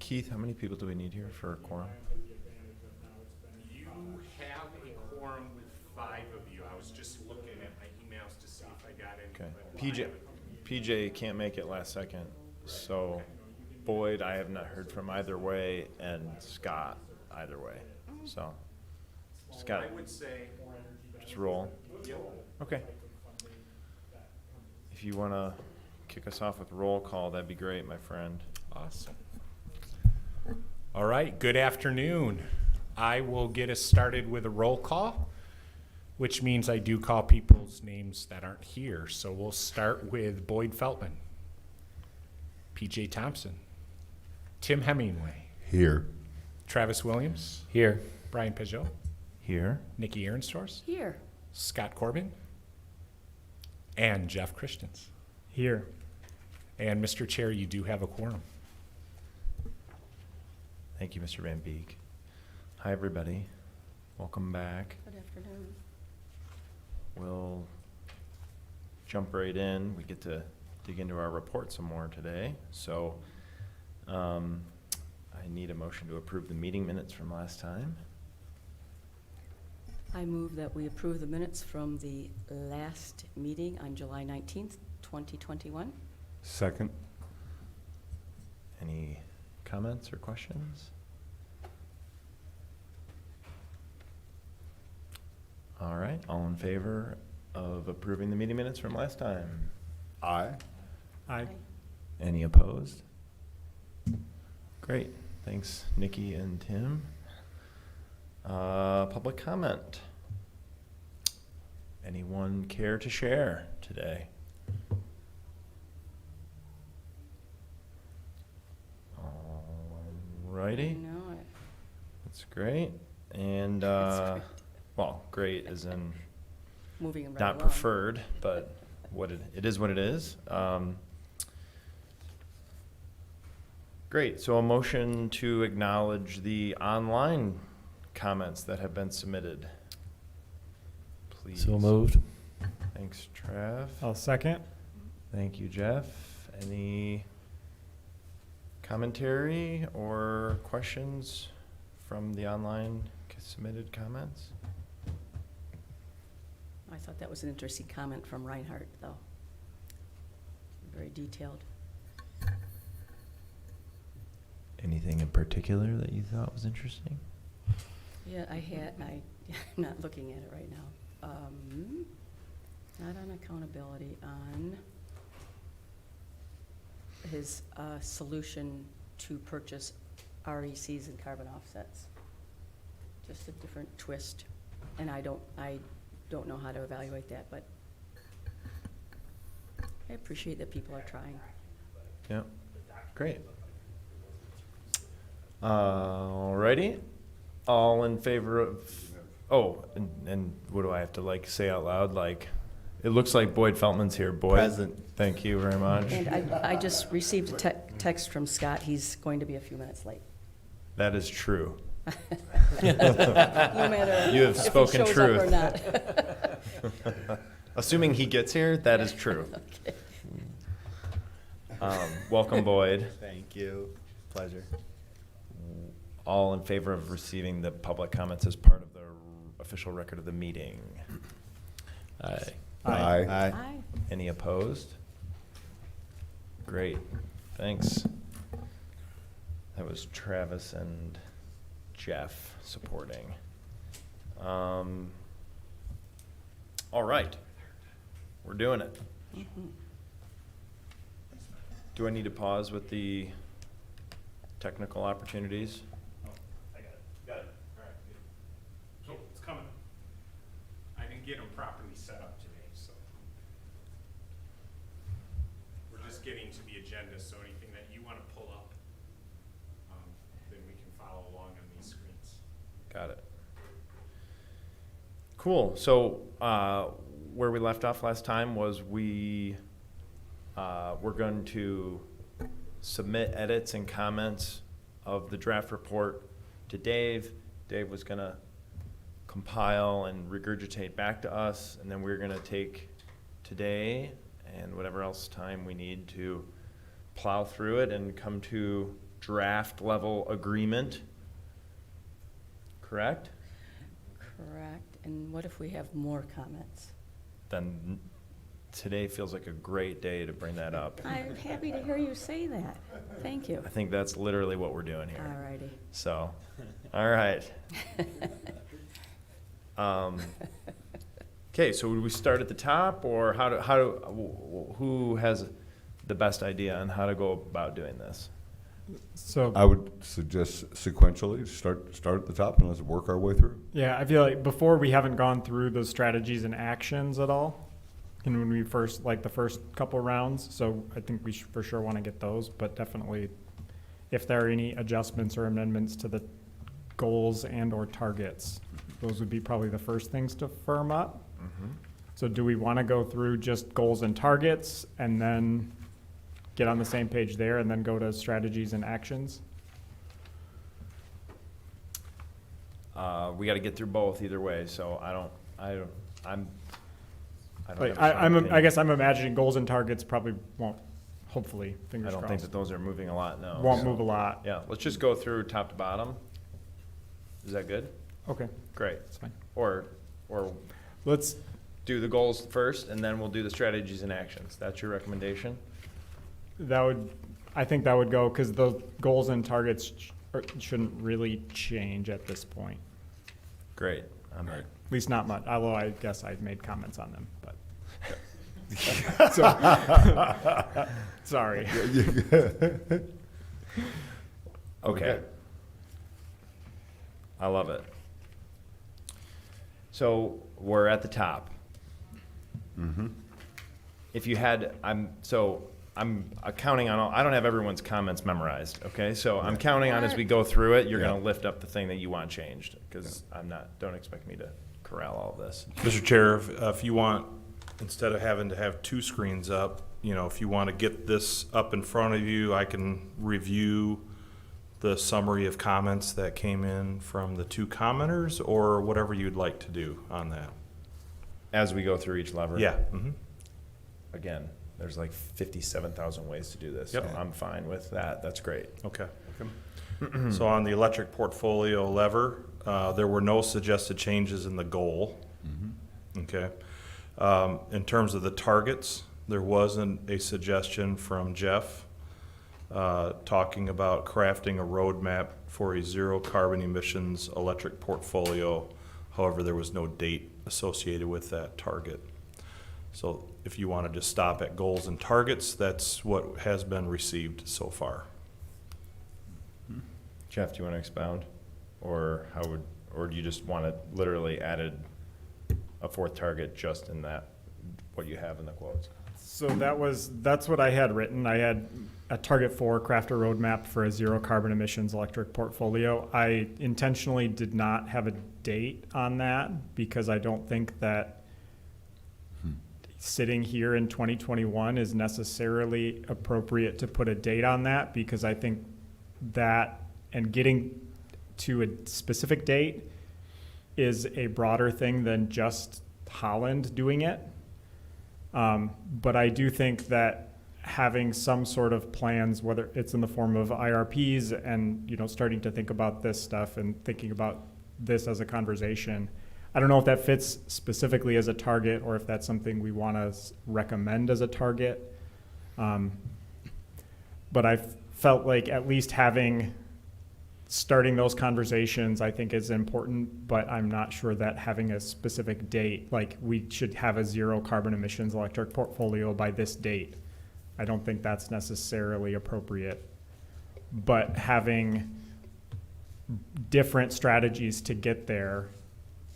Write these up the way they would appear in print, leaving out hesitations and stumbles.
Keith, how many people do we need here for a quorum? You have a quorum with 5 of you. I was just looking at my emails to see if I got any. Okay. PJ can't make it last second, so Boyd, I have not heard from either way, and Scott either way. So, Scott, I would say, just roll. yep. Okay. If you want to kick us off with roll call, that'd be great, my friend. Awesome. All right, good afternoon. I will get us started with a roll call, which means I do call people's names that aren't here. So we'll start with Boyd Feltman, PJ Thompson, Tim Hemingway, Here. Travis Williams, Here. Brian Peugeot, Here. Nikki Ehrenstors, Here. Scott Corbin, and Jeff Christians. Here. And Mr. Chair, you do have a quorum. Thank you, Mr. Van Beek. Hi, everybody. Welcome back. Good afternoon. We'll jump right in. We get to dig into our report some more today. So I need a motion to approve the meeting minutes from last time. I move that we approve the minutes from the last meeting on July 19th, 2021. Second. Any comments or questions? All right, all in favor of approving the meeting minutes from last time? Aye. Aye. Any opposed? Great, thanks Nikki and Tim. Public comment. Anyone care to share today? Alrighty, No, that's great. And, That's great. well, great is in moving right not along. preferred, but what it is what it is. Great, so a motion to acknowledge the online comments that have been submitted. Please. So moved. Thanks, Trav. I'll second. Thank you, Jeff. Any commentary or questions from the online submitted comments? I thought that was an interesting comment from Reinhardt, though. Very detailed. Anything in particular that you thought was interesting? Yeah, I'm not looking at it right now. Not on accountability, on his solution to purchase RECs and carbon offsets. Just a different twist, and I don't know how to evaluate that, but I appreciate that people are trying. Yeah, great. Alrighty, all in favor of, and what do I have to say out loud? It looks like Boyd Feltman's here. Boyd. Present. Thank you very much. And I just received a text from Scott, he's going to be a few minutes late. That is true. No matter You have if spoken he shows up or truth. not. Assuming he gets here, that is true. Okay. Welcome, Boyd. Thank you. Pleasure. All in favor of receiving the public comments as part of the official record of the meeting? Aye. Aye. Aye. Any opposed? Great, thanks. That was Travis and Jeff supporting. All right, we're doing it. Mhm. Do I need to pause with the technical opportunities? I got it. Got it? All right. So it's coming. I didn't get them properly set up today, so. We're just getting to the agenda, so anything that you want to pull up, then we can follow along on these screens. Got it. Cool, so where we left off last time was we're going to submit edits and comments of the draft report to Dave. Dave was gonna compile and regurgitate back to us, and then we're gonna take today and whatever else time we need to plow through it and come to draft level agreement. Correct? Correct. And what if we have more comments? Then today feels like a great day to bring that up. I'm happy to hear you say that. Thank you. I think that's literally what we're doing here. All righty. So, all right. Okay, so would we start at the top, or who has the best idea on how to go about doing this? So, I would suggest sequentially, start at the top and let's work our way through. yeah, I feel like before we haven't gone through those strategies and actions at all. And when we first, like the first couple rounds, so I think we for sure want to get those, but definitely if there are any adjustments or amendments to the goals and or targets, those would be probably the first things to firm up. So do we want to go through just goals and targets and then get on the same page there and then go to strategies and actions? We got to get through both either way, so I don't have Like, a strong I opinion. guess I'm imagining goals and targets probably won't, hopefully, I fingers don't think crossed, that those are moving a lot, no. won't So, move a lot. Yeah, let's just go through top to bottom. Is that good? Okay, Great. that's fine. Or Let's, do the goals first, and then we'll do the strategies and actions. That's your recommendation? I think that would go, because the goals and targets shouldn't really change at this point. Great. I'm At least not much, although I guess I made comments on them, but. Sorry. Okay. I love it. So we're at the top. If you had, I'm counting on I don't have everyone's comments memorized, okay? So I'm counting on as we go through it, you're Yeah. gonna lift up the thing that you want changed, because don't expect me to corral all of this. Mr. Chair, if you want, instead of having to have two screens up, if you want to get this up in front of you, I can review the summary of comments that came in from the two commenters, or whatever you'd like to do on that. As we go through each lever. Yeah. Mhm. Again, there's like 57,000 ways to do this, so Yep. I'm fine with that. That's great. Okay. So on the electric portfolio lever, there were no suggested changes in the goal. Okay. In terms of the targets, there wasn't a suggestion from Jeff talking about crafting a roadmap for a zero carbon emissions electric portfolio. However, there was no date associated with that target. So if you want to just stop at goals and targets, that's what has been received so far. Jeff, do you want to expound? Or do you just want to literally added a fourth target just in that, what you have in the quotes? So that's what I had written. I had a target 4, craft a roadmap for a zero carbon emissions electric portfolio. I intentionally did not have a date on that because I don't think that sitting here in 2021 is necessarily appropriate to put a date on that, because I think that and getting to a specific date is a broader thing than just Holland doing it. But I do think that having some sort of plans, whether it's in the form of IRPs and, starting to think about this stuff and thinking about this as a conversation. I don't know if that fits specifically as a target or if that's something we want to recommend as a target. But I felt like at least starting those conversations, I think is important, but I'm not sure that having a specific date, like we should have a zero carbon emissions electric portfolio by this date. I don't think that's necessarily appropriate. But having different strategies to get there,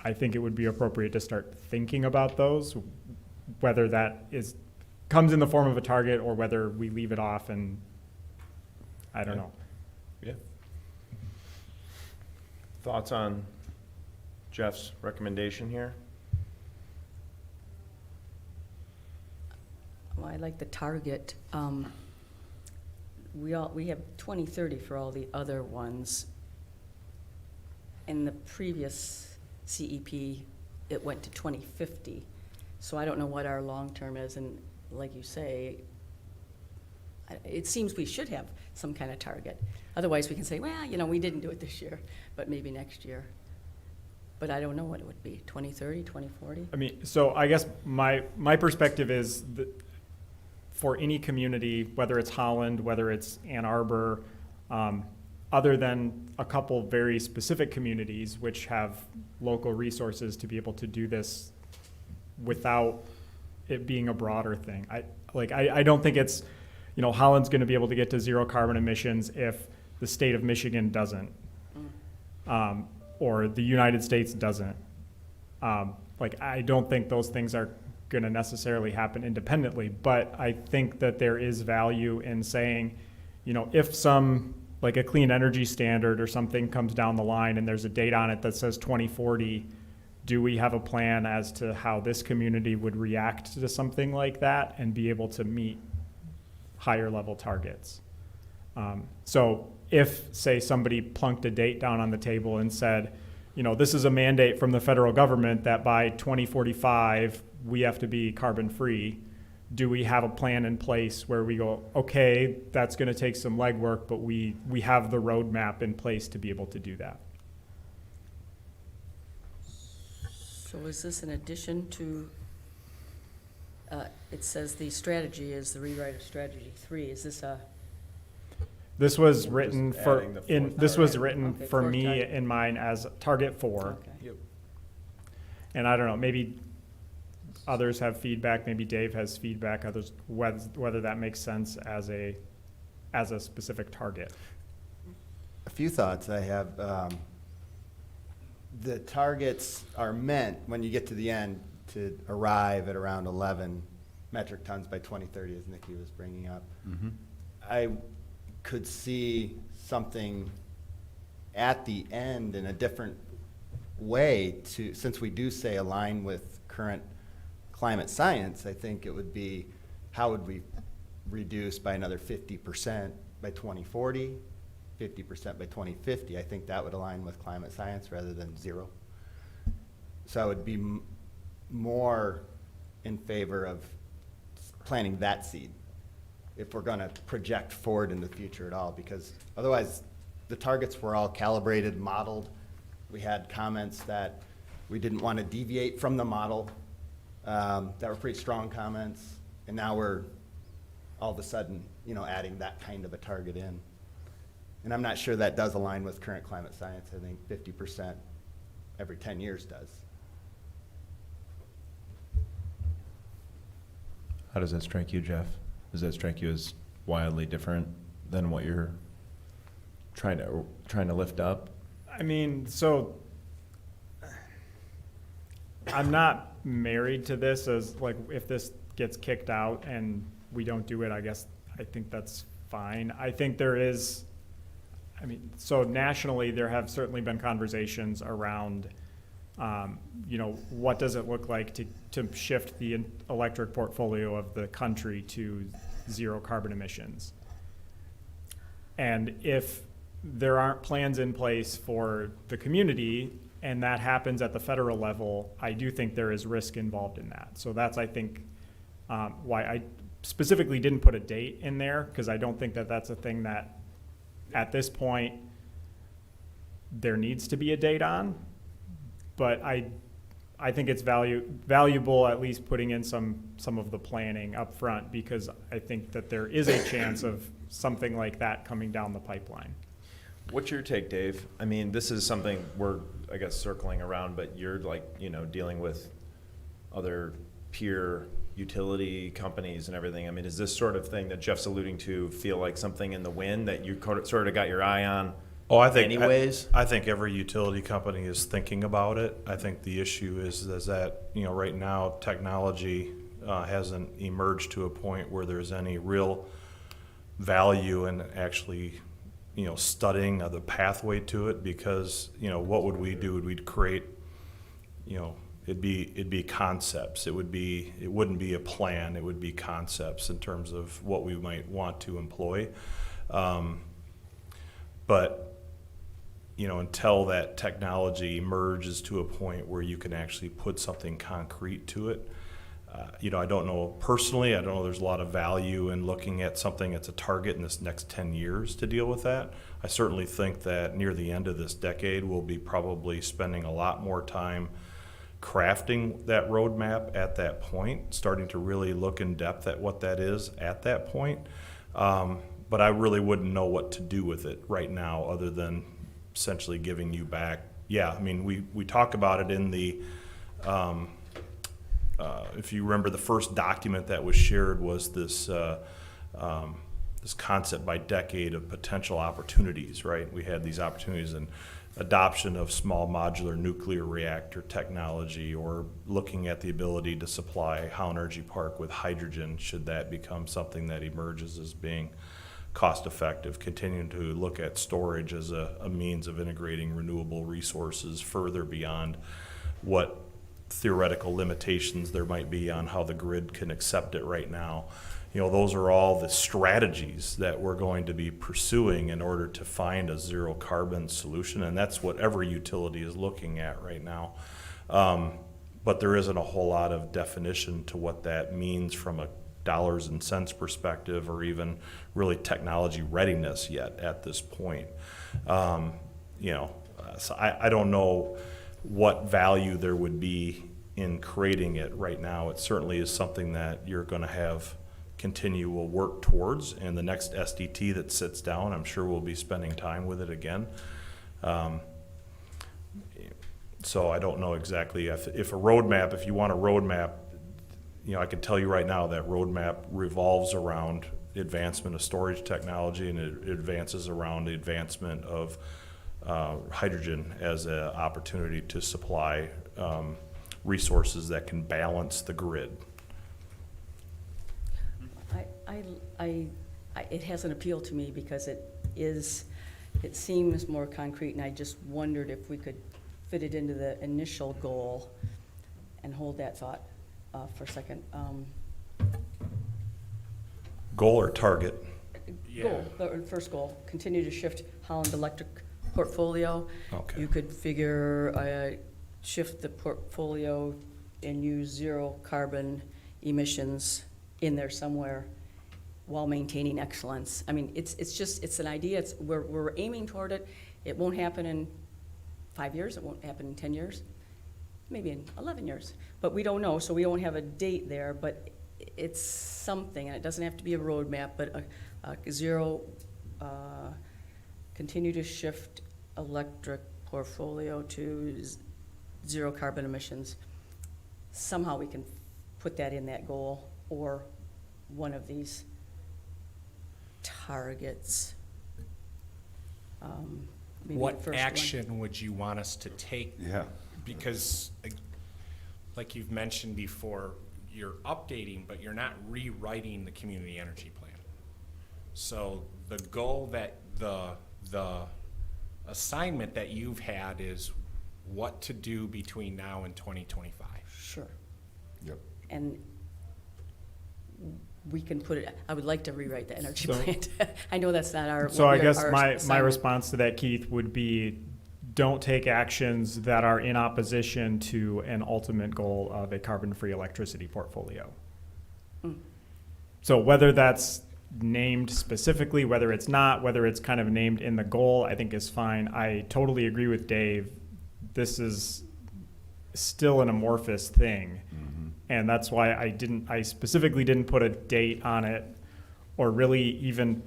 I think it would be appropriate to start thinking about those, whether that comes in the form of a target or whether we leave it off and I don't know. Yeah. Thoughts on Jeff's recommendation here? Well, I like the target. We have 2030 for all the other ones. In the previous CEP, it went to 2050. So I don't know what our long term is, and like you say, it seems we should have some kind of target. Otherwise, we can say, well, we didn't do it this year, but maybe next year. But I don't know what it would be, 2030, 2040? I mean, so I guess my perspective is that for any community, whether it's Holland, whether it's Ann Arbor, other than a couple very specific communities which have local resources to be able to do this without it being a broader thing. I don't think it's, Holland's going to be able to get to zero carbon emissions if the state of Michigan doesn't, or the United States doesn't. I don't think those things are going to necessarily happen independently, but I think that there is value in saying, if some, like a clean energy standard or something comes down the line and there's a date on it that says 2040, do we have a plan as to how this community would react to something like that and be able to meet higher level targets? So if, say, somebody plunked a date down on the table and said, this is a mandate from the federal government that by 2045 we have to be carbon free, do we have a plan in place where we go, okay, that's going to take some legwork, but we have the roadmap in place to be able to do that? So is this in addition to, it says the strategy is the rewrite of strategy 3. Is this This was We're written just for, adding the fourth this was target. written Okay, for fourth me target. in mine as target 4. okay. Yep. And I don't know, maybe others have feedback, maybe Dave has feedback, others, whether that makes sense as a specific target. A few thoughts I have. The targets are meant, when you get to the end, to arrive at around 11 metric tons by 2030, as Nikki was bringing up. I could see something at the end in a different way to, since we do say align with current climate science, I think it would be, how would we reduce by another 50% by 2040, 50% by 2050? I think that would align with climate science rather than zero. So I would be more in favor of planting that seed if we're going to project forward in the future at all, because otherwise the targets were all calibrated, modeled. We had comments that we didn't want to deviate from the model. That were pretty strong comments, and now we're all of a sudden, adding that kind of a target in. And I'm not sure that does align with current climate science. I think 50% every 10 years does. How does that strike you, Jeff? Does that strike you as wildly different than what you're trying to lift up? I mean, so I'm not married to this as like, if this gets kicked out and we don't do it, I think that's fine. I think there is, so nationally there have certainly been conversations around, what does it look like to shift the electric portfolio of the country to zero carbon emissions? And if there aren't plans in place for the community and that happens at the federal level, I do think there is risk involved in that. So that's, I think, why I specifically didn't put a date in there, because I don't think that that's a thing that at this point there needs to be a date on. But I think it's valuable at least putting in some of the planning up front, because I think that there is a chance of something like that coming down the pipeline. What's your take, Dave? This is something we're, I guess, circling around, but you're dealing with other peer utility companies and everything. Is this sort of thing that Jeff's alluding to feel like something in the wind that you sort of got your eye on? Oh, I think anyways? I think every utility company is thinking about it. I think the issue is that right now technology hasn't emerged to a point where there's any real value in actually studying the pathway to it, because what would we do? We'd create it'd be concepts. It wouldn't be a plan. It would be concepts in terms of what we might want to employ. But until that technology emerges to a point where you can actually put something concrete to it, I don't know personally, I don't know there's a lot of value in looking at something that's a target in this next 10 years to deal with that. I certainly think that near the end of this decade, we'll be probably spending a lot more time crafting that roadmap at that point, starting to really look in depth at what that is at that point. But I really wouldn't know what to do with it right now other than essentially giving you back. Yeah, I mean, we talk about it in the, if you remember, the first document that was shared was this this concept by decade of potential opportunities, right? We had these opportunities in adoption of small modular nuclear reactor technology, or looking at the ability to supply Holland Energy Park with hydrogen should that become something that emerges as being cost effective, continuing to look at storage as a means of integrating renewable resources further beyond what theoretical limitations there might be on how the grid can accept it right now. Those are all the strategies that we're going to be pursuing in order to find a zero carbon solution, and that's what every utility is looking at right now. But there isn't a whole lot of definition to what that means from a dollars and cents perspective, or even really technology readiness yet at this point. So I don't know what value there would be in creating it right now. It certainly is something that you're going to have continual work towards, and the next SDT that sits down, I'm sure we'll be spending time with it again. So I don't know exactly if a roadmap, if you want a roadmap, I can tell you right now that roadmap revolves around the advancement of storage technology, and it advances around the advancement of hydrogen as an opportunity to supply resources that can balance the grid. It has an appeal to me because it seems more concrete, and I just wondered if we could fit it into the initial goal and hold that thought for a second. Goal or target? Goal, the first goal, continue to shift Holland Electric portfolio. Okay. You could figure, shift the portfolio and use zero carbon emissions in there somewhere while maintaining excellence. I mean, it's an idea. We're aiming toward it. It won't happen in 5 years. It won't happen in 10 years, maybe in 11 years. But we don't know, so we don't have a date there. But it's something, and it doesn't have to be a roadmap, but a zero, continue to shift electric portfolio to zero carbon emissions. Somehow we can put that in that goal or one of these targets. Maybe What the first action would you want us to take? Yeah. Because, like you've mentioned before, you're updating, but you're not rewriting the community energy plan. So the goal that the assignment that you've had is what to do between now and 2025. Sure. Yep. And we can put it, I would like to rewrite the energy So- plan. I know that's not our. So I guess our my assignment. response to that, Keith, would be don't take actions that are in opposition to an ultimate goal of a carbon-free electricity portfolio. Mm. So whether that's named specifically, whether it's not, whether it's kind of named in the goal, I think is fine. I totally agree with Dave. This is still an amorphous thing. And that's why I specifically didn't put a date on it or really even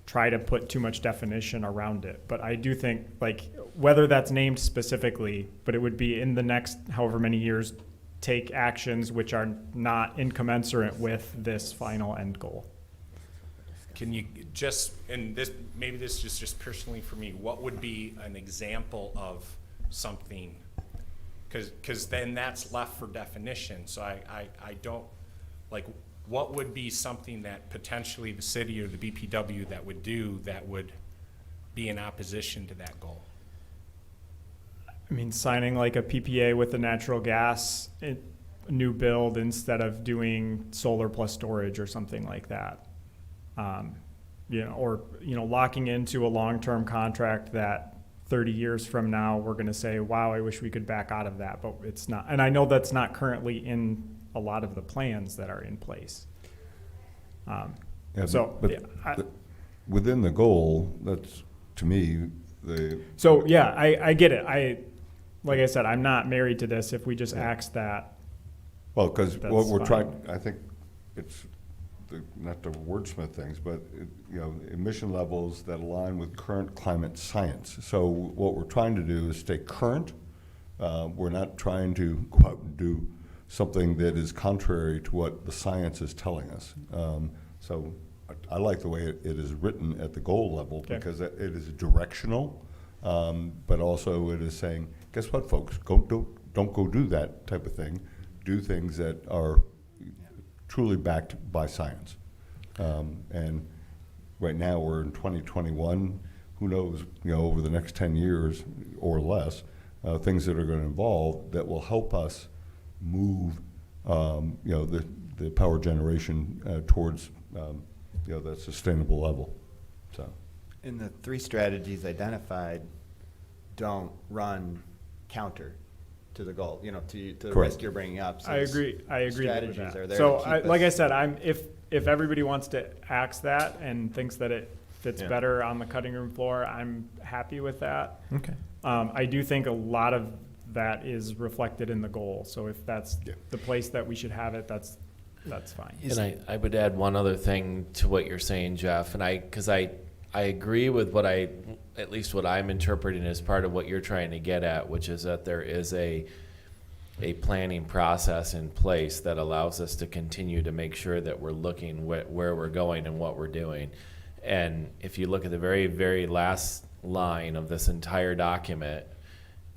try to put too much definition around it. But I do think, like, whether that's named specifically, but it would be in the next however many years, take actions which are not incommensurate with this final end goal. Can you just, and this, maybe this is just personally for me, what would be an example of something? Because then that's left for definition. So I don't, like, what would be something that potentially the city or the BPW that would do that would be in opposition to that goal? I mean, signing like a PPA with the natural gas new build instead of doing solar plus storage or something like that. Or locking into a long-term contract that 30 years from now, we're going to say, wow, I wish we could back out of that, but it's not. And I know that's not currently in a lot of the plans that are in place. Yeah, So, but yeah, within the goal, that's, to me, So, yeah, I get it. Like I said, I'm not married to this. If we just axe that, well, because what That's we're fine. trying, I think it's, not to wordsmith things, but, emission levels that align with current climate science. So what we're trying to do is stay current. We're not trying to go out and do something that is contrary to what the science is telling us. So I like the way it is written at the goal level, Okay. because it is directional, but also it is saying, guess what, folks? Don't go do that type of thing. Do things that are truly backed by science. And right now, we're in 2021. Who knows, over the next 10 years or less, things that are going to evolve that will help us move, the power generation towards, that sustainable level. So, And the 3 strategies identified don't run counter to the goal, to the Correct. risk you're bringing up. So I agree with strategies that. are there So, to keep like I us- said, if everybody wants to axe that and thinks that it fits Yeah. better on the cutting room floor, I'm happy with that. Okay. I do think a lot of that is reflected in the goal. So if that's Yeah. the place that we should have it, that's fine. And I would add one other thing to what you're saying, Jeff, and because I agree with at least what I'm interpreting as part of what you're trying to get at, which is that there is a planning process in place that allows us to continue to make sure that we're looking where we're going and what we're doing. And if you look at the very, very last line of this entire document,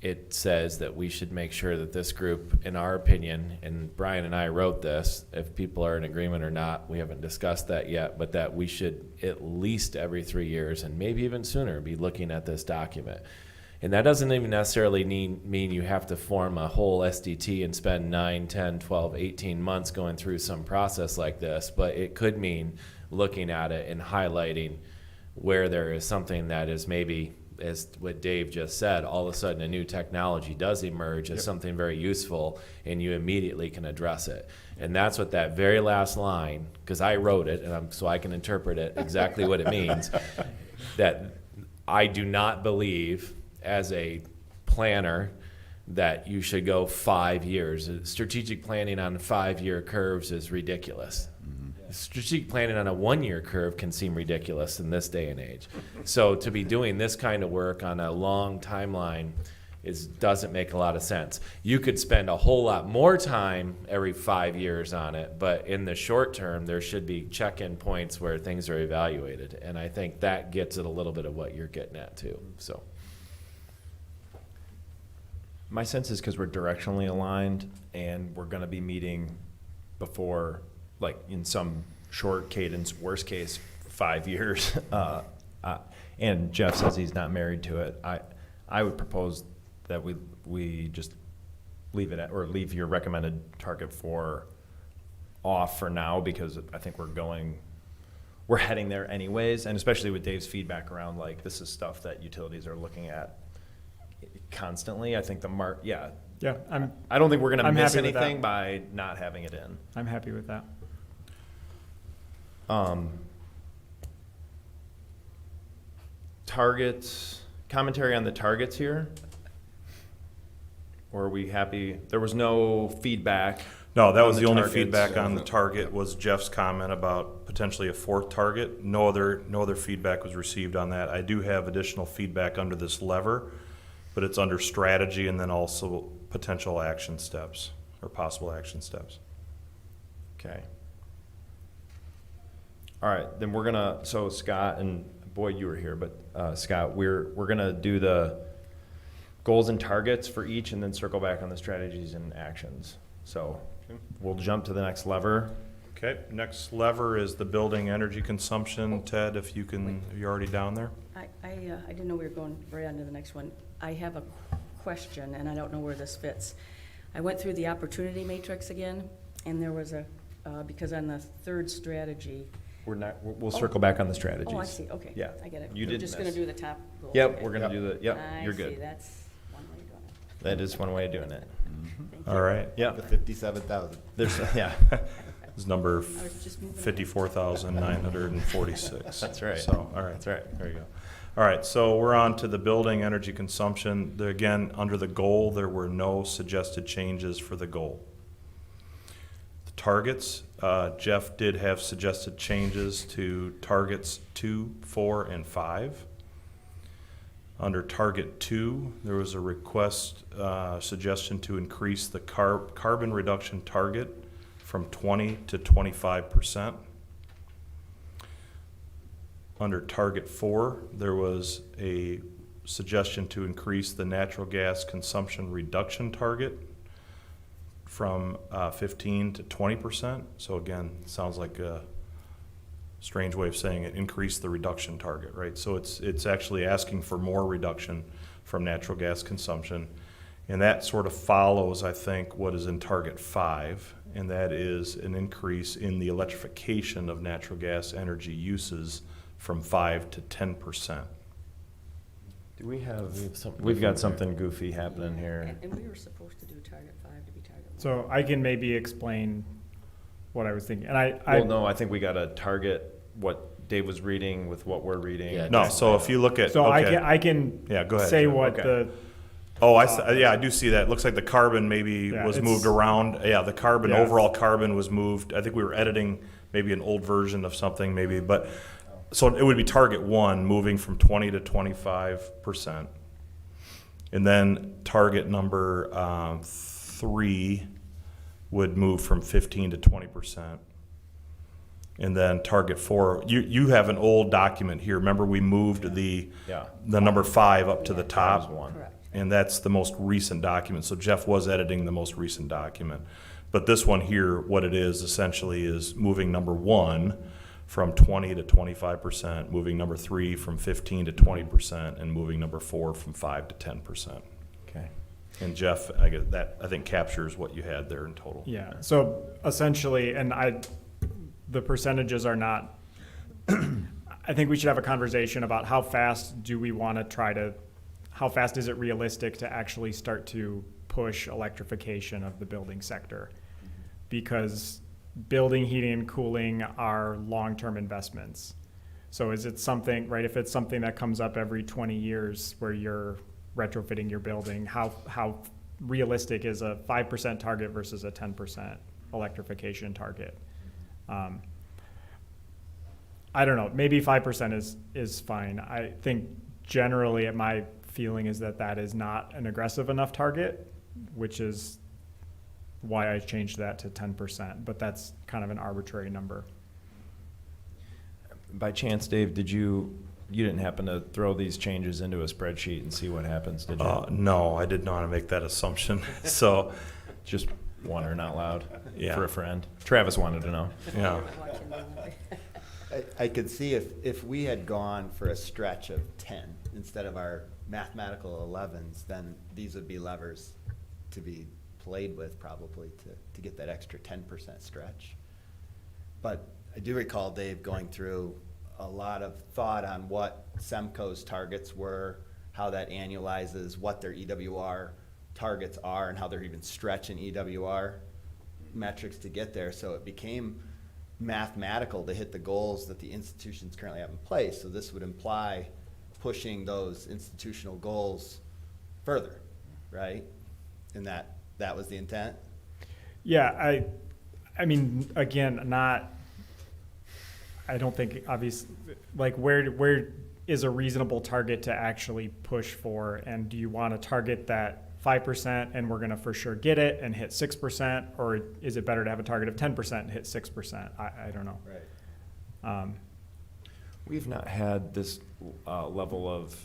it says that we should make sure that this group, in our opinion, and Brian and I wrote this, if people are in agreement or not, we haven't discussed that yet, but that we should at least every 3 years and maybe even sooner be looking at this document. And that doesn't even necessarily mean you have to form a whole SDT and spend 9, 10, 12, 18 months going through some process like this, but it could mean looking at it and highlighting where there is something that is maybe, as what Dave just said, all of a sudden a new technology does emerge as something very useful, and you immediately can address it. And that's what that very last line, because I wrote it, and so I can interpret it exactly what it means, that I do not believe as a planner that you should go 5 years. Strategic planning on 5-year curves is ridiculous. Strategic planning on a 1-year curve can seem ridiculous in this day and age. So to be doing this kind of work on a long timeline doesn't make a lot of sense. You could spend a whole lot more time every 5 years on it, but in the short term, there should be check-in points where things are evaluated. And I think that gets at a little bit of what you're getting at too. So. My sense is because we're directionally aligned and we're going to be meeting before, like in some short cadence, worst case, 5 years. And Jeff says he's not married to it. I would propose that we just leave it at, or leave your recommended target off for now, because I think we're heading there anyways, and especially with Dave's feedback around, like, this is stuff that utilities are looking at constantly. I think Yeah, I don't think we're going to I'm miss happy with anything that. by not having it in. I'm happy with that. Targets, commentary on the targets here? Or are we happy? There was no feedback. No, that on was the only targets. feedback on the target was Jeff's comment about potentially a 4th target. No other feedback was received on that. I do have additional feedback under this lever, but it's under strategy and then also potential action steps or possible action steps. Okay. All right, then so Scott, and Boyd, you were here, but Scott, we're gonna do the goals and targets for each and then circle back on the strategies and actions. So we'll jump to the next lever. Okay, next lever is the building energy consumption. Ted, if you can, are you already down there? I didn't know we were going right on to the next one. I have a question, and I don't know where this fits. I went through the opportunity matrix again, and there was because on the 3rd strategy. We'll circle back on the strategies. Oh, I see, okay. Yeah. I get it. You We're did just gonna miss. do the top goal. Yep, Okay. we're gonna do you're I see, good. that's one way of doing it. That is one way of doing it. All right. Yeah. The 57,000. There's, yeah, It's number I was just moving on. 54,946. That's right. So, all right. that's right. There you go. All right, so we're on to the building energy consumption. There, again, under the goal, there were no suggested changes for the goal. The targets, Jeff did have suggested changes to targets 2, 4, and 5. Under target 2, there was a request, suggestion to increase the carbon reduction target from 20 to 25%. Under target 4, there was a suggestion to increase the natural gas consumption reduction target from 15 to 20%. So again, sounds like a strange way of saying it, increase the reduction target, right? So it's actually asking for more reduction from natural gas consumption. And that sort of follows, I think, what is in target 5, and that is an increase in the electrification of natural gas energy uses from 5 to 10%. Do we have, something we've got different something goofy happening here. And we were supposed to do target 5 to be target 1. So I can maybe explain what I was thinking. And Well, no, I think we got to target what Dave was reading with what we're reading. Yeah, No, so if you look at, so okay. I can Yeah, go ahead, say Jeff. what Okay. Oh, yeah, I do see that. It looks like the carbon maybe Yeah, was it's- moved around. Yeah, the carbon, Yeah. overall carbon was moved. I think we were editing maybe an old version of something maybe, but, so it would be target 1, moving from 20 to 25%. And then target number 3 would move from 15 to 20%. And then target 4, you have an old document here. Remember, we moved the Yeah. number 5 up to the That top. was one. Correct. And that's the most recent document. So Jeff was editing the most recent document. But this one here, what it is essentially is moving number 1 from 20 to 25%, moving number 3 from 15 to 20%, and moving number 4 from 5 to 10%. Okay. And Jeff, I think captures what you had there in total. Yeah, so essentially, and the percentages are not, I think we should have a conversation about how fast do we want to how fast is it realistic to actually start to push electrification of the building sector? Because building, heating, and cooling are long-term investments. So is it something, right, if it's something that comes up every 20 years where you're retrofitting your building, how realistic is a 5% target versus a 10% electrification target? I don't know, maybe 5% is fine. I think generally my feeling is that is not an aggressive enough target, which is why I changed that to 10%, but that's kind of an arbitrary number. By chance, Dave, you didn't happen to throw these changes into a spreadsheet and see what happens, did you? No, I did not make that assumption. So, Just wondering out loud Yeah. for a friend. Travis wanted to know. yeah. Watching the- I could see if we had gone for a stretch of 10 instead of our mathematical 11s, then these would be levers to be played with probably to get that extra 10% stretch. But I do recall Dave going through a lot of thought on what SEMCO's targets were, how that annualizes, what their EWR targets are, and how they're even stretching EWR metrics to get there. So it became mathematical to hit the goals that the institutions currently have in place. So this would imply pushing those institutional goals further, right? And that was the intent? Yeah, I mean, again, I don't think obviously, like where is a reasonable target to actually push for? And do you want to target that 5% and we're going to for sure get it and hit 6%? Or is it better to have a target of 10% and hit 6%? I don't know. Right. We've not had this level of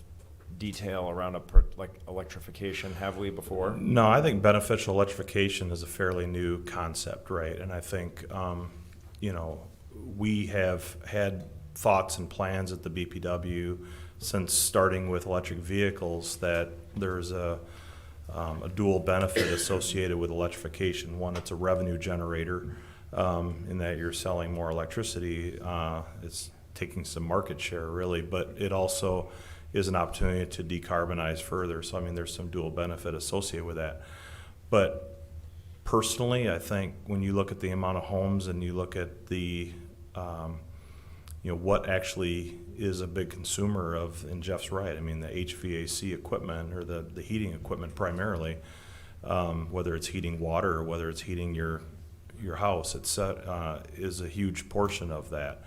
detail around like electrification, have we, before? No, I think beneficial electrification is a fairly new concept, right? And I think, we have had thoughts and plans at the BPW since starting with electric vehicles that there's a dual benefit associated with electrification. One, it's a revenue generator in that you're selling more electricity. It's taking some market share, really, but it also is an opportunity to decarbonize further. So I mean, there's some dual benefit associated with that. But personally, I think when you look at the amount of homes and you look at the what actually is a big consumer of, and Jeff's right, I mean, the HVAC equipment or the heating equipment primarily, whether it's heating water or whether it's heating your house, is a huge portion of that.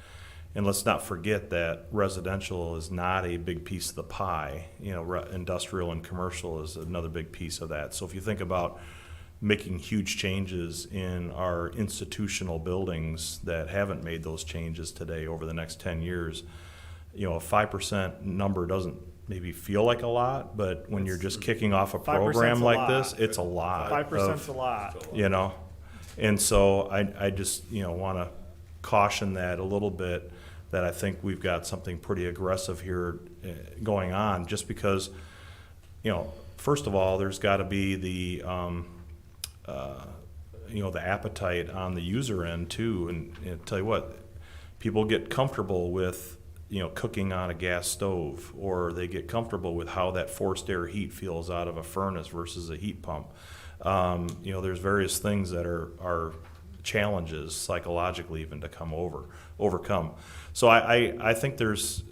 And let's not forget that residential is not a big piece of the pie. Industrial and commercial is another big piece of that. So if you think about making huge changes in our institutional buildings that haven't made those changes today over the next 10 years, a 5% number doesn't maybe feel like a lot, but when you're just kicking off a 5% program a like lot. this, it's a lot. 5%'s a lot. And so I just, want to caution that a little bit, that I think we've got something pretty aggressive here going on, just because, first of all, there's got to be the appetite on the user end too. And tell you what, people get comfortable with, cooking on a gas stove, or they get comfortable with how that forced air heat feels out of a furnace versus a heat pump. There's various things that are challenges psychologically even to overcome. So I think there's,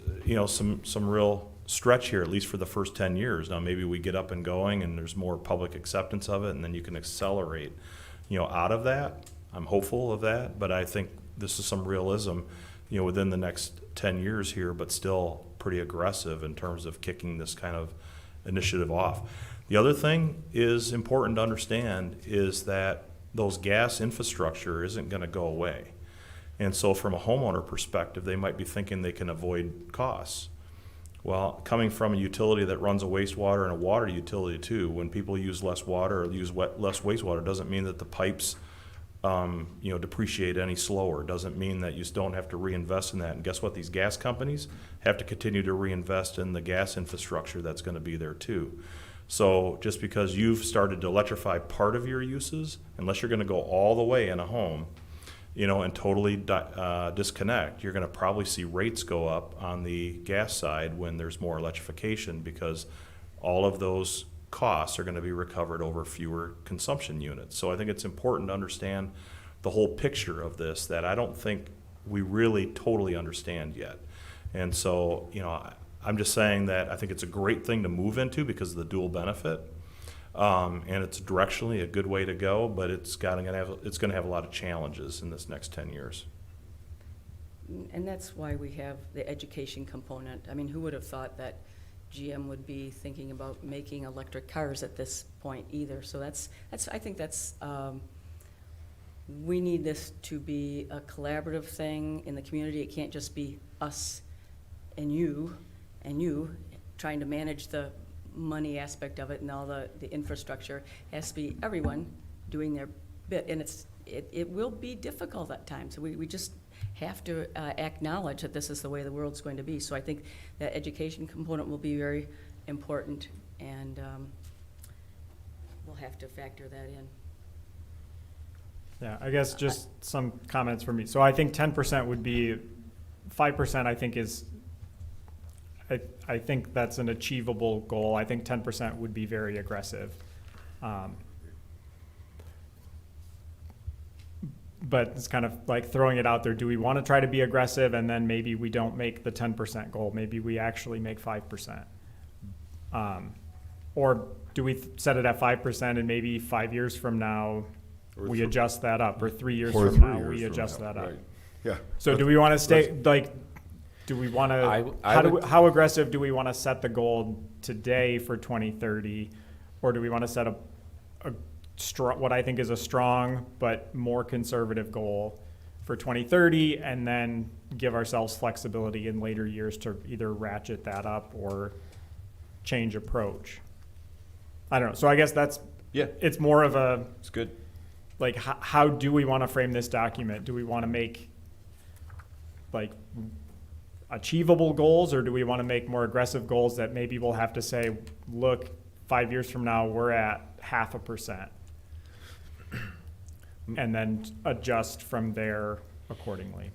some real stretch here, at least for the first 10 years. Now maybe we get up and going and there's more public acceptance of it, and then you can accelerate, out of that. I'm hopeful of that, but I think this is some realism, within the next 10 years here, but still pretty aggressive in terms of kicking this kind of initiative off. The other thing is important to understand is that those gas infrastructure isn't going to go away. And so from a homeowner perspective, they might be thinking they can avoid costs. Well, coming from a utility that runs a wastewater and a water utility too, when people use less water or use less wastewater, doesn't mean that the pipes depreciate any slower. Doesn't mean that you don't have to reinvest in that. And guess what? These gas companies have to continue to reinvest in the gas infrastructure that's going to be there too. So just because you've started to electrify part of your uses, unless you're going to go all the way in a home, and totally disconnect, you're going to probably see rates go up on the gas side when there's more electrification, because all of those costs are going to be recovered over fewer consumption units. So I think it's important to understand the whole picture of this, that I don't think we really totally understand yet. And so, I'm just saying that I think it's a great thing to move into because of the dual benefit, and it's directionally a good way to go. But it's going to have a lot of challenges in this next 10 years. And that's why we have the education component. I mean, who would have thought that GM would be thinking about making electric cars at this point either? So I think that's we need this to be a collaborative thing in the community. It can't just be us and you trying to manage the money aspect of it and all the infrastructure. It has to be everyone doing their bit, and it will be difficult at times. We just have to acknowledge that this is the way the world's going to be. So I think that education component will be very important, and we'll have to factor that in. Yeah, I guess just some comments from me. So I think 10% would be, 5% I think is, I think that's an achievable goal. I think 10% would be very aggressive. But it's kind of like throwing it out there. Do we want to try to be aggressive, and then maybe we don't make the 10% goal? Maybe we actually make 5%. Or do we set it at 5% and maybe 5 years from now we adjust that up, or 3 years Or from 3 now years we from adjust now, that up? right. Yeah. So do we want to stay, like, do we want to, how aggressive do we want to set the goal today for 2030? Or do we want to set a strong, what I think is a strong but more conservative goal for 2030, and then give ourselves flexibility in later years to either ratchet that up or change approach? I don't know. So I guess that's, it's more of a, It's good. like, how do we want to frame this document? Do we want to make like achievable goals, or do we want to make more aggressive goals that maybe we'll have to say, look, 5 years from now we're at 0.5%, and then adjust from there accordingly?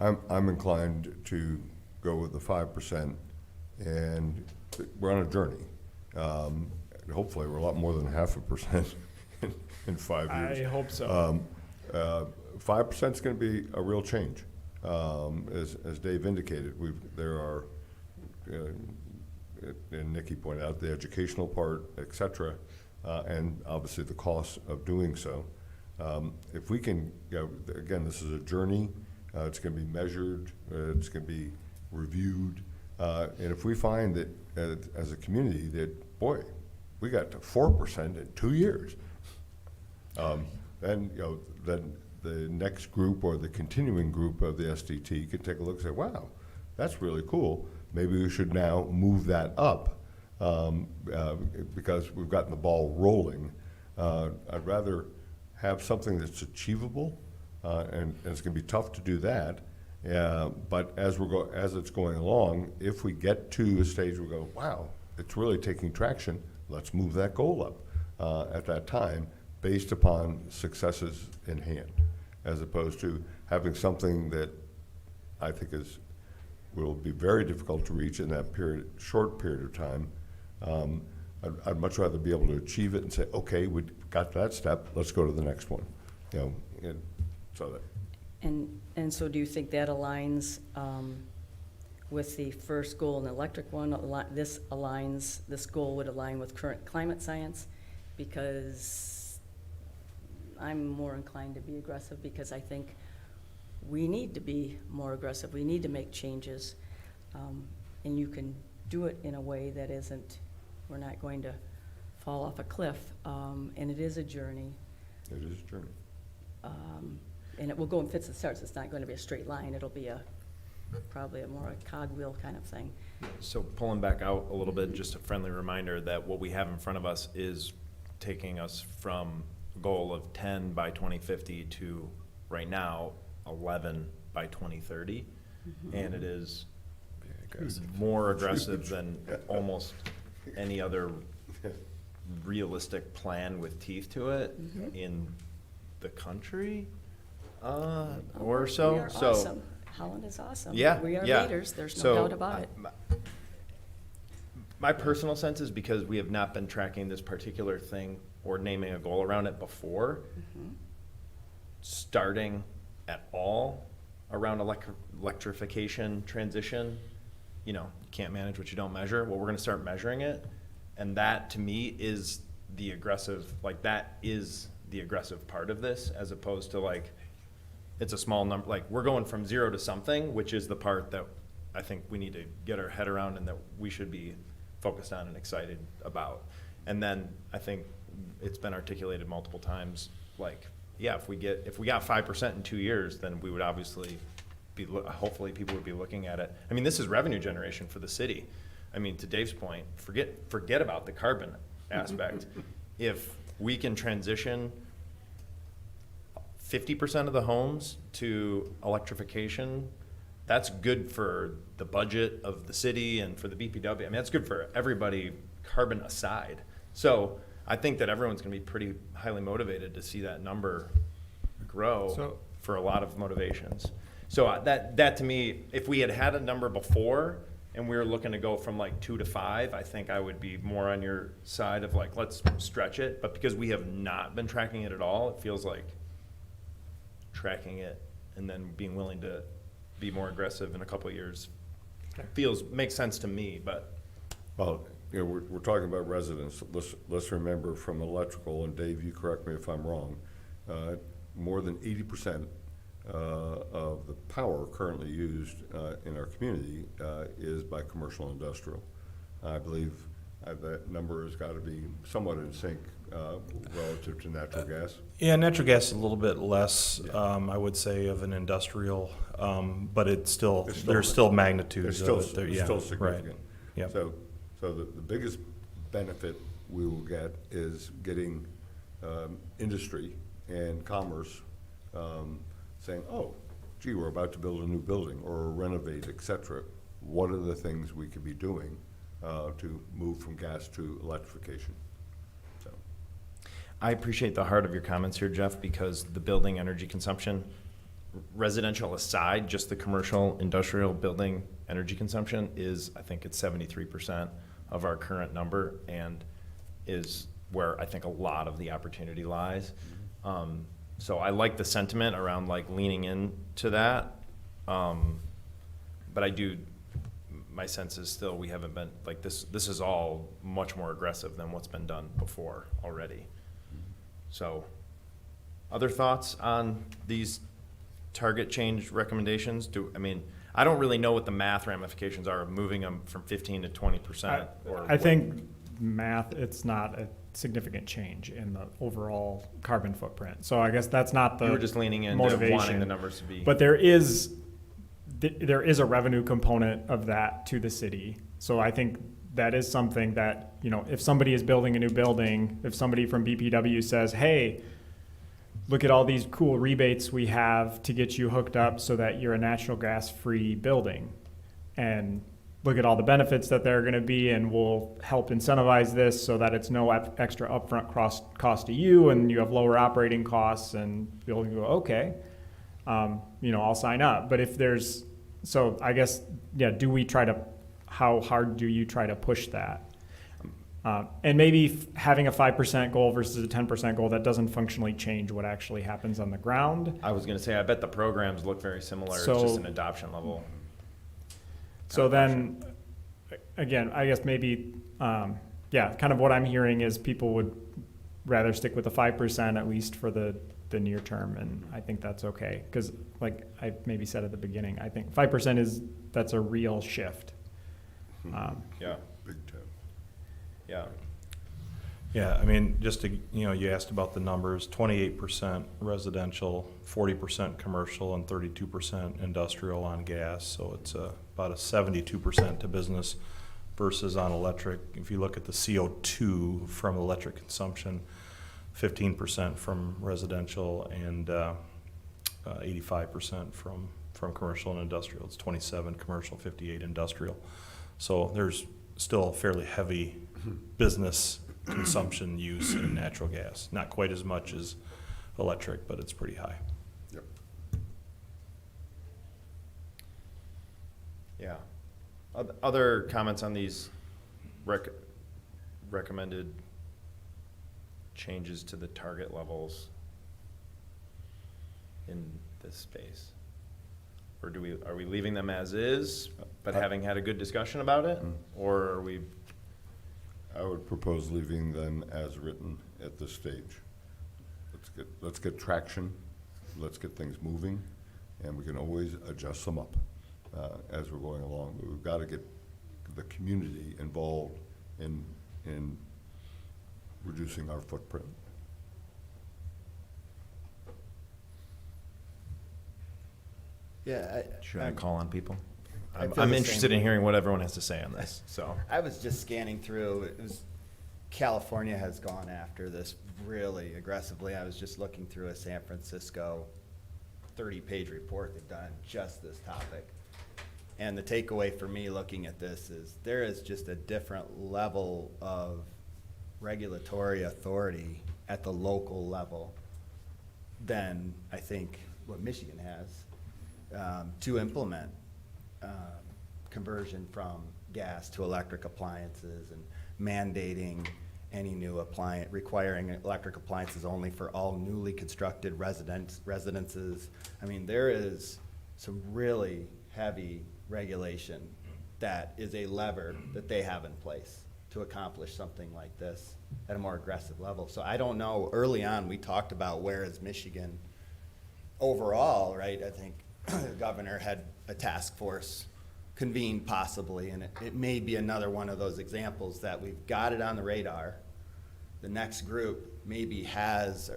I'm inclined to go with the 5%, and we're on a journey. And hopefully, we're a lot more than 0.5% in 5 years. I hope so. 5% is going to be a real change. As Dave indicated, there are, and Nikki pointed out, the educational part, et cetera, and obviously the cost of doing so. If we can, again, this is a journey. It's going to be measured. It's going to be reviewed. And if we find that as a community that, boy, we got to 4% in 2 years, then then the next group or the continuing group of the SDT can take a look and say, wow, that's really cool. Maybe we should now move that up because we've gotten the ball rolling. I'd rather have something that's achievable, and it's going to be tough to do that. But as it's going along, if we get to a stage where we go, wow, it's really taking traction, let's move that goal up at that time based upon successes in hand, as opposed to having something that I think will be very difficult to reach in that short period of time. I'd much rather be able to achieve it and say, okay, we got that step, let's go to the next one. And so do you think that aligns with the first goal in the electric one? This goal would align with current climate science? Because I'm more inclined to be aggressive, because I think we need to be more aggressive. We need to make changes. And you can do it in a way that we're not going to fall off a cliff. And it is a journey. It is a journey. And it will go in fits and starts. It's not going to be a straight line. It'll be probably a more a cogwheel kind of thing. So pulling back out a little bit, just a friendly reminder that what we have in front of us is taking us from a goal of 10 by 2050 to right now 11 by 2030. Mm-hmm. And it is more aggressive than almost any other realistic plan with teeth to it in the country. Or so. We are awesome. Holland is awesome. Yeah, We are yeah. leaders. There's no So, doubt about it. My personal sense is because we have not been tracking this particular thing or naming a goal around it before, starting at all around electrification transition, you can't manage what you don't measure. Well, we're going to start measuring it. And that, to me, is the aggressive, that is the aggressive part of this, as opposed to it's a small number. We're going from 0 to something, which is the part that I think we need to get our head around and that we should be focused on and excited about. And then I think it's been articulated multiple times, if we got 5% in 2 years, then we would obviously hopefully people would be looking at it. I mean, this is revenue generation for the city. I mean, to Dave's point, forget about the carbon aspect. If we can transition 50% of the homes to electrification, that's good for the budget of the city and for the BPW. I mean, that's good for everybody, carbon aside. So I think that everyone's going to be pretty highly motivated to see that number grow for a lot of motivations. So that to me, if we had a number before and we were looking to go from 2 to 5, I think I would be more on your side of let's stretch it. But because we have not been tracking it at all, it feels like tracking it and then being willing to be more aggressive in a couple of years makes sense to me. But Well, we're talking about residents. Let's remember from electrical, and Dave, you correct me if I'm wrong, more than 80% of the power currently used in our community is by commercial and industrial. I believe that number has got to be somewhat in sync relative to natural gas. Yeah, natural gas is a little bit less, I would say, of an industrial, but there's still magnitudes It's of it. still significant. Right. Yep. So the biggest benefit we will get is getting industry and commerce saying, oh, gee, we're about to build a new building or renovate, et cetera. What are the things we could be doing to move from gas to electrification? So, I appreciate the heart of your comments here, Jeff, because the building energy consumption residential aside, just the commercial industrial building energy consumption is, I think it's 73% of our current number, and is where I think a lot of the opportunity lies. So I like the sentiment around like leaning into that. But I do, my sense is still we haven't been, like this is all much more aggressive than what's been done before already. So other thoughts on these target change recommendations? I don't really know what the math ramifications are of moving them from 15 to 20%. I think math, it's not a significant change in the overall carbon footprint. So I guess that's not the You were just leaning into motivation. wanting the numbers to be. But there is a revenue component of that to the city. So I think that is something that, if somebody is building a new building, if somebody from BPW says, hey, look at all these cool rebates we have to get you hooked up so that you're a natural gas free building, and look at all the benefits that they're going to be, and we'll help incentivize this so that it's no extra upfront cost to you, and you have lower operating costs, and you'll go, okay, I'll sign up. But if there's, so I guess, how hard do you try to push that? And maybe having a 5% goal versus a 10% goal, that doesn't functionally change what actually happens on the ground. I was going to say, I bet the programs look very similar. It's just an adoption level. So then, again, I guess maybe, kind of what I'm hearing is people would rather stick with the 5% at least for the near term, and I think that's okay. Because like I maybe said at the beginning, I think 5% that's a real shift. Yeah. Big time. Yeah. Yeah, just to, you asked about the numbers, 28% residential, 40% commercial, and 32% industrial on gas. So it's about a 72% to business versus on electric. If you look at the CO2 from electric consumption, 15% from residential and 85% from commercial and industrial. It's 27 commercial, 58 industrial. So there's still a fairly heavy business consumption use in natural gas. Not quite as much as electric, but it's pretty high. Yep. Yeah. Other comments on these recommended changes to the target levels in this space? Or are we leaving them as is, but having had a good discussion about it? Or are we? I would propose leaving them as written at this stage. Let's get traction, let's get things moving, and we can always adjust them up as we're going along. But we've got to get the community involved in reducing our footprint. Yeah. Should I call on people? I feel I'm the interested same in hearing what everyone has to say on this, so. I was just scanning through, California has gone after this really aggressively. I was just looking through a San Francisco 30-page report they've done on just this topic. And the takeaway for me looking at this is there is just a different level of regulatory authority at the local level than I think what Michigan has to implement conversion from gas to electric appliances and mandating any new appliance, requiring electric appliances only for all newly constructed residences. I mean, there is some really heavy regulation that is a lever that they have in place to accomplish something like this at a more aggressive level. So I don't know, early on we talked about where is Michigan overall, right? I think the governor had a task force convened possibly, and it may be another one of those examples that we've got it on the radar. The next group maybe has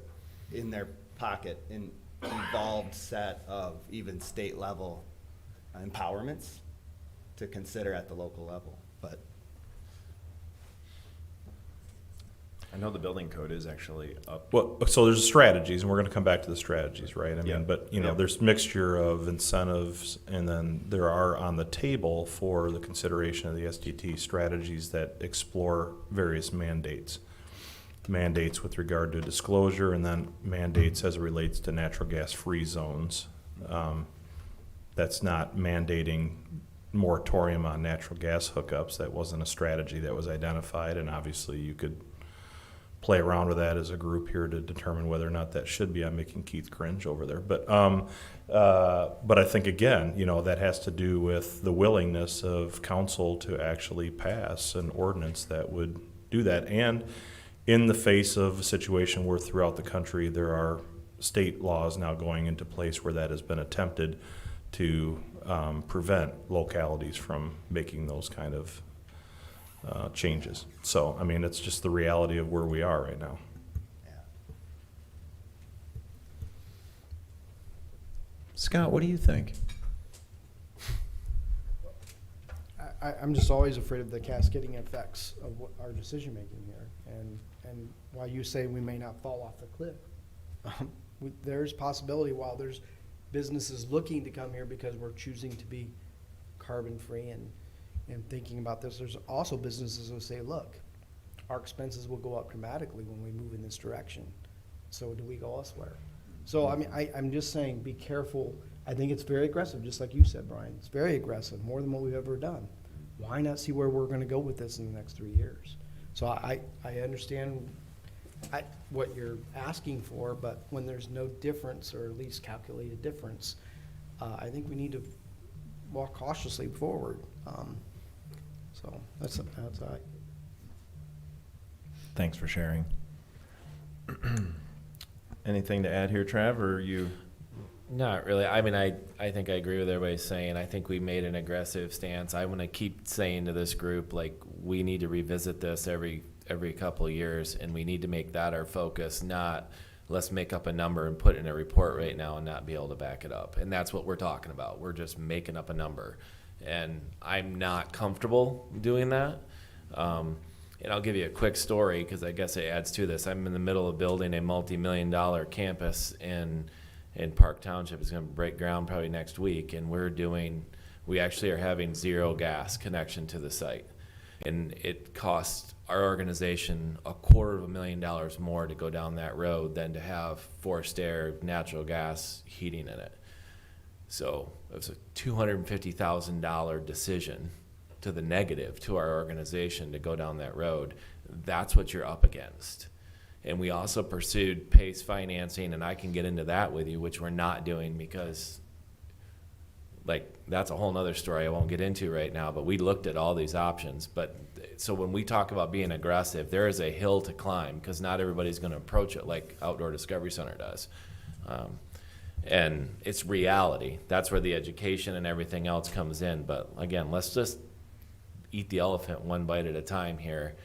in their pocket an involved set of even state level empowerments to consider at the local level. But I know the building code is actually up. Well, so there's strategies, and we're going to come back to the strategies, right? Yeah. But Yeah. there's mixture of incentives, and then there are on the table for the consideration of the STT strategies that explore various mandates with regard to disclosure, and then mandates as it relates to natural gas free zones That's not mandating moratorium on natural gas hookups. That wasn't a strategy that was identified, and obviously you could play around with that as a group here to determine whether or not that should be. I'm making Keith cringe over there, but I think again, you know, that has to do with the willingness of council to actually pass an ordinance that would do that, and in the face of a situation where throughout the country there are state laws now going into place where that has been attempted to prevent localities from making those kind of changes. So, I mean, it's just the reality of where we are right now. Scott, what do you think? I'm just always afraid of the cascading effects of what our decision-making here, and why you say we may not fall off the cliff. There's possibility while there's businesses looking to come here because we're choosing to be carbon-free and thinking about this, there's also businesses who say, look, our expenses will go up dramatically when we move in this direction. So do we go elsewhere? So, I mean, I'm just saying, be careful. I think it's very aggressive, just like you said, Brian. It's very aggressive, more than what we've ever done. Why not see where we're going to go with this in the next 3 years? So I understand what you're asking for, but when there's no difference, or at least calculated difference, I think we need to walk cautiously forward. So that's Thanks for sharing. Anything to add here, Trav, or you? Not really. I mean, I think I agree with everybody saying. I think we made an aggressive stance. I want to keep saying to this group, like, we need to revisit this every couple of years, and we need to make that our focus, not let's make up a number and put it in a report right now and not be able to back it up. And that's what we're talking about. We're just making up a number. And I'm not comfortable doing that. And I'll give you a quick story because I guess it adds to this. I'm in the middle of building a multi-million-dollar campus in Park Township. It's going to break ground probably next week, and we actually are having zero gas connection to the site. And it costs our organization $250,000 more to go down that road than to have forced air natural gas heating in it. So it was a $250,000 decision to the negative to our organization to go down that road. That's what you're up against. And we also pursued PACE financing, and I can get into that with you, which we're not doing because, like, that's a whole nother story I won't get into right now, but we looked at all these options. But so when we talk about being aggressive, there is a hill to climb because not everybody's going to approach it like Outdoor Discovery Center does. And it's reality. That's where the education and everything else comes in. But again, let's just eat the elephant one bite at a time here.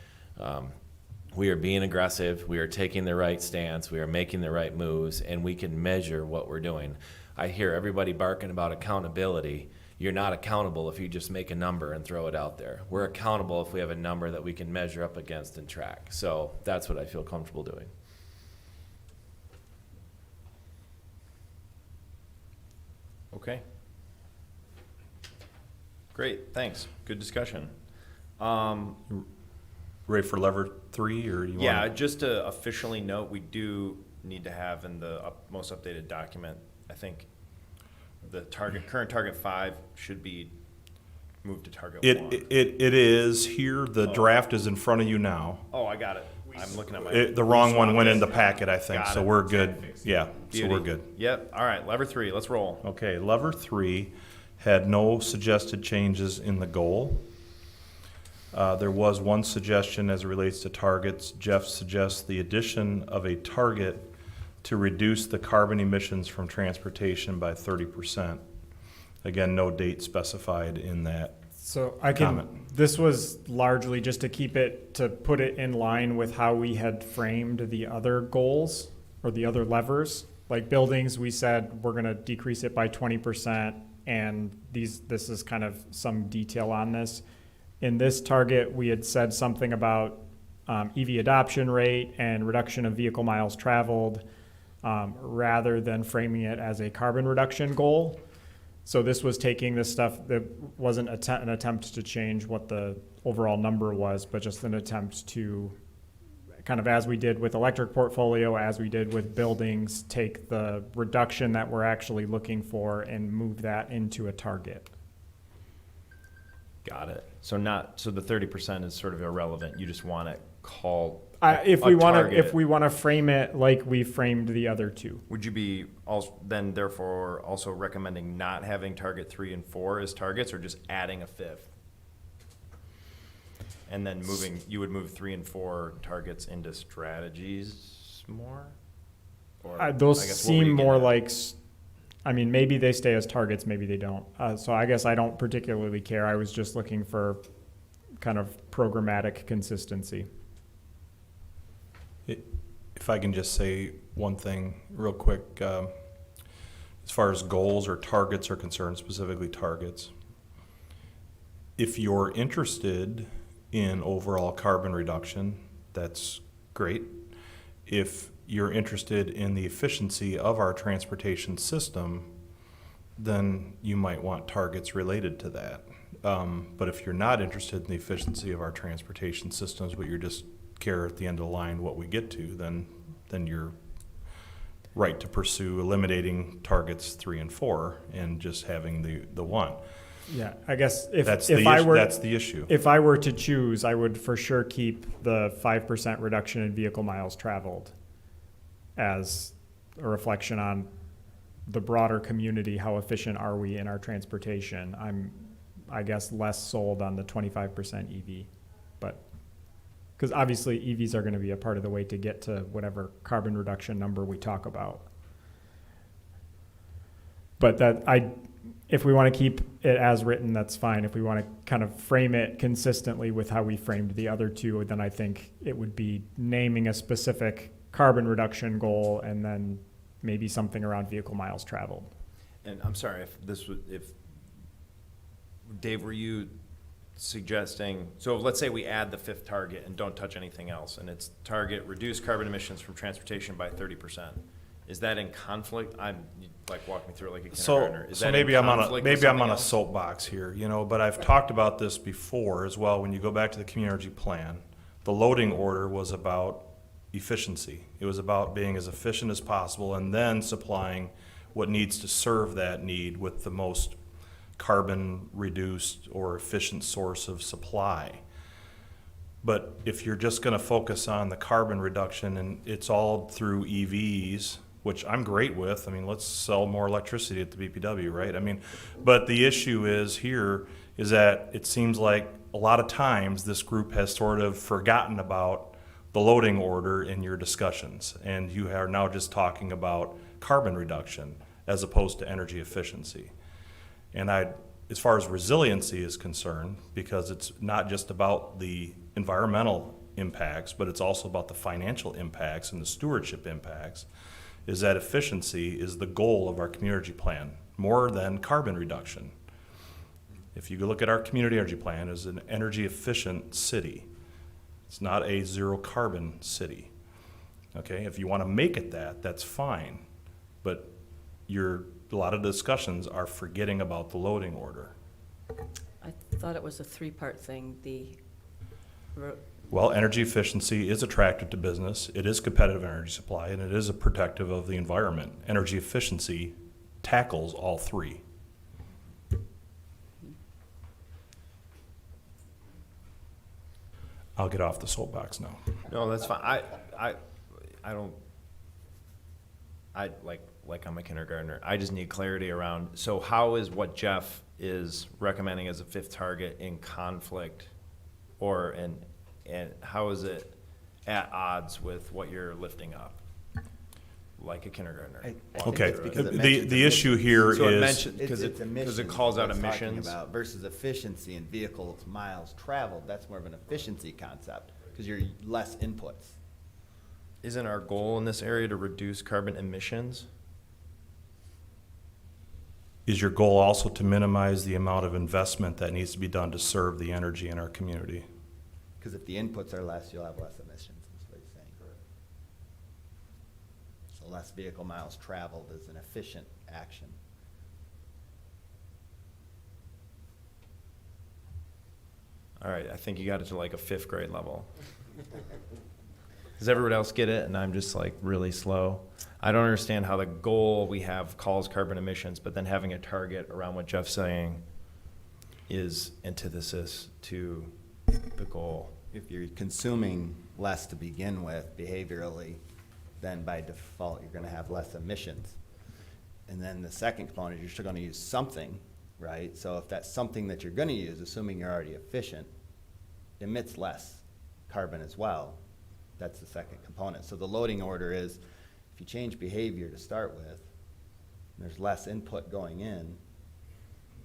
We are being aggressive. We are taking the right stance. We are making the right moves, and we can measure what we're doing. I hear everybody barking about accountability. You're not accountable if you just make a number and throw it out there. We're accountable if we have a number that we can measure up against and track. So that's what I feel comfortable doing. Okay. Great, thanks. Good discussion. Ready for lever 3, or you Yeah, want? just to officially note, we do need to have in the most updated document, I think, the current target 5 should be moved to target 1. It is here. The draft is in front of you now. Oh, I got it. I'm looking at my. The wrong one went in the packet, I think, Got so it. we're good. Yeah, so Beauty. we're good. Yep, all right, lever 3, let's roll. Okay, lever 3 had no suggested changes in the goal. There was one suggestion as it relates to targets. Jeff suggests the addition of a target to reduce the carbon emissions from transportation by 30%. Again, no date specified in that. So I can, Comment. this was largely just to put it in line with how we had framed the other goals or the other levers. Like buildings, we said we're going to decrease it by 20%, and this is kind of some detail on this. In this target, we had said something about EV adoption rate and reduction of vehicle miles traveled, rather than framing it as a carbon reduction goal. So this was taking this stuff that wasn't an attempt to change what the overall number was, but just an attempt to kind of as we did with electric portfolio, as we did with buildings, take the reduction that we're actually looking for and move that into a target. Got it. So the 30% is sort of irrelevant. You just want it called If a we want to, target. if we want to frame it like we framed the other two. Would you be also then therefore also recommending not having target 3 and 4 as targets, or just adding a 5th? And then you would move 3 and 4 targets into strategies more? Or Those I guess, what were seem you more getting at? like, I mean, maybe they stay as targets, maybe they don't. So I guess I don't particularly care. I was just looking for kind of programmatic consistency. If I can just say one thing real quick, as far as goals or targets are concerned, specifically targets, if you're interested in overall carbon reduction, that's great. If you're interested in the efficiency of our transportation system, then you might want targets related to that. But if you're not interested in the efficiency of our transportation systems, but you're just care at the end of the line what we get to, then you're right to pursue eliminating targets 3 and 4 and just having the one. Yeah, I guess That's if I were, that's the issue. if I were to choose, I would for sure keep the 5% reduction in vehicle miles traveled as a reflection on the broader community. How efficient are we in our transportation? I guess, less sold on the 25% EV, but because obviously EVs are going to be a part of the way to get to whatever carbon reduction number we talk about. But if we want to keep it as written, that's fine. If we want to kind of frame it consistently with how we framed the other two, then I think it would be naming a specific carbon reduction goal and then maybe something around vehicle miles traveled. And I'm sorry if Dave, were you suggesting, so let's say we add the 5th target and don't touch anything else, and it's target reduce carbon emissions from transportation by 30%. Is that in conflict? Walk me through it like a kindergartner. Is So that maybe in I'm on conflict with a something else? soapbox here, but I've talked about this before as well. When you go back to the community energy plan, the loading order was about efficiency. It was about being as efficient as possible and then supplying what needs to serve that need with the most carbon reduced or efficient source of supply. But if you're just going to focus on the carbon reduction and it's all through EVs, which I'm great with, let's sell more electricity at the BPW, right? But the issue is that it seems like a lot of times this group has sort of forgotten about the loading order in your discussions, and you are now just talking about carbon reduction as opposed to energy efficiency. And as far as resiliency is concerned, because it's not just about the environmental impacts, but it's also about the financial impacts and the stewardship impacts, is that efficiency is the goal of our community plan, more than carbon reduction. If you look at our community energy plan, it's an energy efficient city. It's not a zero carbon city. Okay, if you want to make it that's fine, but a lot of discussions are forgetting about the loading order. I thought it was a 3-part thing, Well, energy efficiency is attractive to business, it is competitive energy supply, and it is a protective of the environment. Energy efficiency tackles all 3. I'll get off the soapbox now. No, that's fine. I don't, like I'm a kindergartner. I just need clarity around, so how is what Jeff is recommending as a 5th target in conflict, and how is it at odds with what you're lifting up? Like a kindergartner. I think Okay, it's because it mentions the issue here So it is, mentioned, It's because emissions it calls out that it's talking emissions. about versus efficiency and vehicle miles traveled. That's more of an efficiency concept because you're less inputs. Isn't our goal in this area to reduce carbon emissions? is your goal also to minimize the amount of investment that needs to be done to serve the energy in our community? Because if the inputs are less, you'll have less emissions, is what he's saying. So less vehicle miles traveled is an efficient action. All right, I think you got it to like a 5th grade level. Does everyone else get it? And I'm just like really slow. I don't understand how the goal we have calls carbon emissions, but then having a target around what Jeff's saying is antithesis to the goal. If you're consuming less to begin with behaviorally, then by default, you're gonna have less emissions. And then the second component, you're still gonna use something, right? So if that's something that you're gonna use, assuming you're already efficient, emits less carbon as well. That's the second component. So the loading order is, if you change behavior to start with, there's less input going in,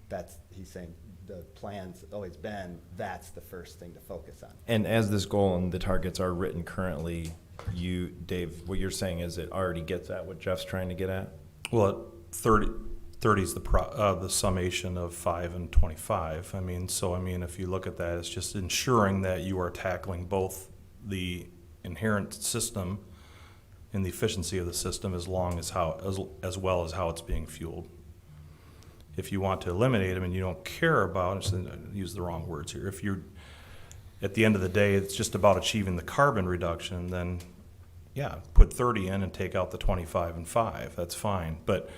that's, he's saying, the plan's always been, that's the first thing to focus on. And as this goal and the targets are written currently, you, Dave, what you're saying is it already gets at what Jeff's trying to get at? Well, 30 is the summation of 5 and 25. I mean, if you look at that, it's just ensuring that you are tackling both the inherent system and the efficiency of the system as well as how it's being fueled. If you want to eliminate them and you don't care about, use the wrong words here, if you're, at the end of the day, it's just about achieving the carbon reduction, then yeah, put 30 in and take out the 25 and 5, that's fine. But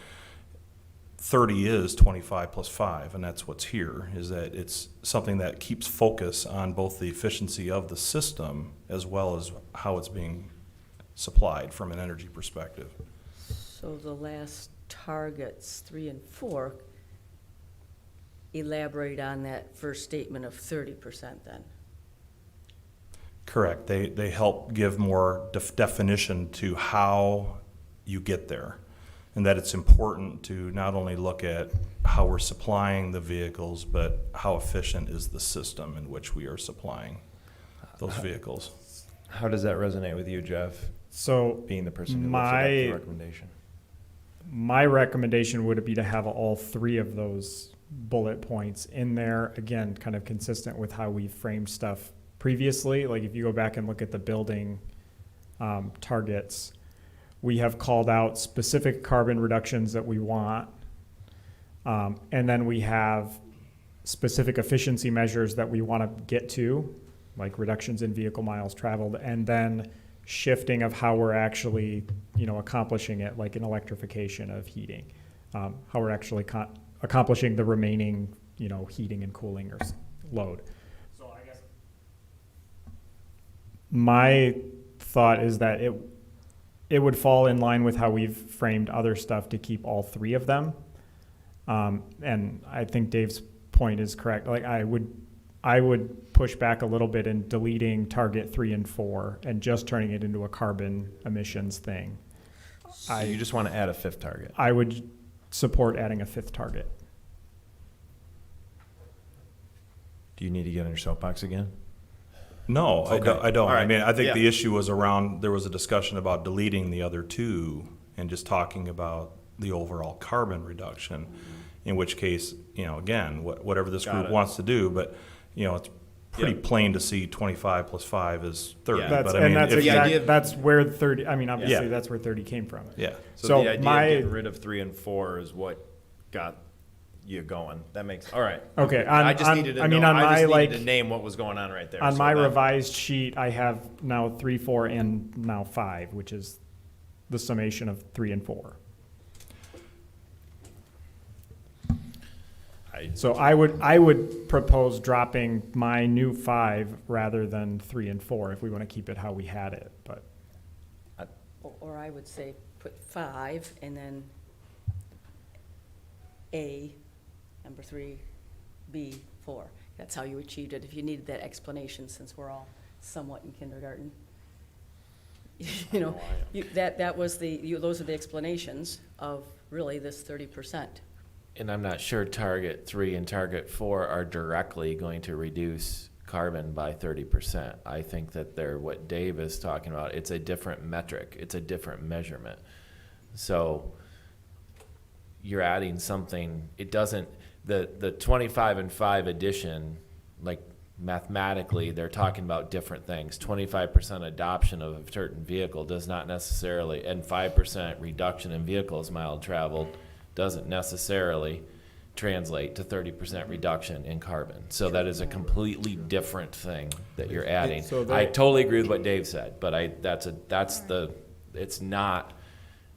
30 is 25 plus 5, and that's what's here, is that it's something that keeps focus on both the efficiency of the system as well as how it's being supplied from an energy perspective. So the last targets, 3 and 4, elaborate on that first statement of 30% then. Correct. They help give more definition to how you get there, and that it's important to not only look at how we're supplying the vehicles, but how efficient is the system in which we are supplying those vehicles. How does that resonate with you, Jeff, So being the person who lifted up the my recommendation? my recommendation would be to have all 3 of those bullet points in there, again, kind of consistent with how we framed stuff previously. Like if you go back and look at the building targets, we have called out specific carbon reductions that we want. And then we have specific efficiency measures that we want to get to, like reductions in vehicle miles traveled, and then shifting of how we're actually, accomplishing it, like in electrification of heating, how we're actually accomplishing the remaining, heating and cooling or load. So I guess my thought is that it would fall in line with how we've framed other stuff to keep all 3 of them. And I think Dave's point is correct. Like I would push back a little bit in deleting target 3 and 4 and just turning it into a carbon emissions thing. So you just want to add a 5th target? I would support adding a 5th target. Do you need to get on your soapbox again? No, Okay. I don't. All right. I mean, I think Yeah. the issue was around, there was a discussion about deleting the other 2 and just talking about the overall carbon reduction, in which case, again, whatever this Got group it. wants to do, but, it's pretty Yeah. plain to see 25 plus 5 is 30. Yeah. That's, But I mean, that's if the idea of- that's where 30, obviously Yeah. that's where 30 came from. yeah. So the idea of getting rid of 3 and 4 is what got you going. That makes, all right. Okay, I just needed to I mean, know, on I my, just needed like, to name what was going on right there. on so my that- revised sheet, I have now 3, 4, and now 5, which is the summation of 3 and 4. So I would propose dropping my new 5 rather than 3 and 4 if we want to keep it how we had it, but. Or I would say put 5 and then A, number 3, B, 4. That's how you achieved it, if you needed that explanation, since we're all somewhat in kindergarten. That was those are the explanations of really this 30%. And I'm not sure target 3 and target 4 are directly going to reduce carbon by 30%. I think that they're what Dave is talking about. It's a different metric. It's a different measurement. So you're adding something, it doesn't, the 25 and 5 addition, like mathematically, they're talking about different things. 25% adoption of a certain vehicle does not necessarily, and 5% reduction in vehicles mile traveled doesn't necessarily translate to 30% reduction in carbon. So that is a completely different thing that you're adding. So I totally agree with what Dave said, but it's not,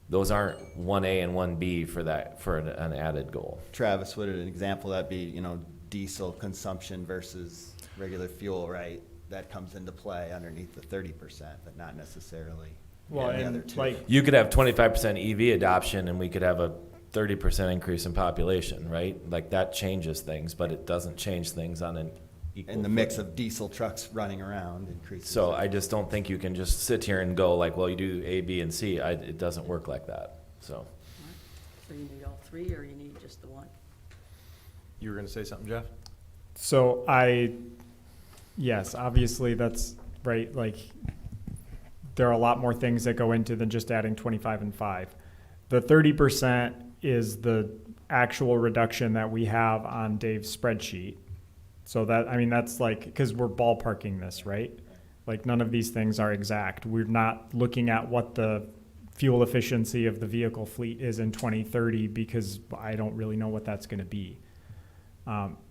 those aren't 1A and 1B for an added goal. Travis, would an example that be, you know, diesel consumption versus regular fuel, right? That comes into play underneath the 30%, but not necessarily Well, the other and two. like, You could have 25% EV adoption and we could have a 30% increase in population, right? Like that changes things, but it doesn't change things on an equal And the mix footing. of diesel trucks running around increases. So I just don't think you can just sit here and go like, well, you do A, B, and C. It doesn't work like that, so. So you need all three, or you need just the one? You were going to say something, Jeff? so yes, obviously that's right. Like, there are a lot more things that go into than just adding 25 and 5. The 30% is the actual reduction that we have on Dave's spreadsheet. So that, I mean, that's like, because we're ballparking this, right? Like, none of these things are exact. We're not looking at what the fuel efficiency of the vehicle fleet is in 2030 because I don't really know what that's going to be.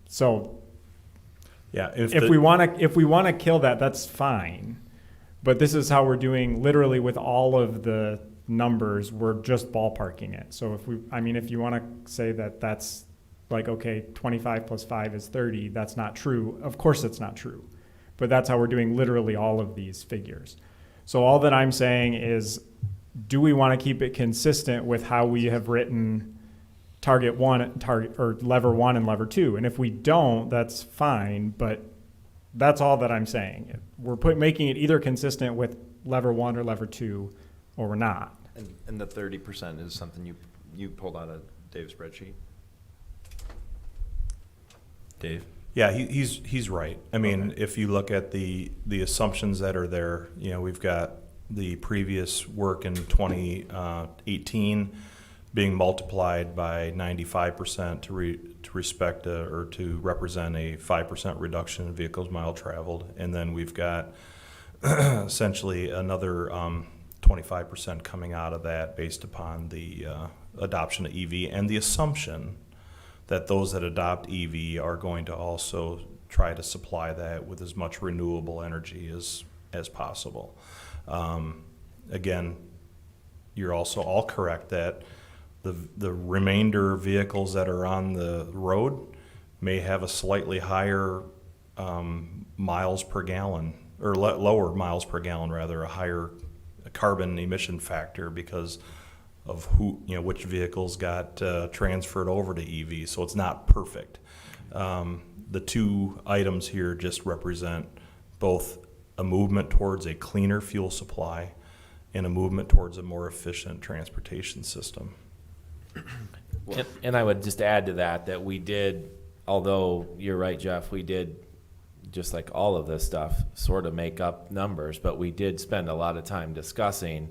So Yeah, if we want to kill that, that's fine. But this is how we're doing literally with all of the numbers. We're just ballparking it. So if you want to say that that's like, okay, 25 plus 5 is 30, that's not true. Of course it's not true. But that's how we're doing literally all of these figures. So all that I'm saying is, do we want to keep it consistent with how we have written target one, or lever 1 and lever 2? And if we don't, that's fine, but that's all that I'm saying. We're making it either consistent with lever 1 or lever 2, or we're not. And the 30% is something you pulled out of Dave's spreadsheet? Dave? Yeah, he's right. I mean, if you look at the assumptions that are there, you know, we've got the previous work in 2018 being multiplied by 95% to respect or to represent a 5% reduction in vehicles mile traveled, and then we've got essentially another 25% coming out of that based upon the adoption of EV and the assumption that those that adopt EV are going to also try to supply that with as much renewable energy as possible. Again, you're also all correct that the remainder vehicles that are on the road may have a slightly higher miles per gallon, or lower miles per gallon rather, a higher carbon emission factor because of which vehicles got transferred over to EV. So it's not perfect. The two items here just represent both a movement towards a cleaner fuel supply and a movement towards a more efficient transportation system. And I would just add to that we did, although you're right, Jeff, we did, just like all of this stuff, sort of make up numbers, but we did spend a lot of time discussing,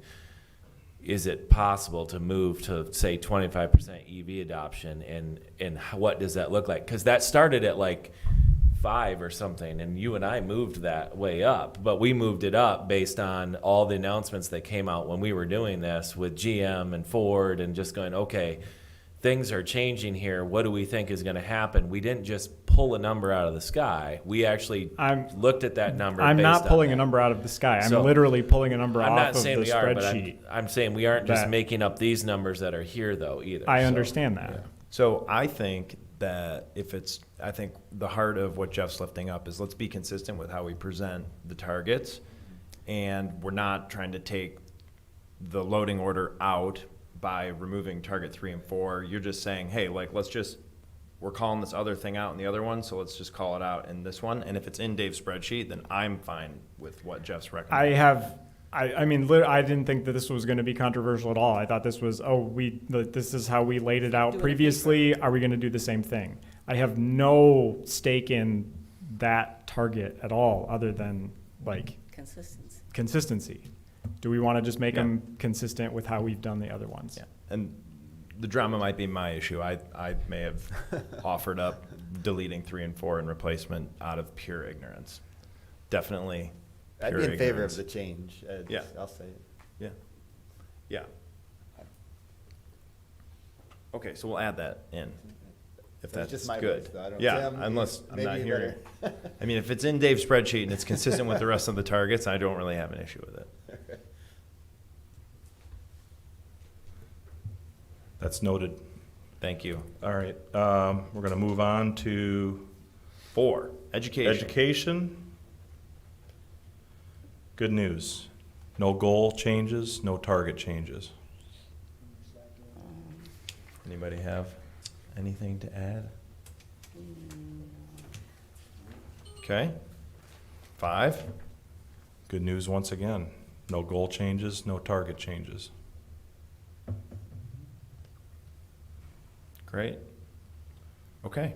is it possible to move to, say, 25% EV adoption, and what does that look like? Because that started at like 5 or something, and you and I moved that way up, but we moved it up based on all the announcements that came out when we were doing this with GM and Ford, and just going, okay, things are changing here. What do we think is going to happen? We didn't just pull a number out of the sky. We actually looked at that number. I'm based not on pulling that. a number out of the sky. I'm So, literally pulling a number I'm off not of saying the we are, but spreadsheet. I'm saying we aren't just that- making up these numbers that are here, though, either. I So, understand that. yeah. So I think that I think the heart of what Jeff's lifting up is, let's be consistent with how we present the targets. And we're not trying to take the loading order out by removing target 3 and 4. You're just saying, hey, like, we're calling this other thing out in the other one, so let's just call it out in this one. And if it's in Dave's spreadsheet, then I'm fine with what Jeff's recommending. I mean, I didn't think that this was going to be controversial at all. I thought this was, this is how we laid it out Do it previously. Are we going to do the same thing? I have no stake in that target at all, other than like Consistency. consistency. Do we want to just make Yeah. them consistent with how we've done the other ones? Yeah, and the drama might be my issue. I may have offered up deleting 3 and 4 in replacement out of pure ignorance. Definitely I'd pure be in favor of ignorance. the change. Yeah. I'll say it. Yeah. Yeah. Okay, so we'll add that in. if That's just that's my good. voice, though. I don't- Yeah, Tim, unless I'm maybe not you hearing. I mean, if it's in Dave's spreadsheet and it's consistent with the rest of the targets, I don't really have an issue with it. That's noted. Thank you. All right, we're gonna move on to 4, education. education. Good news. No goal changes, no target changes. Anybody have anything to add? Okay. 5. Good news once again. No goal changes, no target changes. Great. Okay.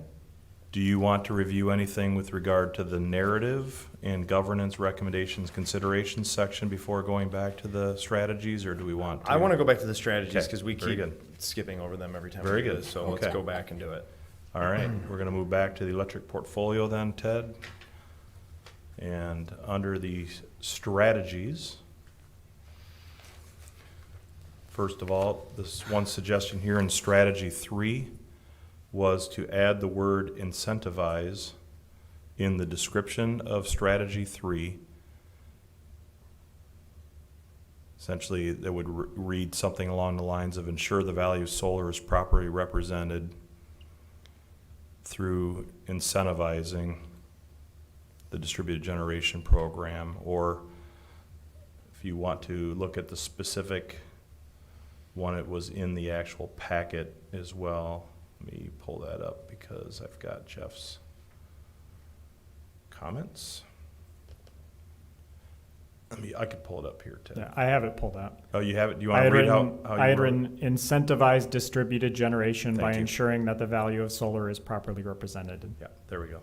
Do you want to review anything with regard to the narrative and governance recommendations considerations section before going back to the strategies, or do we want to? I want to go back to the strategies Okay, because we very keep good. skipping over them every time. Very we do good. this, so let's Okay. go back and do it. All right, we're gonna move back to the electric portfolio then, Ted. And under the strategies, first of all, this one suggestion here in strategy 3 was to add the word incentivize in the description of strategy 3. Essentially, it would read something along the lines of ensure the value of solar is properly represented through incentivizing the distributed generation program, or if you want to look at the specific one, it was in the actual packet as well. Let me pull that up because I've got Jeff's comments. I could pull it up here, Ted. Yeah, I have it pulled out. Oh, you have it? Do you I want had to read written, how I you had wrote it? written incentivize distributed generation by Thank you. ensuring that the value of solar is properly represented. Yeah, there we go.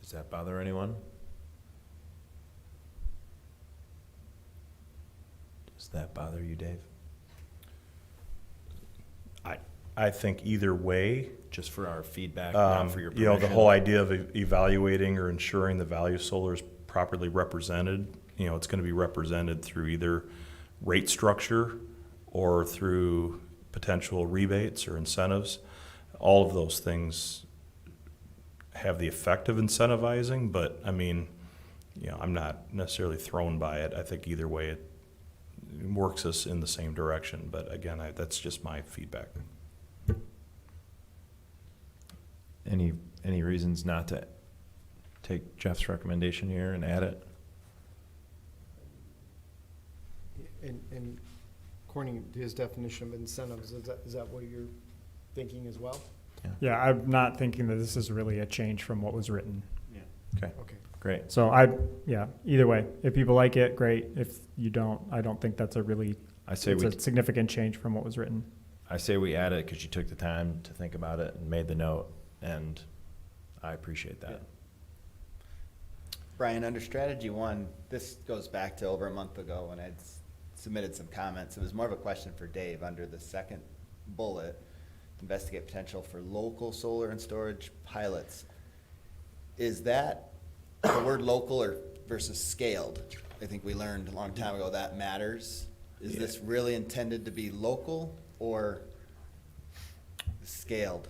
Does that bother anyone? Does that bother you, Dave? I think either way, Just for our feedback, not for your permission? the whole idea of evaluating or ensuring the value of solar is properly represented, it's going to be represented through either rate structure or through potential rebates or incentives. All of those things have the effect of incentivizing, but I mean, I'm not necessarily thrown by it. I think either way it works us in the same direction. But again, that's just my feedback. Any reasons not to take Jeff's recommendation here and add it? And according to his definition of incentives, is that what you're thinking as well? Yeah, I'm not thinking that this is really a change from what was written. Okay, Okay. great. So either way, if people like it, great. If you don't, I don't think that's It's a significant change from what was written. I say we add it because you took the time to think about it and made the note, and I appreciate that. Brian, under strategy 1, this goes back to over a month ago when I'd submitted some comments. It was more of a question for Dave under the second bullet, investigate potential for local solar and storage pilots. Is that the word local or versus scaled? I think we learned a long time ago that matters. Is this really intended to be local or scaled?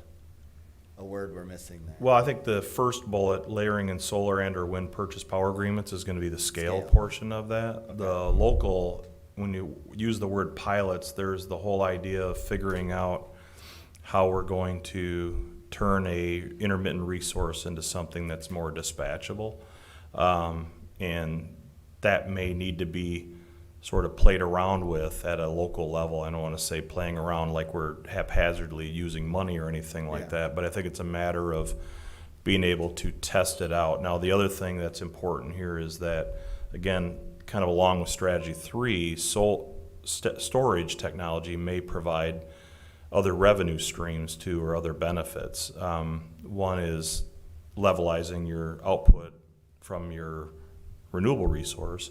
A word we're missing there. Well, I think the first bullet, layering in solar and or wind purchase power agreements, is going to be the scale Scale. portion of that. The local, when you use the word pilots, there's the whole idea of figuring out how we're going to turn a intermittent resource into something that's more dispatchable. And that may need to be sort of played around with at a local level. I don't want to say playing around like we're haphazardly using money or anything like that, but I think it's a matter of being able to test it out. Now, the other thing that's important here is that, again, kind of along with strategy 3, storage technology may provide other revenue streams too, or other benefits. One is levelizing your output from your renewable resource,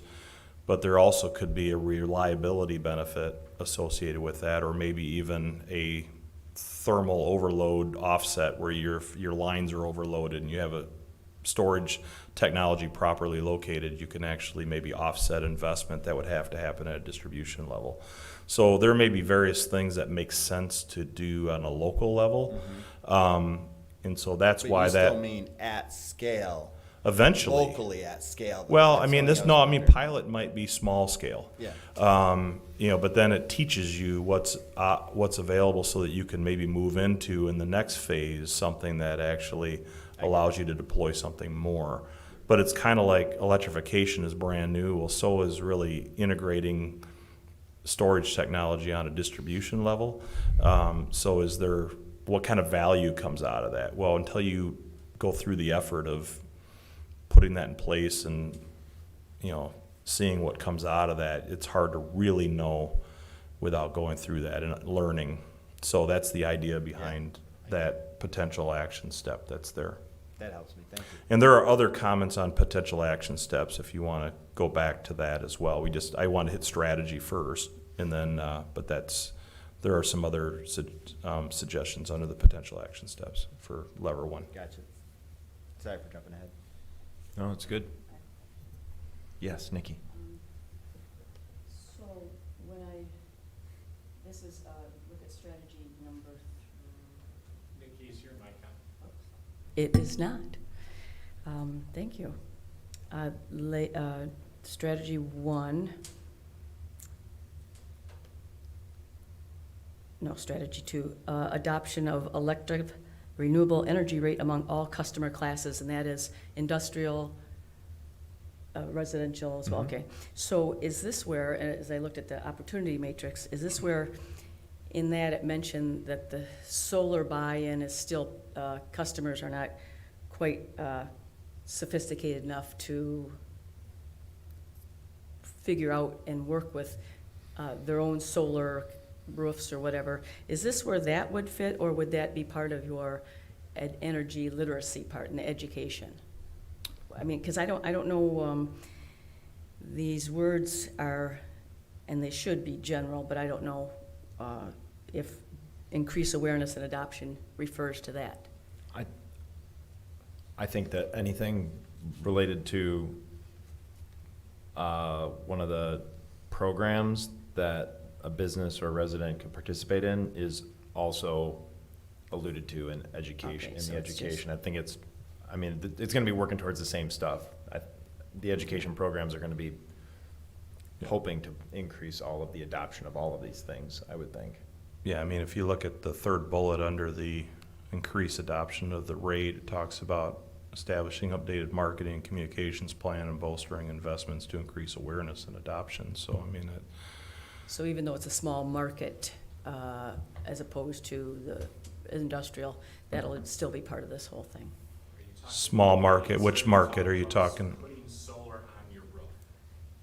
but there also could be a reliability benefit associated with that, or maybe even a thermal overload offset where your lines are overloaded and you have a storage technology properly located, you can actually maybe offset investment that would have to happen at a distribution level. So there may be various things that make sense to do on a local level. And so that's But why you that still mean at scale, eventually. locally at scale. Well, That's I mean, something I was wondering. pilot might be small scale. Yeah. You know, but then it teaches you what's available so that you can maybe move into in the next phase something that actually allows you to deploy something more. But it's kind of like electrification is brand new. Well, so is really integrating storage technology on a distribution level. So is there, what kind of value comes out of that? Well, until you go through the effort of putting that in place and, you know, seeing what comes out of that, it's hard to really know without going through that and learning. So that's the idea behind that potential action step that's there. That helps me, thank you. And there are other comments on potential action steps if you want to go back to that as well. I want to hit strategy first, and then, but there are some other suggestions under the potential action steps for lever one. Gotcha. Sorry for jumping ahead. No, it's good. Yes, Nikki. So when this is, look at strategy number Nikki, is your mic on? It is not. Thank you. Strategy 1. No, strategy 2. Adoption of electric renewable energy rate among all customer classes, and that is industrial, residential as well. Mhm. Okay. So is this where, as I looked at the opportunity matrix, is this where in that it mentioned that the solar buy-in is still, customers are not quite sophisticated enough to figure out and work with their own solar roofs or whatever. Is this where that would fit, or would that be part of your energy literacy part in the education? I mean, because I don't know, these words are, and they should be general, but I don't know if increase awareness and adoption refers to that. I think that anything related to one of the programs that a business or a resident can participate in is also alluded to in education. Okay, In so the it's education, I think it's going to be working towards the same stuff. The education programs are going to be hoping to increase all of the adoption of all of these things, I would think. Yeah, I mean, if you look at the third bullet under the increase adoption of the rate, it talks about establishing updated marketing and communications plan and bolstering investments to increase awareness and adoption. So, I mean, So even though it's a small market, as opposed to the industrial, that'll still be part of this whole thing. small market, which market are you talking? Putting solar on your roof.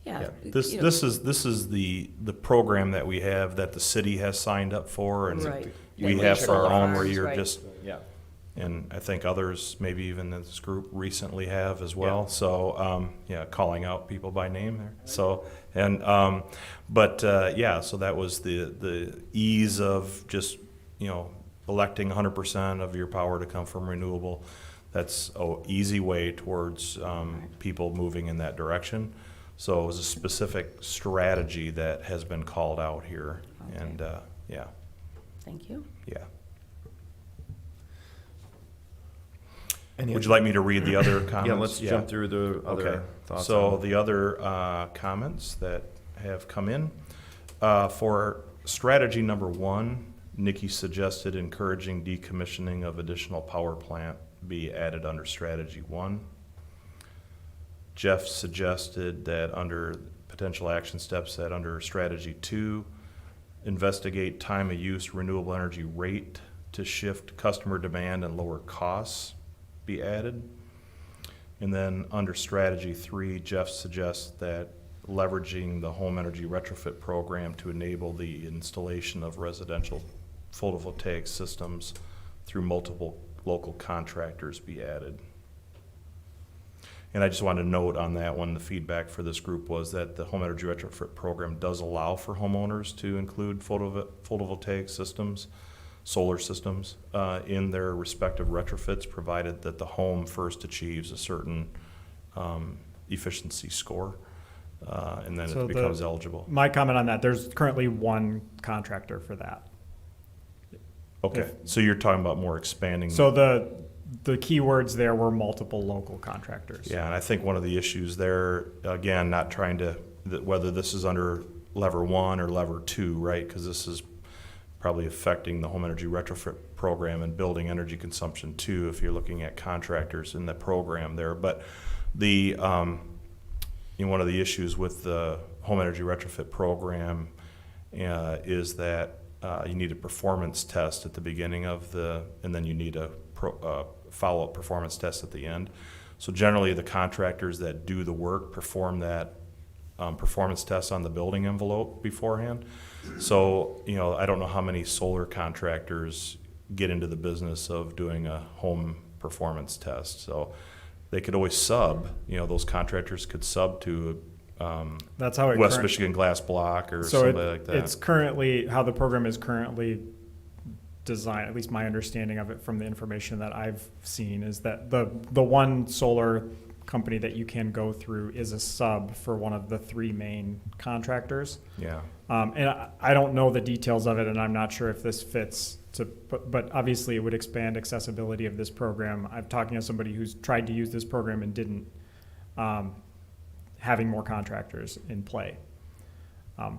Yeah. This you know, this is the program that we have that the city has signed up for, and Right. we Yeah, have for our own, where farms, you're right. just, Yeah. and I think others, maybe even this group recently have as well. So, yeah, calling out people by name there. So, and, so that was the ease of just, electing 100% of your power to come from renewable. That's an easy way towards people moving in that direction. So it was a specific strategy that has been called out here. Okay. And, yeah, Thank you. yeah. Any Would you like me to read the other comments? Yeah, let's jump through the Okay. other thoughts. So on- the other comments that have come in, for strategy number 1, Nikki suggested encouraging decommissioning of additional power plant be added under strategy 1. Jeff suggested that under potential action steps, that under strategy 2, investigate time of use renewable energy rate to shift customer demand and lower costs be added. And then under strategy 3, Jeff suggests that leveraging the home energy retrofit program to enable the installation of residential photovoltaic systems through multiple local contractors be added. And I just wanted to note on that one, the feedback for this group was that the home energy retrofit program does allow for homeowners to include photovoltaic systems. solar systems in their respective retrofits, provided that the home first achieves a certain efficiency score, and then So it becomes eligible. My comment on that, there's currently one contractor for that. Okay, so you're talking about more expanding. So the keywords there were multiple local contractors. Yeah, and I think one of the issues there, again, not trying to, whether this is under lever 1 or lever 2, right? Because this is probably affecting the home energy retrofit program and building energy consumption too, if you're looking at contractors in the program there. But the, one of the issues with the home energy retrofit program is that you need a performance test at the beginning of and then you need a follow-up performance test at the end. So generally, the contractors that do the work perform that performance test on the building envelope beforehand. So, I don't know how many solar contractors get into the business of doing a home performance test. So they could always sub, those contractors could sub to That's how it West Michigan Glass Block or somebody like that. It's currently, how the program is currently designed, at least my understanding of it from the information that I've seen, is that the one solar company that you can go through is a sub for one of the 3 main contractors. Yeah. And I don't know the details of it, and I'm not sure if this fits but obviously it would expand accessibility of this program. I'm talking to somebody who's tried to use this program and didn't, having more contractors in play,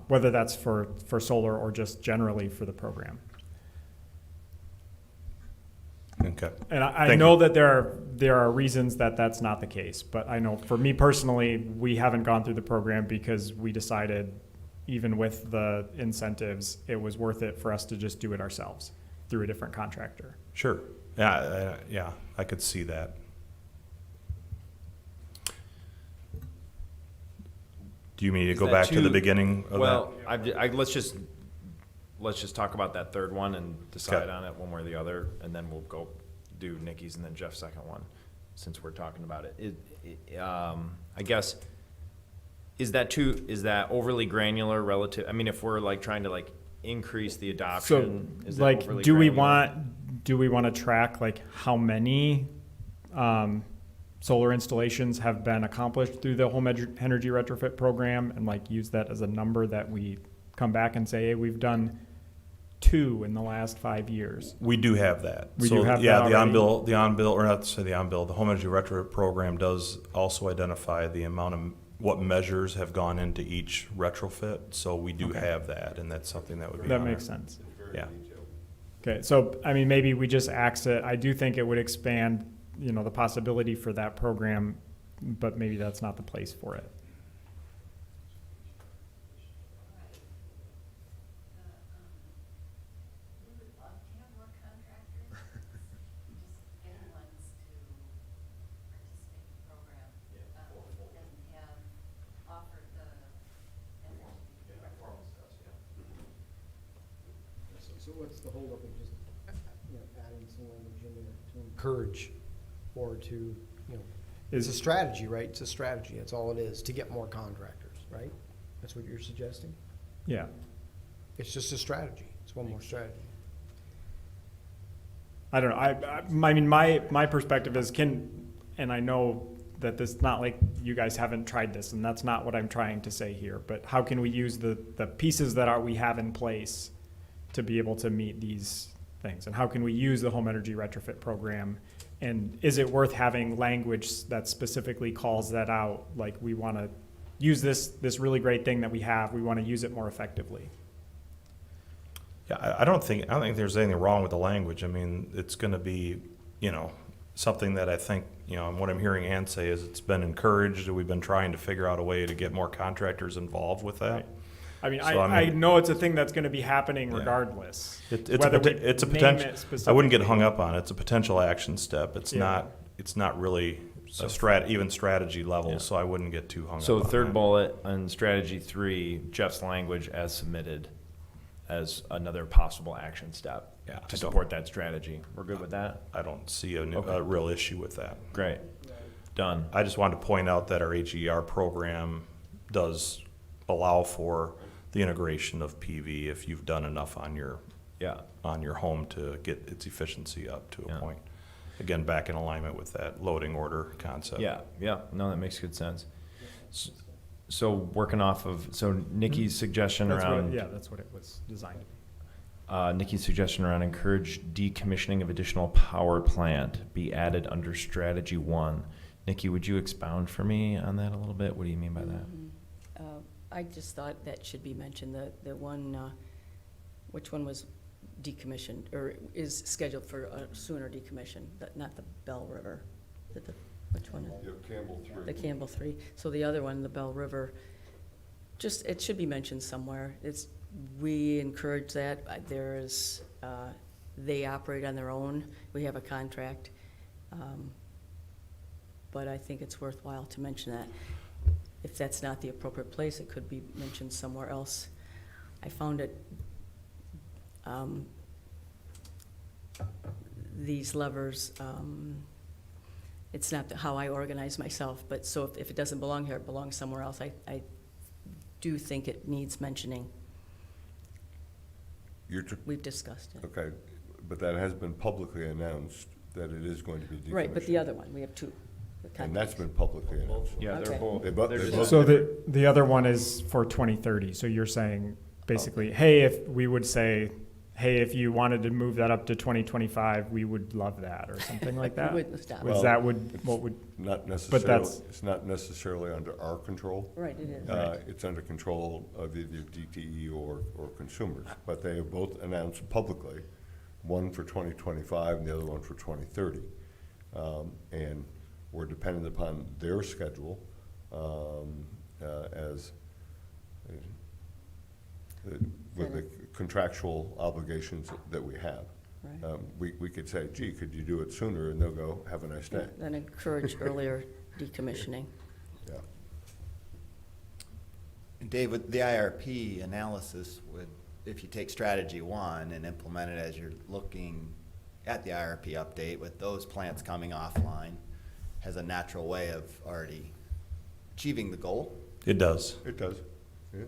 whether that's for solar or just generally for the program. Okay. And I Thank know you. that there are reasons that that's not the case, but I know for me personally, we haven't gone through the program because we decided, even with the incentives, it was worth it for us to just do it ourselves through a different contractor. Sure. Yeah, I could see that. Do you mean to Is go that back to the too- beginning of Well, let's just talk about that third one and decide Okay. on it one way or the other, and then we'll go do Nikki's and then Jeff's second one, since we're talking about it. I guess, is that overly granular relative? I mean, if we're like trying to like increase the So, adoption, is that like, overly do we granular? want to track like how many solar installations have been accomplished through the home energy retrofit program, and like use that as a number that we come back and say, hey, we've done 2 in the last 5 years? We do have that. We So, do have yeah, that the already? on-bill, or not to say the on-bill, the home energy retrofit program does also identify the amount of what measures have gone into each retrofit. So we do Okay. have that, and that's something that would be That on makes our- sense. Yeah. Okay, so, I mean, maybe we just axe it. I do think it would expand, the possibility for that program, but maybe that's not the place for it. We would love to have more contractors, just getting ones to participate in the program. And have offered the energy. So what's the holdup of just, adding some language in there to encourage or to, it's a strategy, right? It's a strategy. That's all it is, to get more contractors, right? That's what you're suggesting? Yeah. It's just a strategy. It's one more strategy. I don't know. I mean, my perspective is and I know that this, not like you guys haven't tried this, and that's not what I'm trying to say here, but how can we use the pieces that we have in place to be able to meet these things? And how can we use the home energy retrofit program? And is it worth having language that specifically calls that out? Like, we want to use this really great thing that we have. We want to use it more effectively. Yeah, I don't think there's anything wrong with the language. I mean, it's going to be, something that I think, and what I'm hearing Ann say is it's been encouraged, and we've been trying to figure out a way to get more contractors involved with that. Right. I mean, So, I know it's a thing that's going to be happening Yeah. regardless. It's Whether a we potential. name it I wouldn't get specifically. hung up on it. It's a potential action step. It's Yeah. not really So- even strategy level. Yeah. So I wouldn't get too hung up. So on third that. bullet on strategy 3, Jeff's language as submitted as another possible action step Yeah, to I don't- support that strategy. We're good with that? I don't see a Okay. real issue with that. Great. Done. I just wanted to point out that our HER program does allow for the integration of PV if you've done enough on your Yeah. on your home to get its efficiency up to a Yeah. point. Again, back in alignment with that loading order concept. Yeah, yeah, no, that makes good sense. So working off of, so Nikki's suggestion That's what, around, yeah, that's what it was designed to be. Nikki's suggestion around encourage decommissioning of additional power plant be added under strategy 1. Nikki, would you expound for me on that a little bit? What do you mean by that? I just thought that should be mentioned, the one, which one was decommissioned, or is scheduled for sooner decommission, not the Bell River. Which one? Campbell 3. The Campbell 3. So the other one, the Bell River, just, it should be mentioned somewhere. We encourage that. They operate on their own. We have a contract. But I think it's worthwhile to mention that. If that's not the appropriate place, it could be mentioned somewhere else. I found it, these levers, it's not how I organize myself, but so if it doesn't belong here, it belongs somewhere else. I do think it needs mentioning. We've discussed it. Okay, but that has been publicly announced that it is going to be decommissioned. Right, but the other one, we have two. And that's been publicly announced. Yeah, Okay. they're both. They're they're both just- So the other one is for 2030. So you're saying basically, hey, if we would say, hey, if you wanted to move that up to 2025, we would love that, or something like that. We wouldn't stop. Well, Was that what would? Not necessarily, that's- it's not necessarily under our control. Right, it is. It's under control of either DTE or consumers. But they have both announced publicly, one for 2025 and the other one for 2030. And we're dependent upon their schedule as with the contractual obligations that we have. Right. We could say, gee, could you do it sooner? And they'll go, have a nice day. Then encourage earlier decommissioning. Yeah. Dave, with the IRP analysis would, if you take strategy 1 and implement it as you're looking at the IRP update with those plants coming offline, has a natural way of already achieving the goal? It does. It does. Yeah,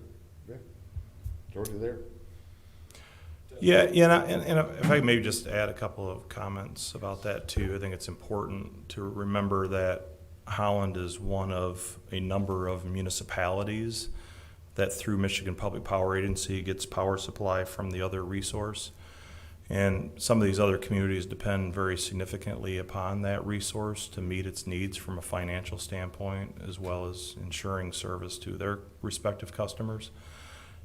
yeah. It's already there. Yeah, and if I could maybe just add a couple of comments about that too. I think it's important to remember that Holland is one of a number of municipalities that through Michigan Public Power Agency gets power supply from the other resource. And some of these other communities depend very significantly upon that resource to meet its needs from a financial standpoint, as well as ensuring service to their respective customers.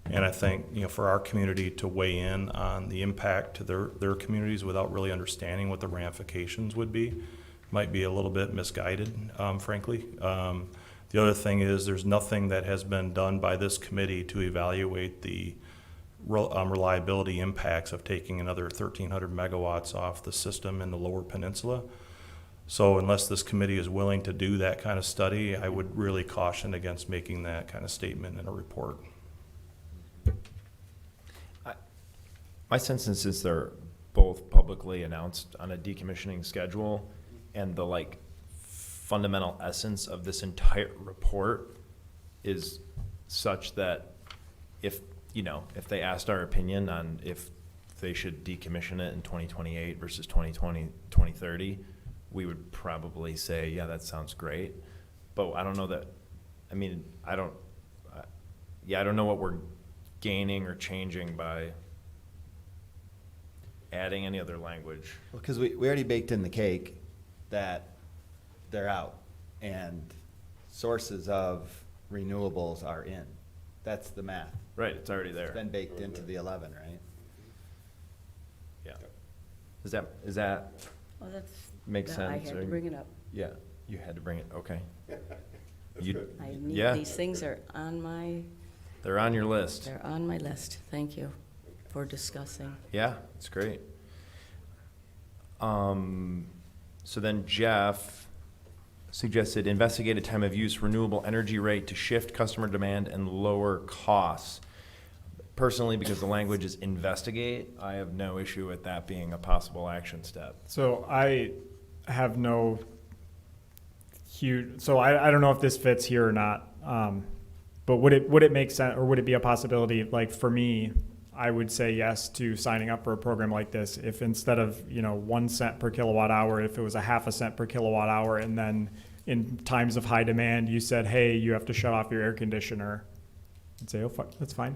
And I think, for our community to weigh in on the impact to their communities without really understanding what the ramifications would be might be a little bit misguided, frankly. The other thing is there's nothing that has been done by this committee to evaluate the reliability impacts of taking another 1,300 megawatts off the system in the Lower Peninsula. So unless this committee is willing to do that kind of study, I would really caution against making that kind of statement in a report. My sense is since they're both publicly announced on a decommissioning schedule, and the fundamental essence of this entire report is such that if they asked our opinion on if they should decommission it in 2028 versus 2030, we would probably say, yeah, that sounds great. But I don't know that, I don't know what we're gaining or changing by adding any other language. Well, because we already baked in the cake that they're out and sources of renewables are in. That's the math. Right, it's already there. It's been baked into the 11, right? Yeah. Is that Well, that's. make I sense? had or- to bring it up. Yeah, you had to bring it, okay. I need, Yeah. these things are on my They're on your list. They're on my list. Thank you for discussing. Yeah, it's great. So then Jeff suggested investigated time of use renewable energy rate to shift customer demand and lower costs. Personally, because the language is investigate, I have no issue with that being a possible action step. So I have no huge, so I don't know if this fits here or not. But would it make sense, or would it be a possibility, like for me, I would say yes to signing up for a program like this. If instead of, 1 cent per kilowatt hour, if it was a half a cent per kilowatt hour, and then in times of high demand, you said, hey, you have to shut off your air conditioner, I'd say, oh, fuck, that's fine.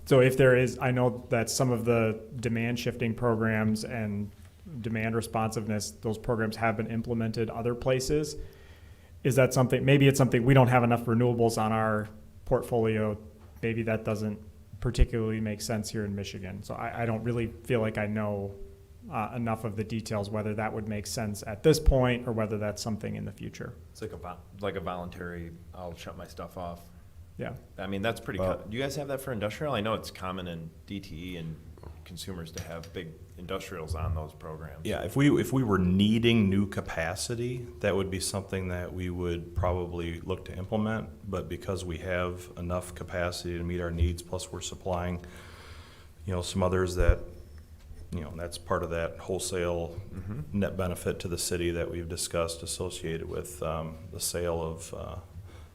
So if there is, I know that some of the demand shifting programs and demand responsiveness, those programs have been implemented other places. Is that something, maybe it's something, we don't have enough renewables on our portfolio. Maybe that doesn't particularly make sense here in Michigan. So I don't really feel like I know enough of the details, whether that would make sense at this point or whether that's something in the future. It's like a voluntary, I'll shut my stuff off. Yeah. I mean, that's pretty, do you guys have that for industrial? I know it's common in DTE and consumers to have big industrials on those programs. Yeah, if we were needing new capacity, that would be something that we would probably look to implement. But because we have enough capacity to meet our needs, plus we're supplying, some others that, that's part of that wholesale net benefit to the city that we've discussed associated with the sale of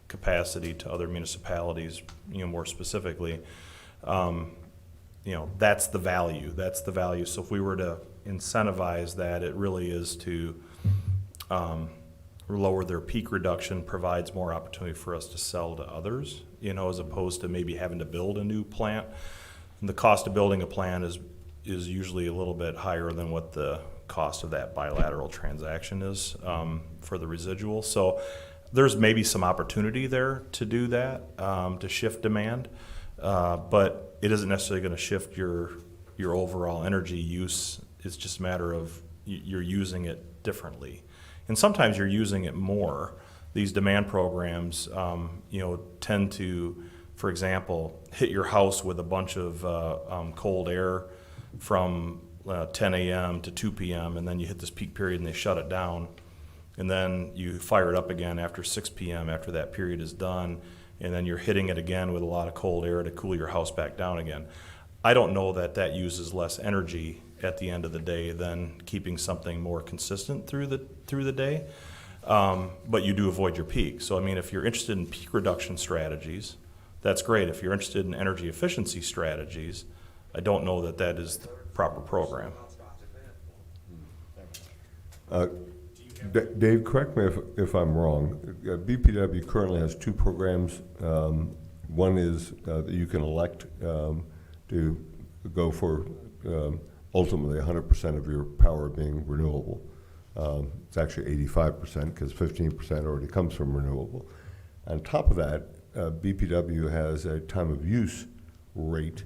capacity to other municipalities, more specifically. That's the value. That's the value. So if we were to incentivize that, it really is to lower their peak reduction, provides more opportunity for us to sell to others, as opposed to maybe having to build a new plant. And the cost of building a plant is usually a little bit higher than what the cost of that bilateral transaction is for the residual. So there's maybe some opportunity there to do that, to shift demand. But it isn't necessarily going to shift your overall energy use. It's just a matter of you're using it differently. And sometimes you're using it more. These demand programs, tend to, for example, hit your house with a bunch of cold air from 10 a.m. to 2 p.m. and then you hit this peak period and they shut it down. And then you fire it up again after 6 p.m. after that period is done. And then you're hitting it again with a lot of cold air to cool your house back down again. I don't know that uses less energy at the end of the day than keeping something more consistent through the day. But you do avoid your peak. So, I mean, if you're interested in peak reduction strategies, that's great. If you're interested in energy efficiency strategies, I don't know that is the proper program. Dave, correct me if I'm wrong. BPW currently has 2 programs. One is that you can elect to go for ultimately 100% of your power being renewable. It's actually 85% because 15% already comes from renewable. On top of that, BPW has a time of use rate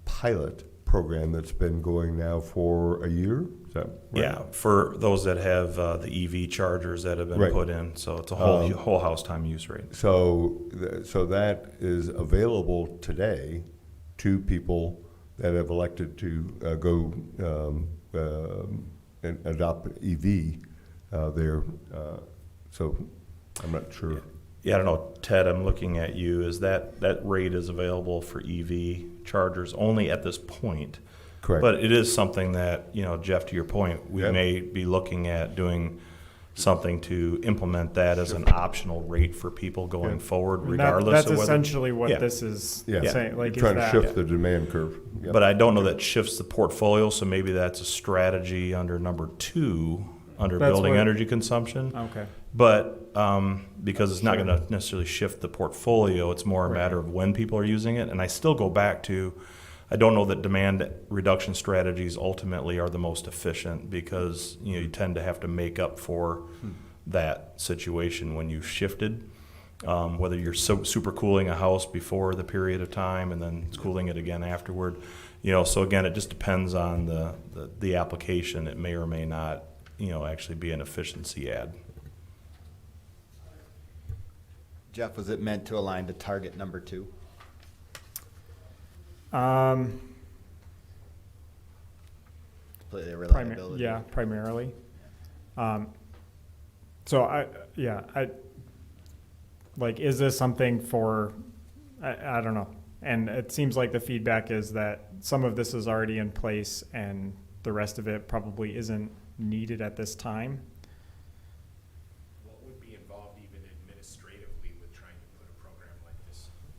pilot program that's been going now for a year. Is that right? Yeah, for those that have the EV chargers that have been put in, so it's a whole house time use rate. So that is available today to people that have elected to go and adopt EV there. So I'm not sure. Yeah, I don't know, Ted, I'm looking at you. Is that rate is available for EV chargers only at this point? Correct. But it is something that, Jeff, to your point, we may be looking at doing something to implement that as an optional rate for people going forward, regardless of whether. That's essentially what this is saying. Like, trying to shift the demand curve. Yep. But I don't know that shifts the portfolio, so maybe that's a strategy under number 2, under building energy consumption. Okay. But because it's not going to necessarily shift the portfolio, it's more a matter of when people are using it. And I still go back to, I don't know that demand reduction strategies ultimately are the most efficient because you tend to have to make up for that situation when you've shifted. Whether you're super cooling a house before the period of time and then cooling it again afterward. So again, it just depends on the application. It may or may not actually be an efficiency add. Jeff, was it meant to align to target number 2? Completely reliability. Primarily. Is this something for, I don't know. And it seems like the feedback is that some of this is already in place and the rest of it probably isn't needed at this time. What would be involved even administratively with trying to put a program like this in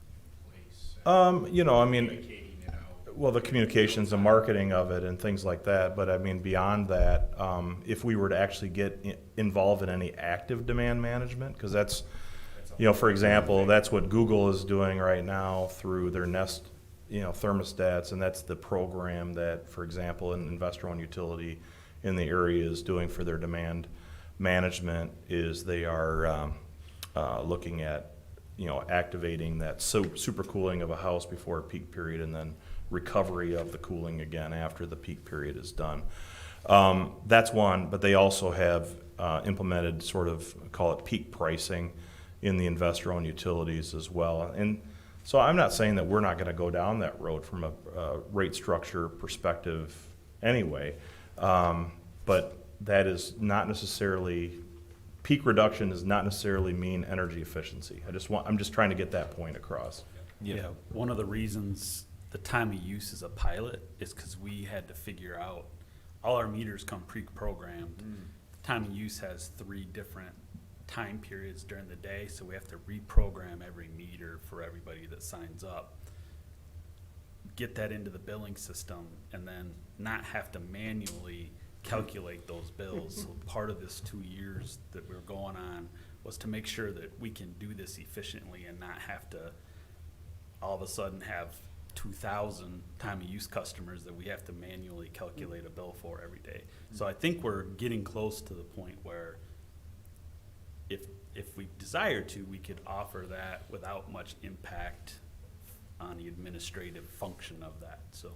place? Communicating it out. Well, the communications and marketing of it and things like that, but I mean, beyond that, if we were to actually get involved in any active demand management, because that's, for example, that's what Google is doing right now through their Nest, thermostats, and that's the program that, for example, an investor-owned utility in the area is doing for their demand management, is they are looking at, activating that supercooling of a house before a peak period, and then recovery of the cooling again after the peak period is done. That's one, but they also have implemented sort of, call it peak pricing in the investor-owned utilities as well. And so I'm not saying that we're not going to go down that road from a rate structure perspective anyway, but that is not necessarily, peak reduction does not necessarily mean energy efficiency. I'm just trying to get that point across. Yeah, one of the reasons the time of use is a pilot is because we had to figure out, all our meters come pre-programmed. The time of use has 3 different time periods during the day, so we have to reprogram every meter for everybody that signs up, get that into the billing system, and then not have to manually calculate those bills. So part of this 2 years that we're going on was to make sure that we can do this efficiently and not have to all of a sudden have 2,000 time of use customers that we have to manually calculate a bill for every day. So I think we're getting close to the point where if we desire to, we could offer that without much impact on the administrative function of that, so.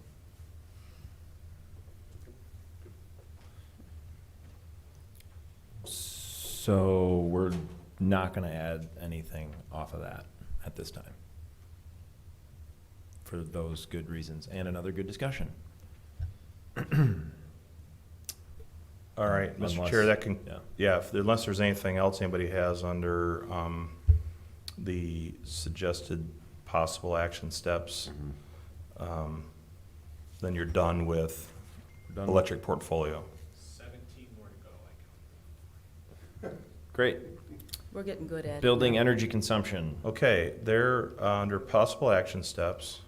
So we're not going to add anything off of that at this time, for those good reasons and another good discussion. All right, Mr. Unless- Chair, that can, yeah. unless there's anything else anybody has under the suggested possible action steps, then you're done with Done. electric portfolio. 17 more to go. Great. We're getting good at it. Building energy consumption. Okay, there, under possible action steps,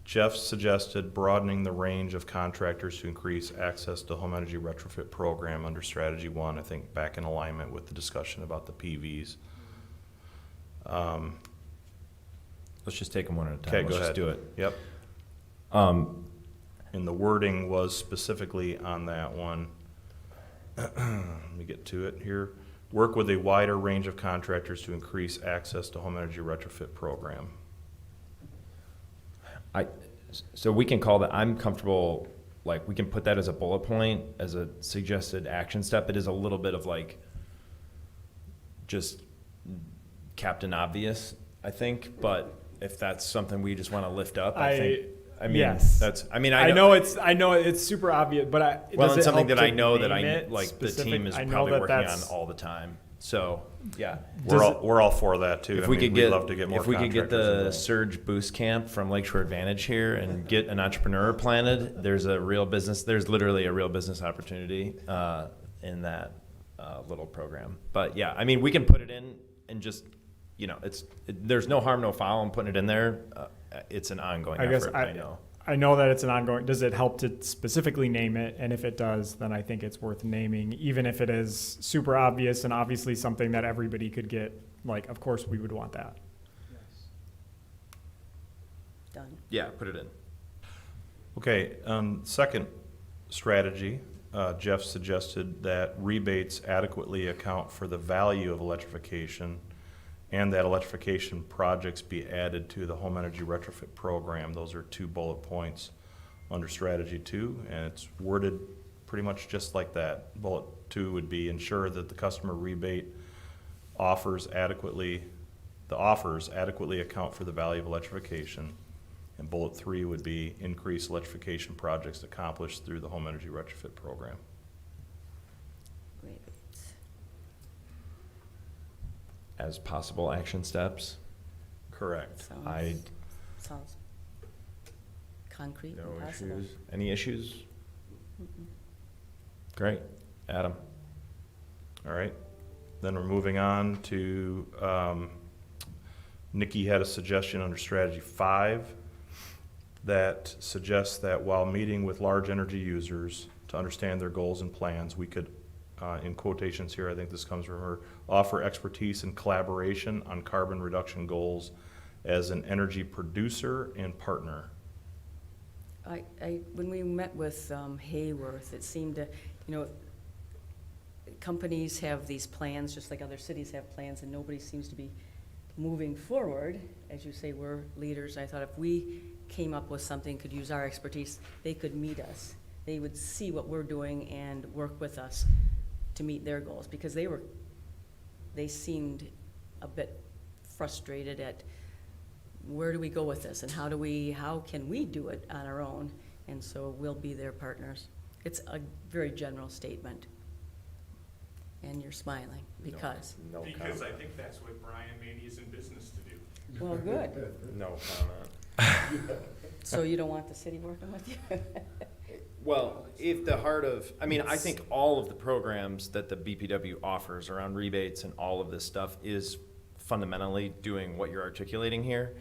Jeff suggested broadening the range of contractors to increase access to home energy retrofit program under strategy 1, I think back in alignment with the discussion about the PVs. Let's just take them one at a time. Okay, Let's go just ahead. do it. Yep, and the wording was specifically on that one. Let me get to it here. Work with a wider range of contractors to increase access to home energy retrofit program. So we can call that, I'm comfortable, like, we can put that as a bullet point, as a suggested action step. It is a little bit of like, just Captain Obvious, I think, but if that's something we just want to lift up, I mean, yes. that's, I mean, I know it's super obvious, but well, does it's it something help that I to know that name I, it like, the specific? team is I know probably that working on that's- all the time. So, yeah. We're all for that too. If I we mean, could we'd get, love to get more if we could get contractors the involved. Surge Boost Camp from Lakeshore Advantage here and get an entrepreneur planted, there's literally a real business opportunity in that little program. But yeah, I mean, we can put it in and just, there's no harm, no foul in putting it in there. It's an ongoing effort, I know. I know that it's an ongoing. Does it help to specifically name it? And if it does, then I think it's worth naming, even if it is super obvious and obviously something that everybody could get. Like, of course, we would want that. Done. Yeah, put it in. Okay, second strategy, Jeff suggested that rebates adequately account for the value of electrification and that electrification projects be added to the home energy retrofit program. Those are 2 bullet points under strategy 2, and it's worded pretty much just like that. Bullet 2 would be ensure that the customer rebate offers adequately account for the value of electrification. And bullet 3 would be increase electrification projects accomplished through the home energy retrofit program. Great. As possible action steps. Correct. Sounds concrete No and possible. issues. Any issues? Great. Adam. All right. Then we're moving on to, Nikki had a suggestion under strategy 5 that suggests that while meeting with large energy users to understand their goals and plans, we could, in quotations here, I think this comes from her, offer expertise and collaboration on carbon reduction goals as an energy producer and partner. When we met with Hayworth, it seemed to, companies have these plans, just like other cities have plans, and nobody seems to be moving forward. As you say, we're leaders. I thought if we came up with something, could use our expertise, they could meet us. They would see what we're doing and work with us to meet their goals, because they seemed a bit frustrated at where do we go with this and how can we do it on our own? And so we'll be their partners. It's a very general statement. And you're smiling because, No Because comment. I think that's what Brian Maney is in business to do. well, good. No comment. So you don't want the city working with you? Well, if the heart of, I think all of the programs that the BPW offers around rebates and all of this stuff is fundamentally doing what you're articulating here.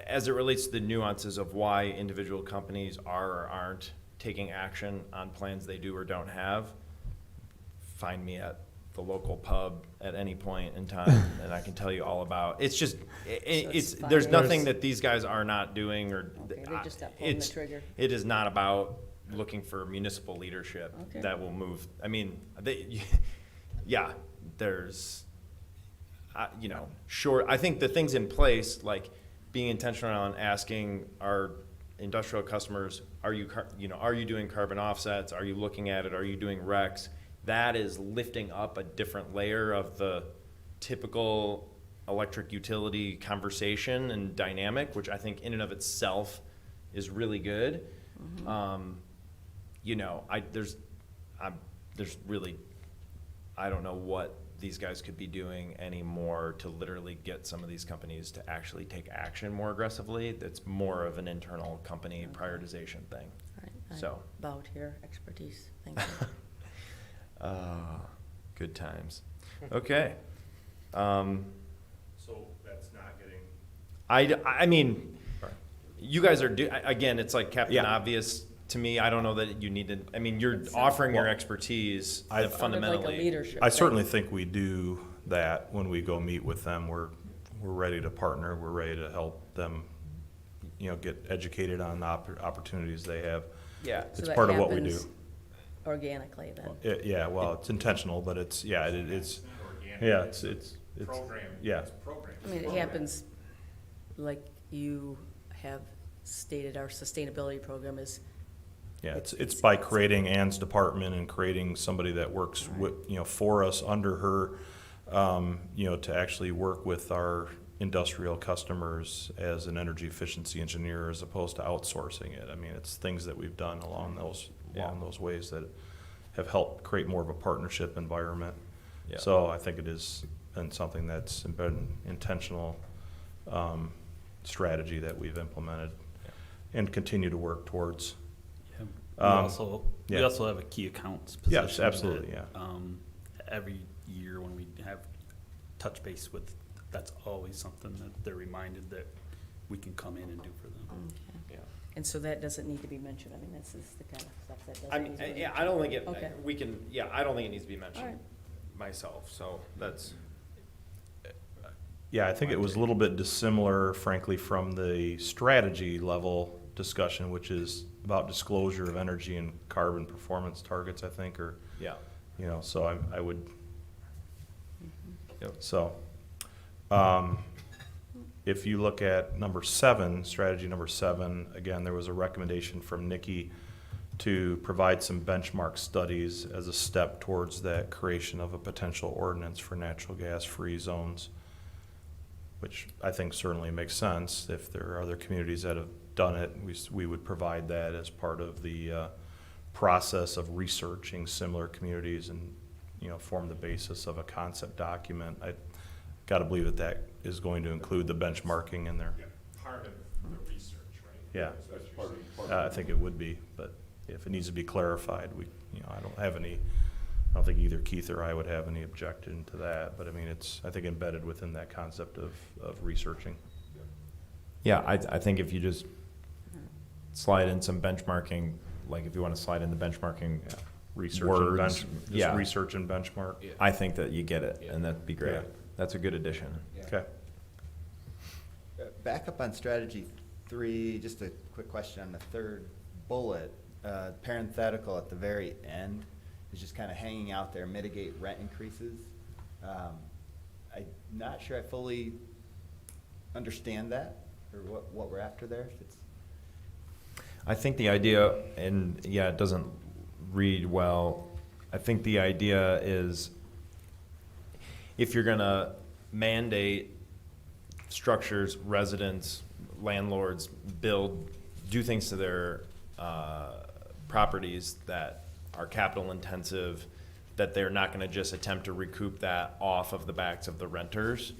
As it relates to the nuances of why individual companies are or aren't taking action on plans they do or don't have, find me at the local pub at any point in time, and I can tell you all about. It's just, it's fine. there's nothing that these guys are not doing, or Okay, they're just not pulling the it's- trigger. It is not about looking for municipal leadership Okay. that will move. Yeah, there's, sure. I think the things in place, like being intentional on asking our industrial customers, are you doing carbon offsets? Are you looking at it? Are you doing RECs? That is lifting up a different layer of the typical electric utility conversation and dynamic, which I think in and of itself is really good. There's really, I don't know what these guys could be doing anymore to literally get some of these companies to actually take action more aggressively. That's more of an internal company prioritization thing. All right, I So. bow to your expertise. Thank you. Good times. Okay. So that's not getting. You guys are again. It's like Captain Yeah. Obvious to me. I don't know that you need to. You're offering your expertise that Sounded fundamentally. like a leadership I thing. certainly think we do that when we go meet with them. We're ready to partner. We're ready to help them, get educated on the opportunities they have. Yeah. So It's that part of what we do. happens Organically then. It's intentional, but it's Organic. yeah, it's Program. yeah. It's program. I mean, it happens, like you have stated, our sustainability program is, Yeah, it's by creating Ann's department and creating somebody that works with, for us under her, to actually work with our industrial customers as an energy efficiency engineer as opposed to outsourcing it. It's things that we've done along those ways that have helped create more of a partnership environment. Yeah. So I think it is been something that's been intentional strategy that we've implemented and continue to work towards. We Um, also yeah. have a key accounts Yes, position. absolutely, that, every year when we have touch base with, that's always something that they're reminded that we can come in and do for them. okay. Yeah. And so that doesn't need to be mentioned. This is the kind of stuff that doesn't need to be mentioned. I don't think it. Okay. We can. Yeah, I don't think it needs to be mentioned All right. myself. So that's. Yeah, I think it was a little bit dissimilar, frankly, from the strategy level discussion, which is about disclosure of energy and carbon performance targets, I think, or, Yeah. so I would, Yep. so, if you look at number 7, strategy number 7, again, there was a recommendation from Nikki to provide some benchmark studies as a step towards that creation of a potential ordinance for natural gas-free zones, which I think certainly makes sense. If there are other communities that have done it, we would provide that as part of the process of researching similar communities and, form the basis of a concept document. I got to believe that is going to include the benchmarking in there. Yeah, part of the research, right? Yeah. That's what you're saying. I think it would be, but if it needs to be clarified, I don't think either Keith or I would have any objection to that, but it's, I think, embedded within that concept of researching. Yeah, I think if you just slide in some benchmarking, like if you want to slide in the benchmarking Research words. and just Yeah, research and benchmark. I think that you get it, and that'd be great. Yeah. That's a good addition. Okay. Back up on strategy 3, just a quick question on the third bullet. Parenthetical at the very end is just kind of hanging out there, mitigate rent increases. I'm not sure I fully understand that, or what we're after there. It's, I think the idea, and yeah, it doesn't read well. I think the idea is if you're gonna mandate structures, residents, landlords do things to their properties that are capital intensive, that they're not gonna just attempt to recoup that off of the backs of the renters.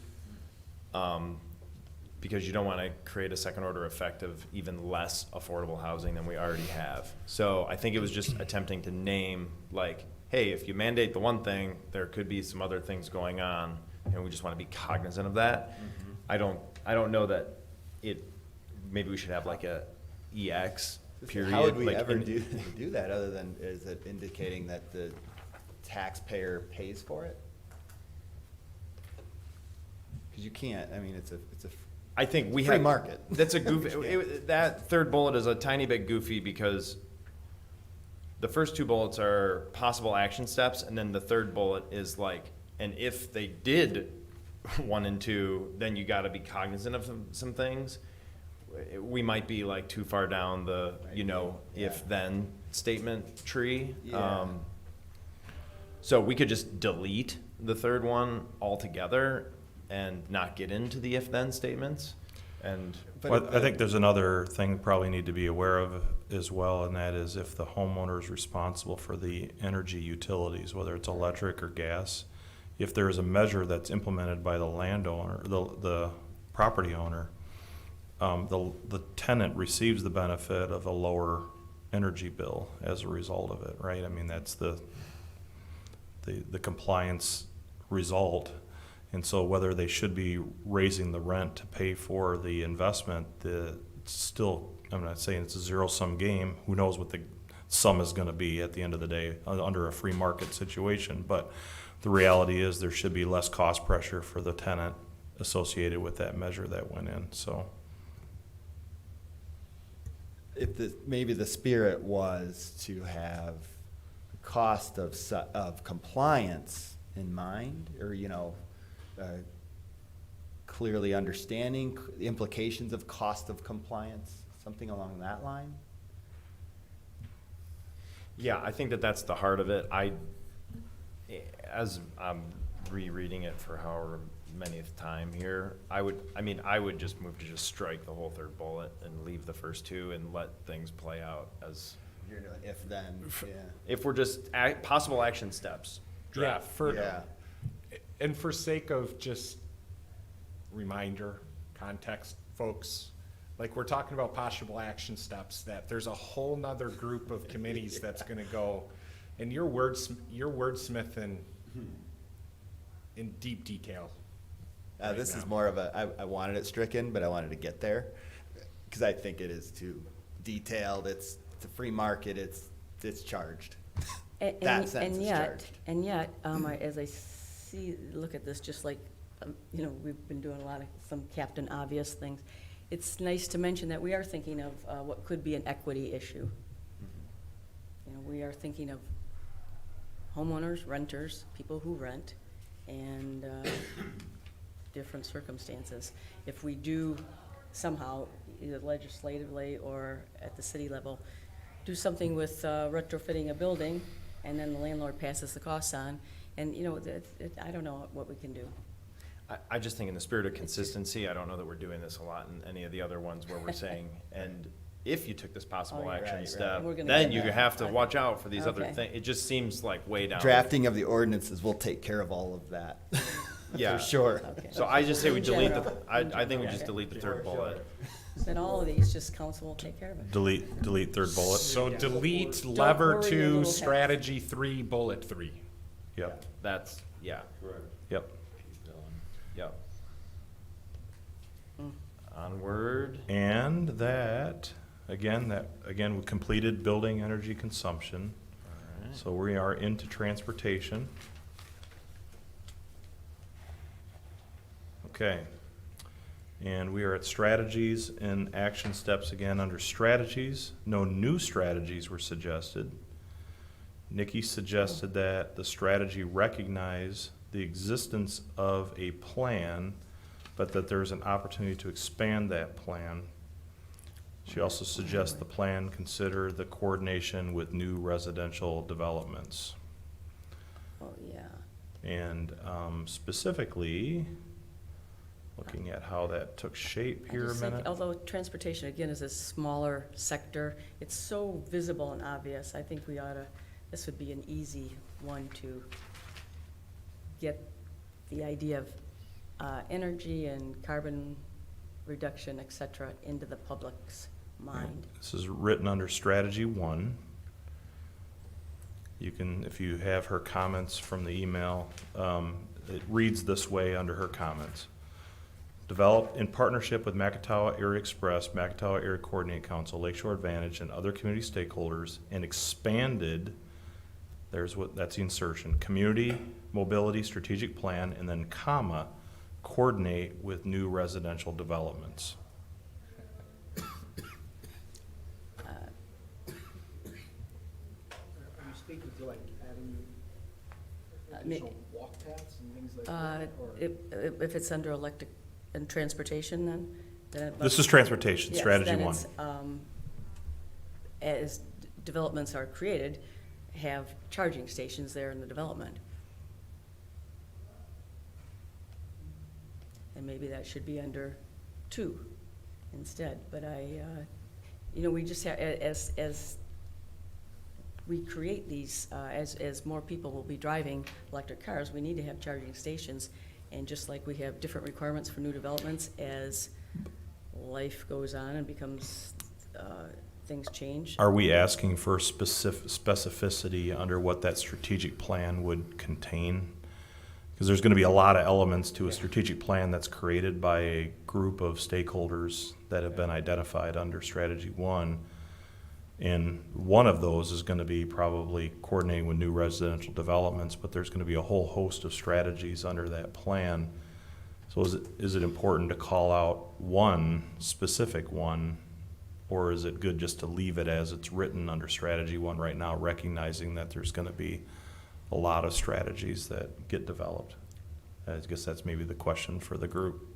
Because you don't want to create a second order effect of even less affordable housing than we already have. So I think it was just attempting to name, like, hey, if you mandate the one thing, there could be some other things going on, and we just want to be cognizant of that. I don't know that maybe we should have like a EX period. how would we like ever in- do that other than, is it indicating that the taxpayer pays for it? Because you can't, I mean, it's a I think we free have. market. That's a goofy, that third bullet is a tiny bit goofy because the first two bullets are possible action steps, and then the third bullet is like, and if they did 1 and 2, then you gotta be cognizant of some things. We might be like too far down the, Yeah. if-then statement tree. Yeah. So we could just delete the third one altogether and not get into the if-then statements, and. Well, I think there's another thing we probably need to be aware of as well, and that is if the homeowner is responsible for the energy utilities, whether it's electric or gas, if there is a measure that's implemented by the landowner, the property owner, the tenant receives the benefit of a lower energy bill as a result of it, right? I mean, that's the compliance result. And so whether they should be raising the rent to pay for the investment, still, I'm not saying it's a zero-sum game. Who knows what the sum is going to be at the end of the day under a free market situation. But the reality is there should be less cost pressure for the tenant associated with that measure that went in, so. If maybe the spirit was to have cost of compliance in mind, or, clearly understanding the implications of cost of compliance, something along that line? Yeah, I think that that's the heart of it. As I'm rereading it for however manyth time here, I would just move to just strike the whole third bullet and leave the first two and let things play out as, You're doing if then, yeah. if we're just possible action steps. Yeah, Yeah. and for sake of just reminder, context, folks, like we're talking about possible action steps, that there's a whole nother group of committees that's gonna go, and you're wordsmithing in deep detail. right This now. is more of I wanted it stricken, but I wanted to get there, because I think it is too detailed. It's a free market. It's charged. That sentence is charged. And yet, as I look at this, just like, we've been doing a lot of some Captain Obvious things, it's nice to mention that we are thinking of what could be an equity issue. We are thinking of homeowners, renters, people who rent, and different circumstances. If we do somehow, either legislatively or at the city level, do something with retrofitting a building, and then the landlord passes the costs on, and, I don't know what we can do. I just think in the spirit of consistency, I don't know that we're doing this a lot in any of the other ones where we're saying, and if you took this possible Oh, action right. step, We're gonna then get you that. have to watch out for these other Okay. things. It just seems like way down. Drafting of the ordinances will take care of all of that. Yeah. For sure. Okay. So I just say we In delete general. I think we just Okay. delete the third bullet. Then all of these, just council will take care of it. Delete third bullet. So delete Don't lever worry, the 2, little strategy 3, bullet 3. Yep, That's, yeah, yep. onward. And that we completed building energy consumption. So we are into transportation. Okay. And we are at strategies and action steps again under strategies. No new strategies were suggested. Nikki suggested that the strategy recognize the existence of a plan, but that there's an opportunity to expand that plan. She also suggests the plan consider the coordination with new residential developments. Oh, yeah. And specifically, looking at how that took shape I here a just think, minute. although transportation, again, is a smaller sector, it's so visible and obvious, I think we ought to, this would be an easy one to get the idea of energy and carbon reduction, et cetera, into the public's mind. This is written under strategy 1. You can, if you have her comments from the email, it reads this way under her comments. Develop in partnership with Macatawa Area Express, Macatawa Area Coordinating Council, Lakeshore Advantage, and other community stakeholders, and expanded, that's the insertion, community mobility strategic plan, and then comma, coordinate with new residential developments. Are you speaking to like adding may- additional walk paths and things like Uh, that? Or If it's under electric and transportation, then it This is transportation, Yes, strategy then 1. it's, as developments are created, have charging stations there in the development. And maybe that should be under 2 instead, but we just have, as we create these, as more people will be driving electric cars, we need to have charging stations. And just like we have different requirements for new developments, as life goes on and becomes, things change. Are we asking for specificity under what that strategic plan would contain? Because there's going to be a lot of elements to a strategic plan that's created by a group of stakeholders that have been identified under strategy 1. And one of those is going to be probably coordinating with new residential developments, but there's going to be a whole host of strategies under that plan. So is it important to call out one specific one, or is it good just to leave it as it's written under strategy 1 right now, recognizing that there's going to be a lot of strategies that get developed? I guess that's maybe the question for the group.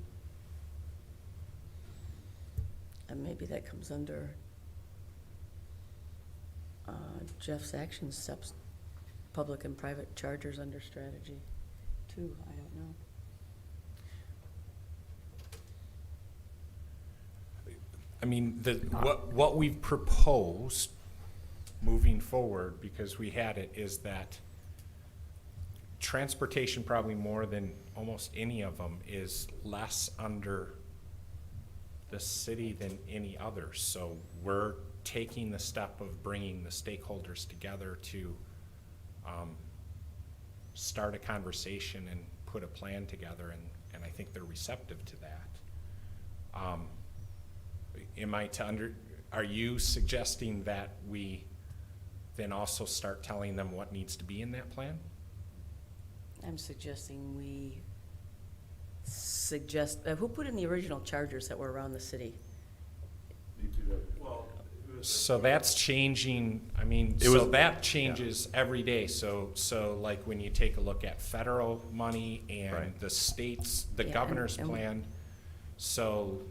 And maybe that comes under Jeff's action steps, public and private chargers under strategy 2, I don't know. I mean, what we've proposed moving forward, because we had it, is that transportation, probably more than almost any of them, is less under the city than any other. So we're taking the step of bringing the stakeholders together to start a conversation and put a plan together, and I think they're receptive to that. Are you suggesting that we then also start telling them what needs to be in that plan? I'm suggesting we suggest, who put in the original chargers that were around the city? So that's changing, I mean, that changes every day. So like when you take a look at federal money and Right. the states, the Yeah, governor's and- plan, so,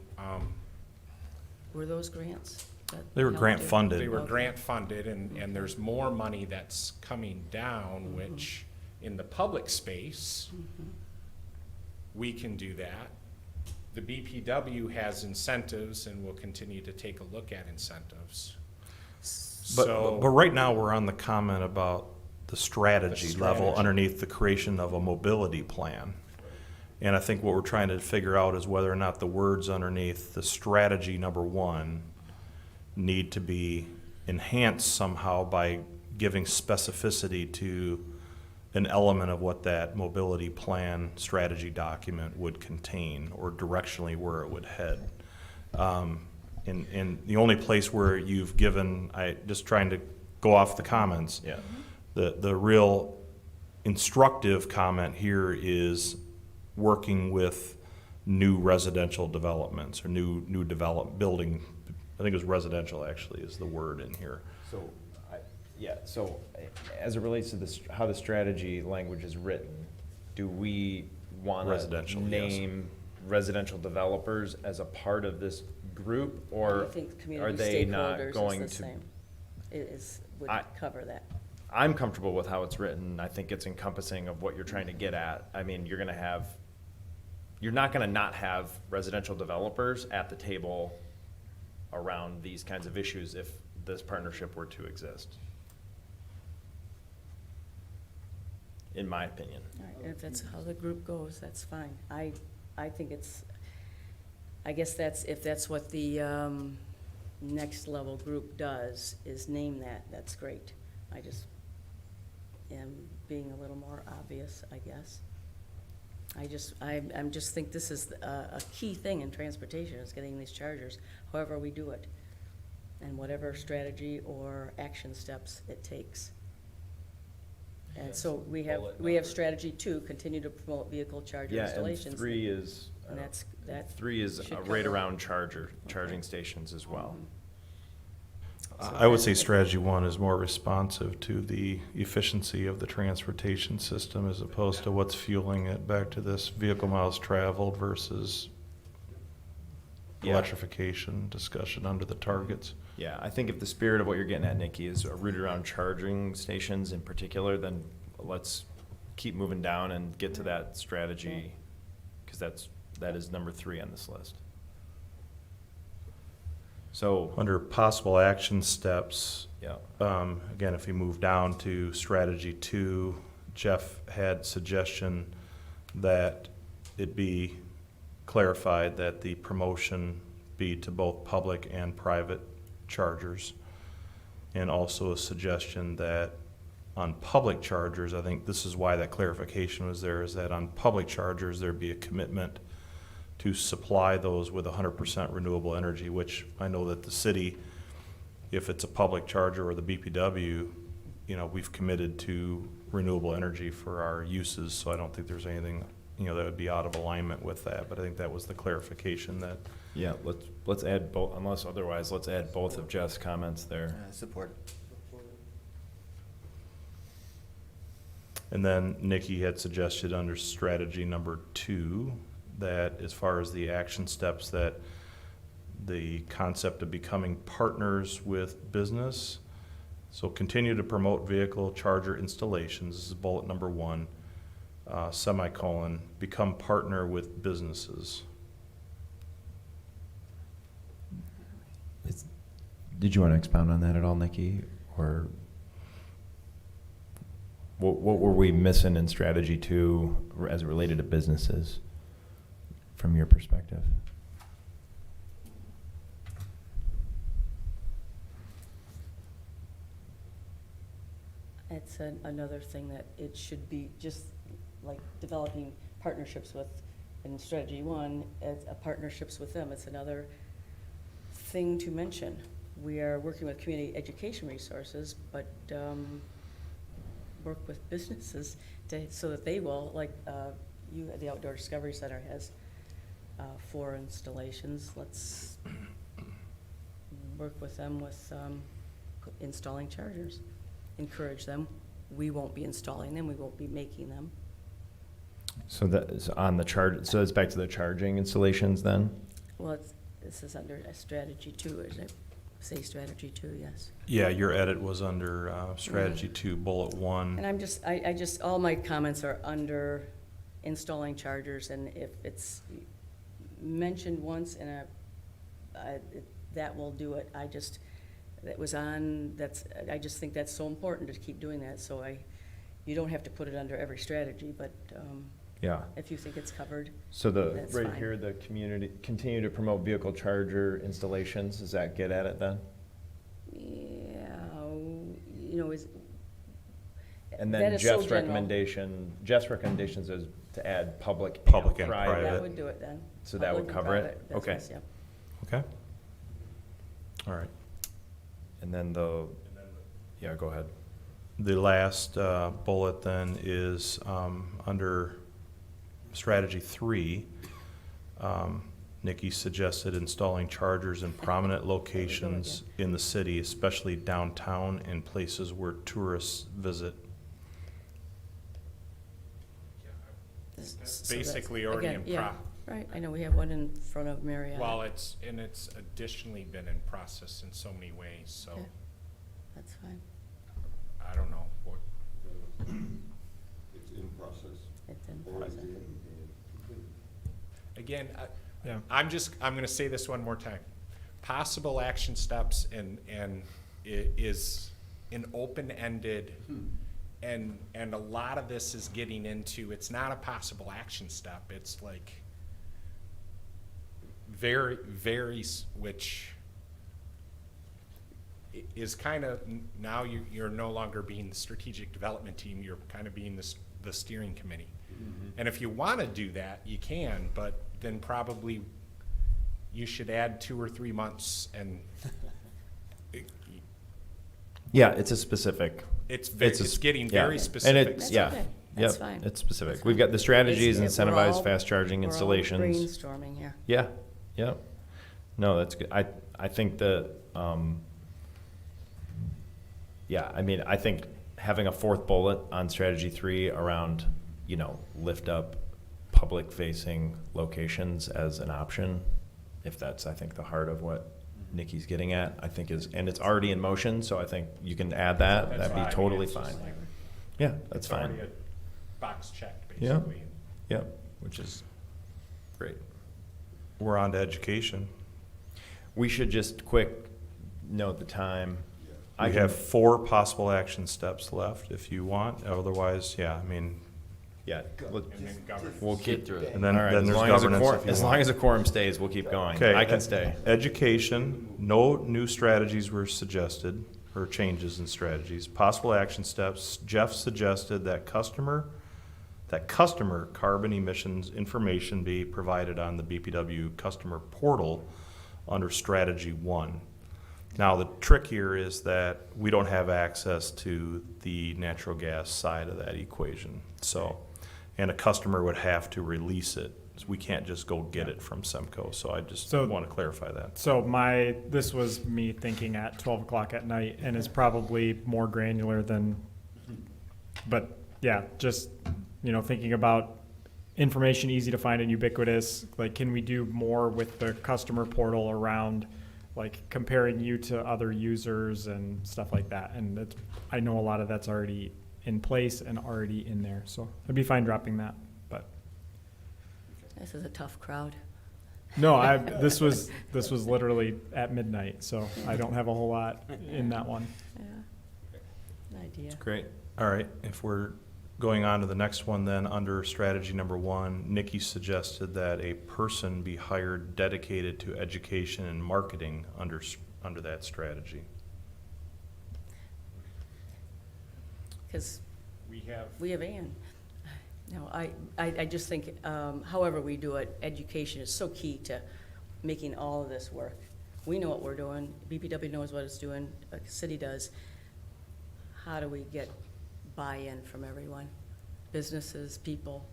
Were those grants? They were grant they funded. were Okay. grant funded, and there's more money that's coming down, which in the public space, we can do that. The BPW has incentives and will continue to take a look at incentives. But right now, we're on the comment about the strategy level strategy. underneath the creation of a mobility plan. And I think what we're trying to figure out is whether or not the words underneath the strategy number 1 need to be enhanced somehow by giving specificity to an element of what that mobility plan strategy document would contain, or directionally where it would head. And the only place where you've given, just trying to go off the comments. Yeah. The real instructive comment here is working with new residential developments or new building. I think it was residential actually is the word in here. So, so as it relates to this, how the strategy language is written, do we want to Residential, yes. name residential developers as a part of this group, or I think are community they not stakeholders going is the to? same. Would I- cover that. I'm comfortable with how it's written. I think it's encompassing of what you're trying to get at. I mean, you're not gonna not have residential developers at the table around these kinds of issues if this partnership were to exist. In my opinion. All right, if that's how the group goes, that's fine. I think I guess if that's what the next level group does, is name that, that's great. I just am being a little more obvious, I guess. I'm just think this is a key thing in transportation, is getting these chargers, however we do it, and whatever strategy or action steps it takes. And so we have strategy 2, continue to promote vehicle charger Yeah, and installations. 3 is, And that 3 is should right cover- around charging stations as well. I would say strategy 1 is more responsive to the efficiency of the transportation system as opposed to what's fueling it, back to this vehicle miles traveled versus Yeah. electrification discussion under the targets. Yeah, I think if the spirit of what you're getting at, Nikki, is rooted around charging stations in particular, then let's keep moving down and get to that strategy, because that is number 3 on this list. So, Under possible action steps, yeah, again, if you move down to strategy 2, Jeff had suggestion that it be clarified that the promotion be to both public and private chargers. And also a suggestion that on public chargers, I think this is why that clarification was there, is that on public chargers, there'd be a commitment to supply those with 100% renewable energy, which I know that the city, if it's a public charger or the BPW, we've committed to renewable energy for our uses, so I don't think there's anything, that would be out of alignment with that, but I think that was the clarification that. yeah, let's add both, unless otherwise, let's add both of Jeff's comments there. Support. And then Nikki had suggested under strategy number 2, that as far as the action steps, that the concept of becoming partners with business. So continue to promote vehicle charger installations, this is bullet number 1, semicolon, become partner with businesses. Did you want to expound on that at all, Nikki, or what were we missing in strategy 2 as it related to businesses from your perspective? It's another thing that it should be, just like developing partnerships with, in strategy 1, partnerships with them, it's another thing to mention. We are working with community education resources, but work with businesses so that they will, like the Outdoor Discovery Center has 4 installations. Let's work with them with installing chargers. Encourage them. We won't be installing them. We won't be making them. So that is on the charge. So it's back to the charging installations then. Well, this is under a strategy 2, isn't it? Say strategy 2, yes. Yeah, your edit was under strategy 2, bullet 1. And I just, all my comments are under installing chargers, and if it's mentioned once in that will do it. I just think that's so important to keep doing that, so you don't have to put it under every strategy, but Yeah. if you think it's covered. So That's right fine. here, the community, continue to promote vehicle charger installations, does that get at it then? Yeah, is. And that then is so Jeff's general. recommendation is to add public Public and and private. private. That would do it then. So that would Public and cover it? private, that's Okay. nice, yeah. Okay. All right. And then yeah, go ahead. The last bullet then is under strategy 3. Nikki suggested installing chargers in prominent locations in the city, especially downtown and places where tourists visit. So that's- Basically already again, in yeah, right, I know we have one in front of Marriott. Well, it's additionally been in process in so many ways, so Okay. That's fine. I don't know what. It's in process. It's in Or is process. it complete? Again, Yeah. I'm going to say this one more time. Possible action steps and it is an open-ended, and a lot of this is getting into, it's not a possible action step. It's like which is kind of, now you're no longer being the strategic development team, you're kind of being the steering committee. And if you want to do that, you can, but then probably you should add 2 or 3 months, and Yeah, it's a specific. it's a- getting yeah. very specific. And it's, That's yeah. okay. That's Yep, fine. it's specific. That's We've fine. got the strategies, We're incentivize all- fast charging we're all installations. brainstorming here. Yeah, yeah. No, that's good. I think that, yeah, I mean, I think having a 4th bullet on strategy 3 around, lift up public-facing locations as an option, if that's, I think, the heart of what Nikki's getting at, I think and it's already in motion, so I think you can add that. That's That'd why, I be mean, totally it's just fine. like- Yeah, that's it's fine. already a box checked, Yeah. basically. Yep, which is great. We're on to education. We should just quick note the time. I We can- have 4 possible action steps left if you want. Otherwise, yeah, I mean, Yeah, And then governance. we'll Get keep. through it. and then, All right, then as there's long as governance if you as want. long as a quorum stays, we'll keep going. Okay, I can stay. Education, no new strategies were suggested, or changes in strategies. Possible action steps, Jeff suggested that customer carbon emissions information be provided on the BPW customer portal under strategy 1. Now, the trick here is that we don't have access to the natural gas side of that equation. So, and a customer would have to release it. We can't just go get it from Semco. So I just So- want to clarify that. So this was me thinking at 12 o'clock at night, and is probably more granular than, but yeah, just, thinking about information easy to find and ubiquitous, like, can we do more with the customer portal around, like, comparing you to other users and stuff like that? And I know a lot of that's already in place and already in there, so I'd be fine dropping that, but. This is a tough crowd. No, this was literally at midnight, so I don't have a whole lot in that one. Yeah. Good idea. Great. All right, if we're going on to the next one, then under strategy number 1, Nikki suggested that a person be hired dedicated to education and marketing under that strategy. Because We have, we have Ann. No, I just think, however we do it, education is so key to making all of this work. We know what we're doing, BPW knows what it's doing, the city does. How do we get buy-in from everyone? Businesses, people?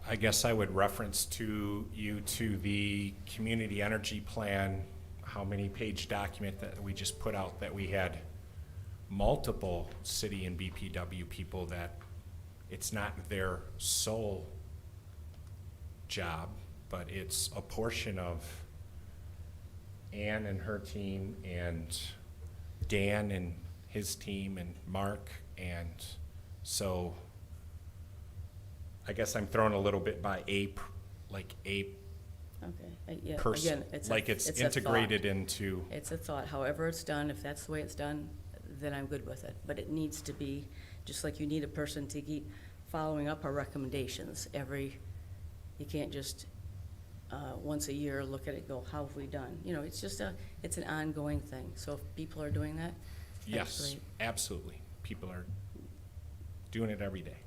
I guess I would reference to the community energy plan, how many page document that we just put out, that we had multiple city and BPW people that it's not their sole job, but it's a portion of Ann and her team and Dan and his team and Mark, and so I guess I'm thrown a little bit by Okay, yeah, person, again, it's like a it's thought. integrated into. It's a thought, however it's done, if that's the way it's done, then I'm good with it. But it needs to be, just like you need a person to keep following up our recommendations you can't just, once a year, look at it, go, how have we done? It's just it's an ongoing thing. So if people are doing that, that's Yes, great. absolutely. People are doing it every day.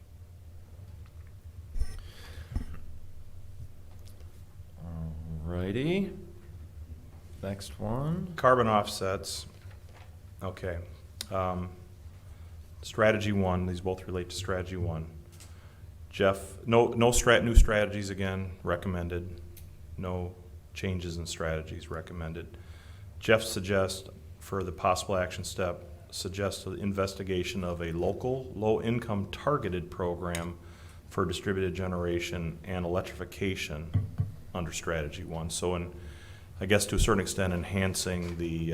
Alrighty. Next one. Carbon offsets, okay. Strategy 1, these both relate to strategy 1. Jeff, no new strategies again, recommended. No changes in strategies recommended. Jeff suggests for the possible action step, suggests the investigation of a local, low-income targeted program for distributed generation and electrification under strategy 1. So I guess to a certain extent, enhancing the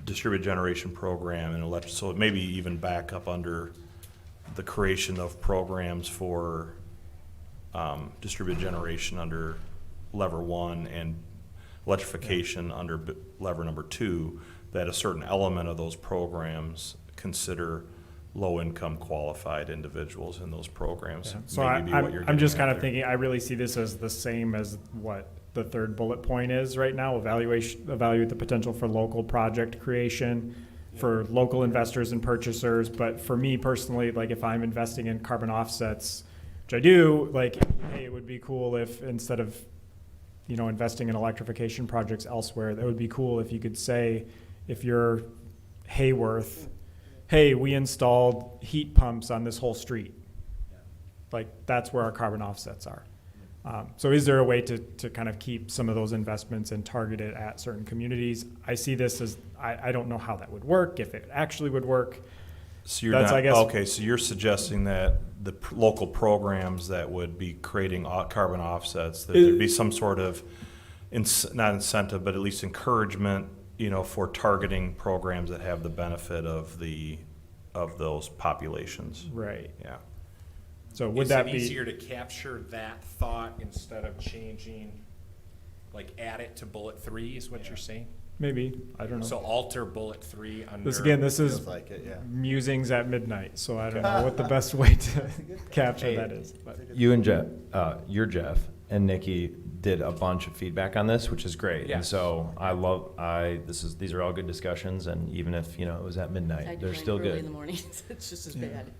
distributed generation program and so it maybe even back up under the creation of programs for distributed generation under lever 1 and electrification under lever number 2, that a certain element of those programs consider low-income qualified individuals in those programs. So Maybe be what you're I'm just getting kind at of there. thinking, I really see this as the same as what the third bullet point is right now, evaluate the potential for local project creation, for local investors and purchasers. But for me personally, like if I'm investing in carbon offsets, which I do, like, hey, it would be cool if instead of, investing in electrification projects elsewhere, that would be cool if you could say, if you're Hayworth, hey, we installed heat pumps on this whole street. Like, that's where our carbon offsets are. So is there a way to kind of keep some of those investments and target it at certain communities? I see this as, I don't know how that would work, if it actually would work. So you're That's, not, I guess- okay, so you're suggesting that the local programs that would be creating carbon offsets, that there'd be some sort of, not incentive, but at least encouragement, for targeting programs that have the benefit of those populations. Right. Yeah. So would Is that it be? easier to capture that thought instead of changing, like add it to bullet 3 is what you're saying? Maybe, I don't know. So alter bullet 3 under. This is Feels like it, yeah. musings at midnight, so I don't know what the best way to capture Hey, that is. But You and Jeff, you're Jeff, and Nikki did a bunch of feedback on this, which is great. And Yes. so these are all good discussions, and even if, it was at I midnight, do they're mine still early in good. the morning, it's just as bad.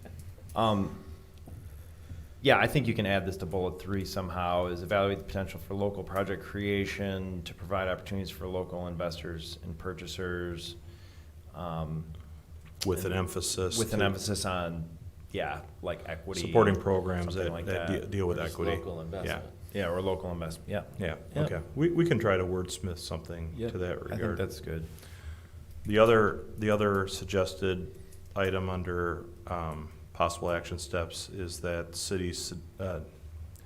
Yeah, I think you can add this to bullet 3 somehow, is evaluate the potential for local project creation to provide opportunities for local investors and purchasers. With an emphasis. With an to emphasis on, like equity. Supporting programs something that, like that that. deal with Or just equity. local investment. Yeah, or local investment, yeah. Yeah, Yeah. okay. We can try to wordsmith something Yeah, to that I think regard. that's good. The other suggested item under possible action steps is that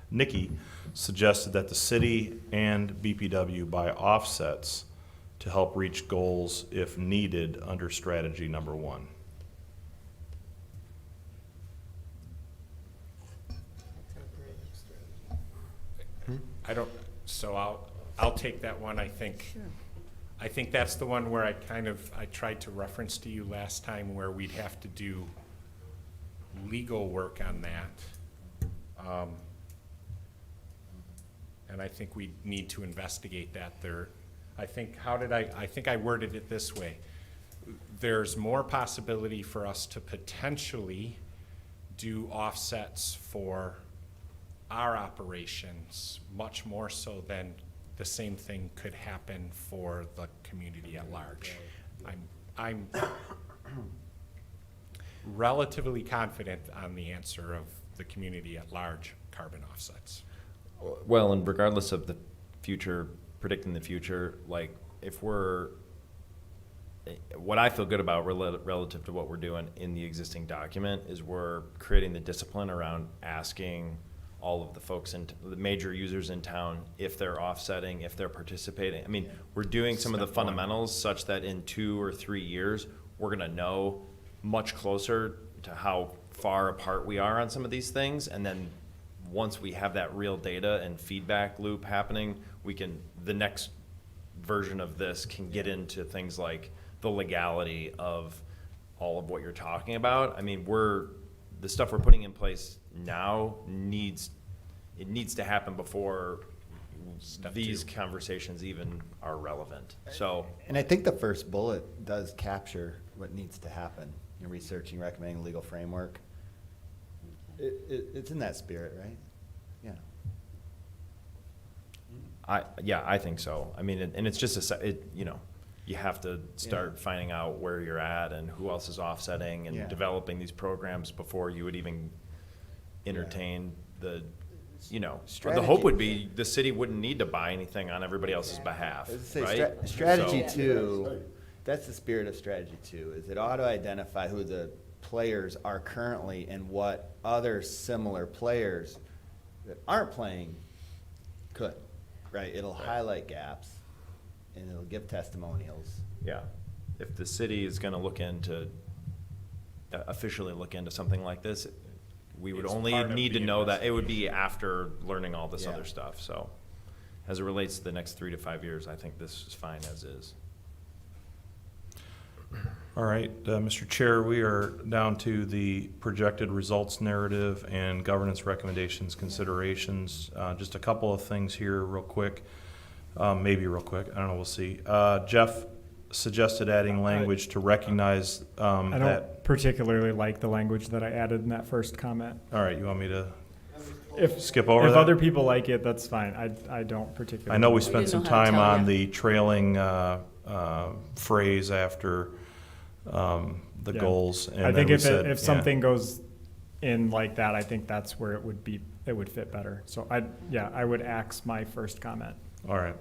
Nikki suggested that the city and BPW buy offsets to help reach goals if needed under strategy number 1. I'll take that one, I think. I think that's the one where I tried to reference to you last time where we'd have to do legal work on that. And I think we need to investigate that there. I think I worded it this way. There's more possibility for us to potentially do offsets for our operations, much more so than the same thing could happen for the community at large. I'm relatively confident on the answer of the community at large carbon offsets. Well, and regardless of the future, predicting the future, like what I feel good about relative to what we're doing in the existing document is we're creating the discipline around asking all of the folks the major users in town if they're offsetting, if they're participating. I mean, we're doing some of the Step one. fundamentals such that in 2 or 3 years, we're gonna know much closer to how far apart we are on some of these things. And then once we have that real data and feedback loop happening, the next version of this can get into things like the legality of all of what you're talking about. I mean, the stuff we're putting in place now needs to happen before these conversations even are relevant. So, And I think the first bullet does capture what needs to happen. You're researching, recommending a legal framework. It's in that spirit, right? Yeah. I think so. I mean, and it's just you have to start finding out where you're at and who else is offsetting and developing these programs before you would even entertain the Strategy. the hope would be the city wouldn't need to buy anything on everybody else's behalf, I was gonna right? say, strategy So- two, that's the spirit of strategy two, is it ought to identify who the players are currently and what other similar players that aren't playing could, right? It'll highlight gaps and it'll give testimonials. Yeah, if the city is going to look into, officially look into something like this, we would It's only part of need to the know that it would be after learning all this Yeah. other stuff. So as it relates to the next 3 to 5 years, I think this is fine as is. All right, Mr. Chair, we are down to the projected results narrative and governance recommendations considerations. Just a couple of things here real quick, maybe real quick, I don't know, we'll see. Jeff suggested adding language to recognize I that. don't particularly like the language that I added in that first comment. All right, you want me to If skip over if that? other people like it, that's fine. I don't particularly. I know we like it. spent didn't some know how to time tell on ya. the trailing phrase after the Yeah. goals. And I then think we if said, if yeah. something goes in like that, I think that's where it would fit better. So I would axe my first comment. All right.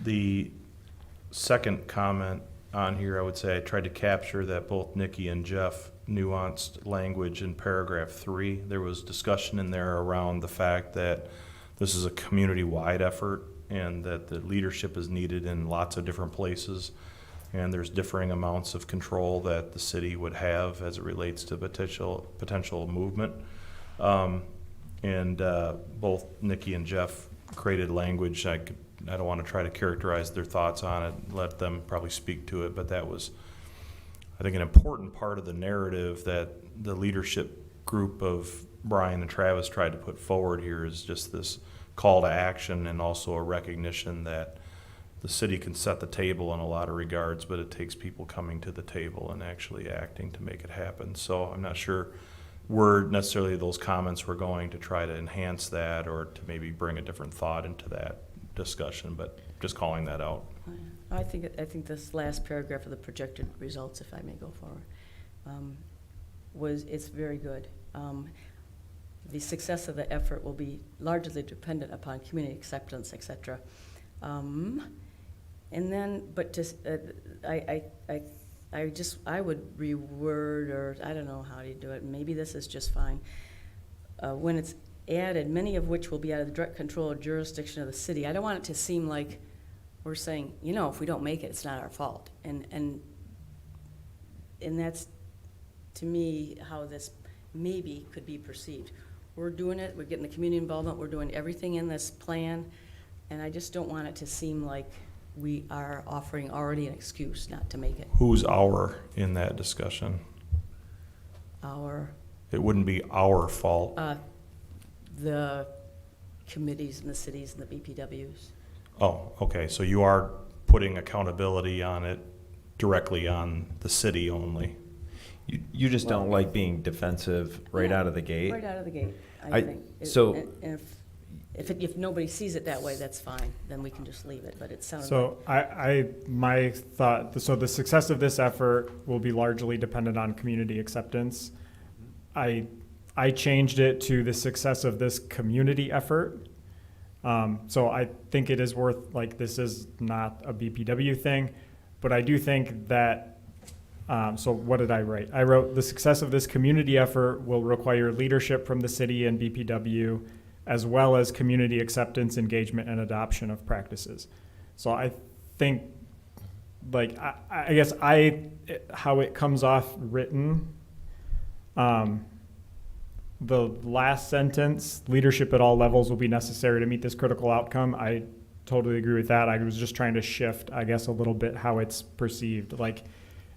The second comment on here, I would say I tried to capture that both Nikki and Jeff nuanced language in paragraph 3. There was discussion in there around the fact that this is a community-wide effort and that the leadership is needed in lots of different places. And there's differing amounts of control that the city would have as it relates to potential movement. Both Nikki and Jeff created language. I don't want to try to characterize their thoughts on it, let them probably speak to it, but that was, I think, an important part of the narrative that the leadership group of Brian and Travis tried to put forward here is just this call to action and also a recognition that the city can set the table in a lot of regards, but it takes people coming to the table and actually acting to make it happen. So I'm not sure necessarily those comments were going to try to enhance that or to maybe bring a different thought into that discussion, but just calling that out. I think this last paragraph of the projected results, if I may go forward, it's very good. The success of the effort will be largely dependent upon community acceptance, et cetera. And then, but just, I would reword, or I don't know how you do it, maybe this is just fine. When it's added, many of which will be out of the direct control or jurisdiction of the city, I don't want it to seem like we're saying, if we don't make it, it's not our fault. And that's, to me, how this maybe could be perceived. We're doing it, we're getting the community involvement, we're doing everything in this plan, and I just don't want it to seem like we are offering already an excuse not to make it. Who's our in that discussion? It wouldn't be our fault. The committees and the cities and the BPWs. Oh, okay, so you are putting accountability on it directly on the city only. You just don't like being defensive right out of the gate. Right out of the gate, I- I think. so- And if nobody sees it that way, that's fine, then we can just leave it, but it sounded like. So my thought, so the success of this effort will be largely dependent on community acceptance. I changed it to the success of this community effort. So I think it is worth, this is not a BPW thing, but I do think that, so what did I write? I wrote, the success of this community effort will require leadership from the city and BPW, as well as community acceptance, engagement, and adoption of practices. So I think, I guess how it comes off written, the last sentence, leadership at all levels will be necessary to meet this critical outcome. I totally agree with that. I was just trying to shift, I guess, a little bit how it's perceived.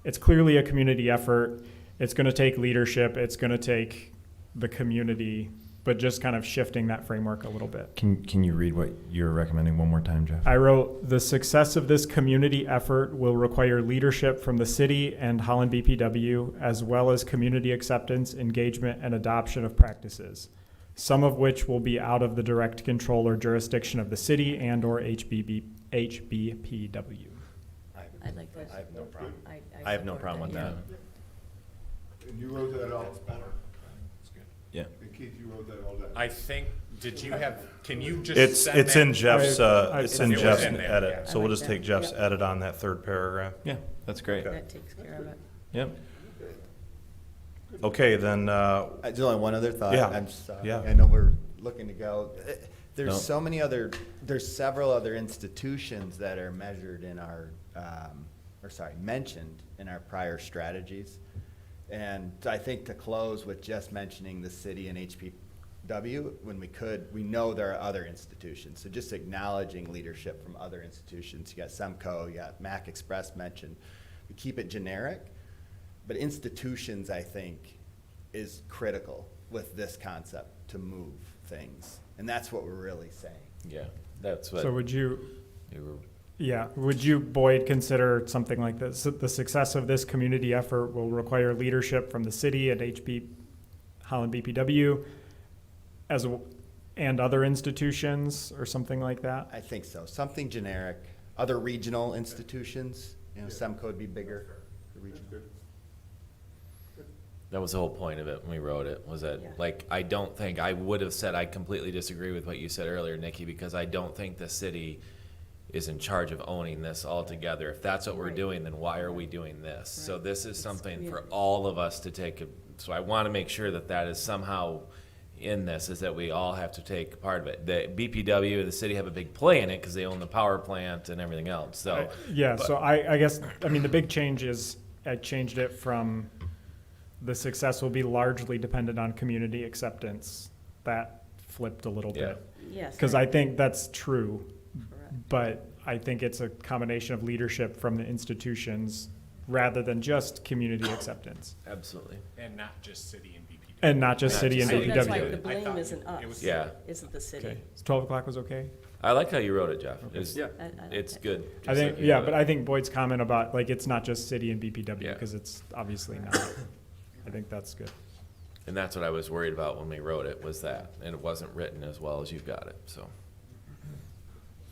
It's clearly a community effort. It's going to take leadership. It's going to take the community, but just kind of shifting that framework a little bit. Can you read what you're recommending one more time, Jeff? I wrote, the success of this community effort will require leadership from the city and Holland BPW, as well as community acceptance, engagement, and adoption of practices. some of which will be out of the direct control or jurisdiction of the city and/or HBPW. I like that. I have no problem. I I have no support problem with that. And you wrote that all, Yeah. and Keith, you wrote that all down. I think, can you just It's, send it's that- in Jeff's, it's in It was Jeff's in there, edit, yeah. so we'll just I like take that. Jeff's Yep. edit on that third paragraph. Yeah, that's great. That takes care of it. Yep. Okay, then, There's only one other thought. Yeah. I'm sorry. Yeah. I know we're looking to go. There's No. so many other, there's several other institutions that are measured in our, mentioned in our prior strategies. And I think to close with just mentioning the city and HPW, when we know there are other institutions. So just acknowledging leadership from other institutions. You got Semco, you got Mac Express mentioned. We keep it generic. But institutions, I think, is critical with this concept to move things. And that's what we're really saying. Yeah, that's what So would you, you would you, Boyd, consider something like this? The success of this community effort will require leadership from the city and Holland BPW and other institutions or something like that? I think so. Something generic. Other regional institutions, Semco would be bigger. The regional. That was the whole point of it when we wrote it, was that, Yeah. like, I don't think, I would have said I completely disagree with what you said earlier, Nikki, because I don't think the city is in charge of owning this altogether. If that's what we're Right. doing, then why are we doing this? So Right. this is It's something for really- all of us to take, so I want to make sure that that is somehow in this, is that we all have to take part of it. The BPW, the city have a big play in it because they own the power plant and everything else, so. Yeah, but- so I guess, I mean, the big change is, I changed it from the success will be largely dependent on community acceptance. That flipped a little Yeah. bit. Yes. Because I think that's true, Correct. but I think it's a combination of leadership from the institutions rather than just community acceptance. Absolutely. And not just city and BPW. And not just Not city and just So city. that's why BPW. the I blame thought isn't it us. was- Yeah. Isn't the city. Okay, so 12 o'clock was okay? I like how you wrote it, Jeff. It's, I like it's that. good. I just think, like you yeah, wrote but it. I think Boyd's comment about, like, it's not just city and BPW, Yeah. because it's obviously not. I think that's good. And that's what I was worried about when we wrote it, was that, and it wasn't written as well as you've got it, so.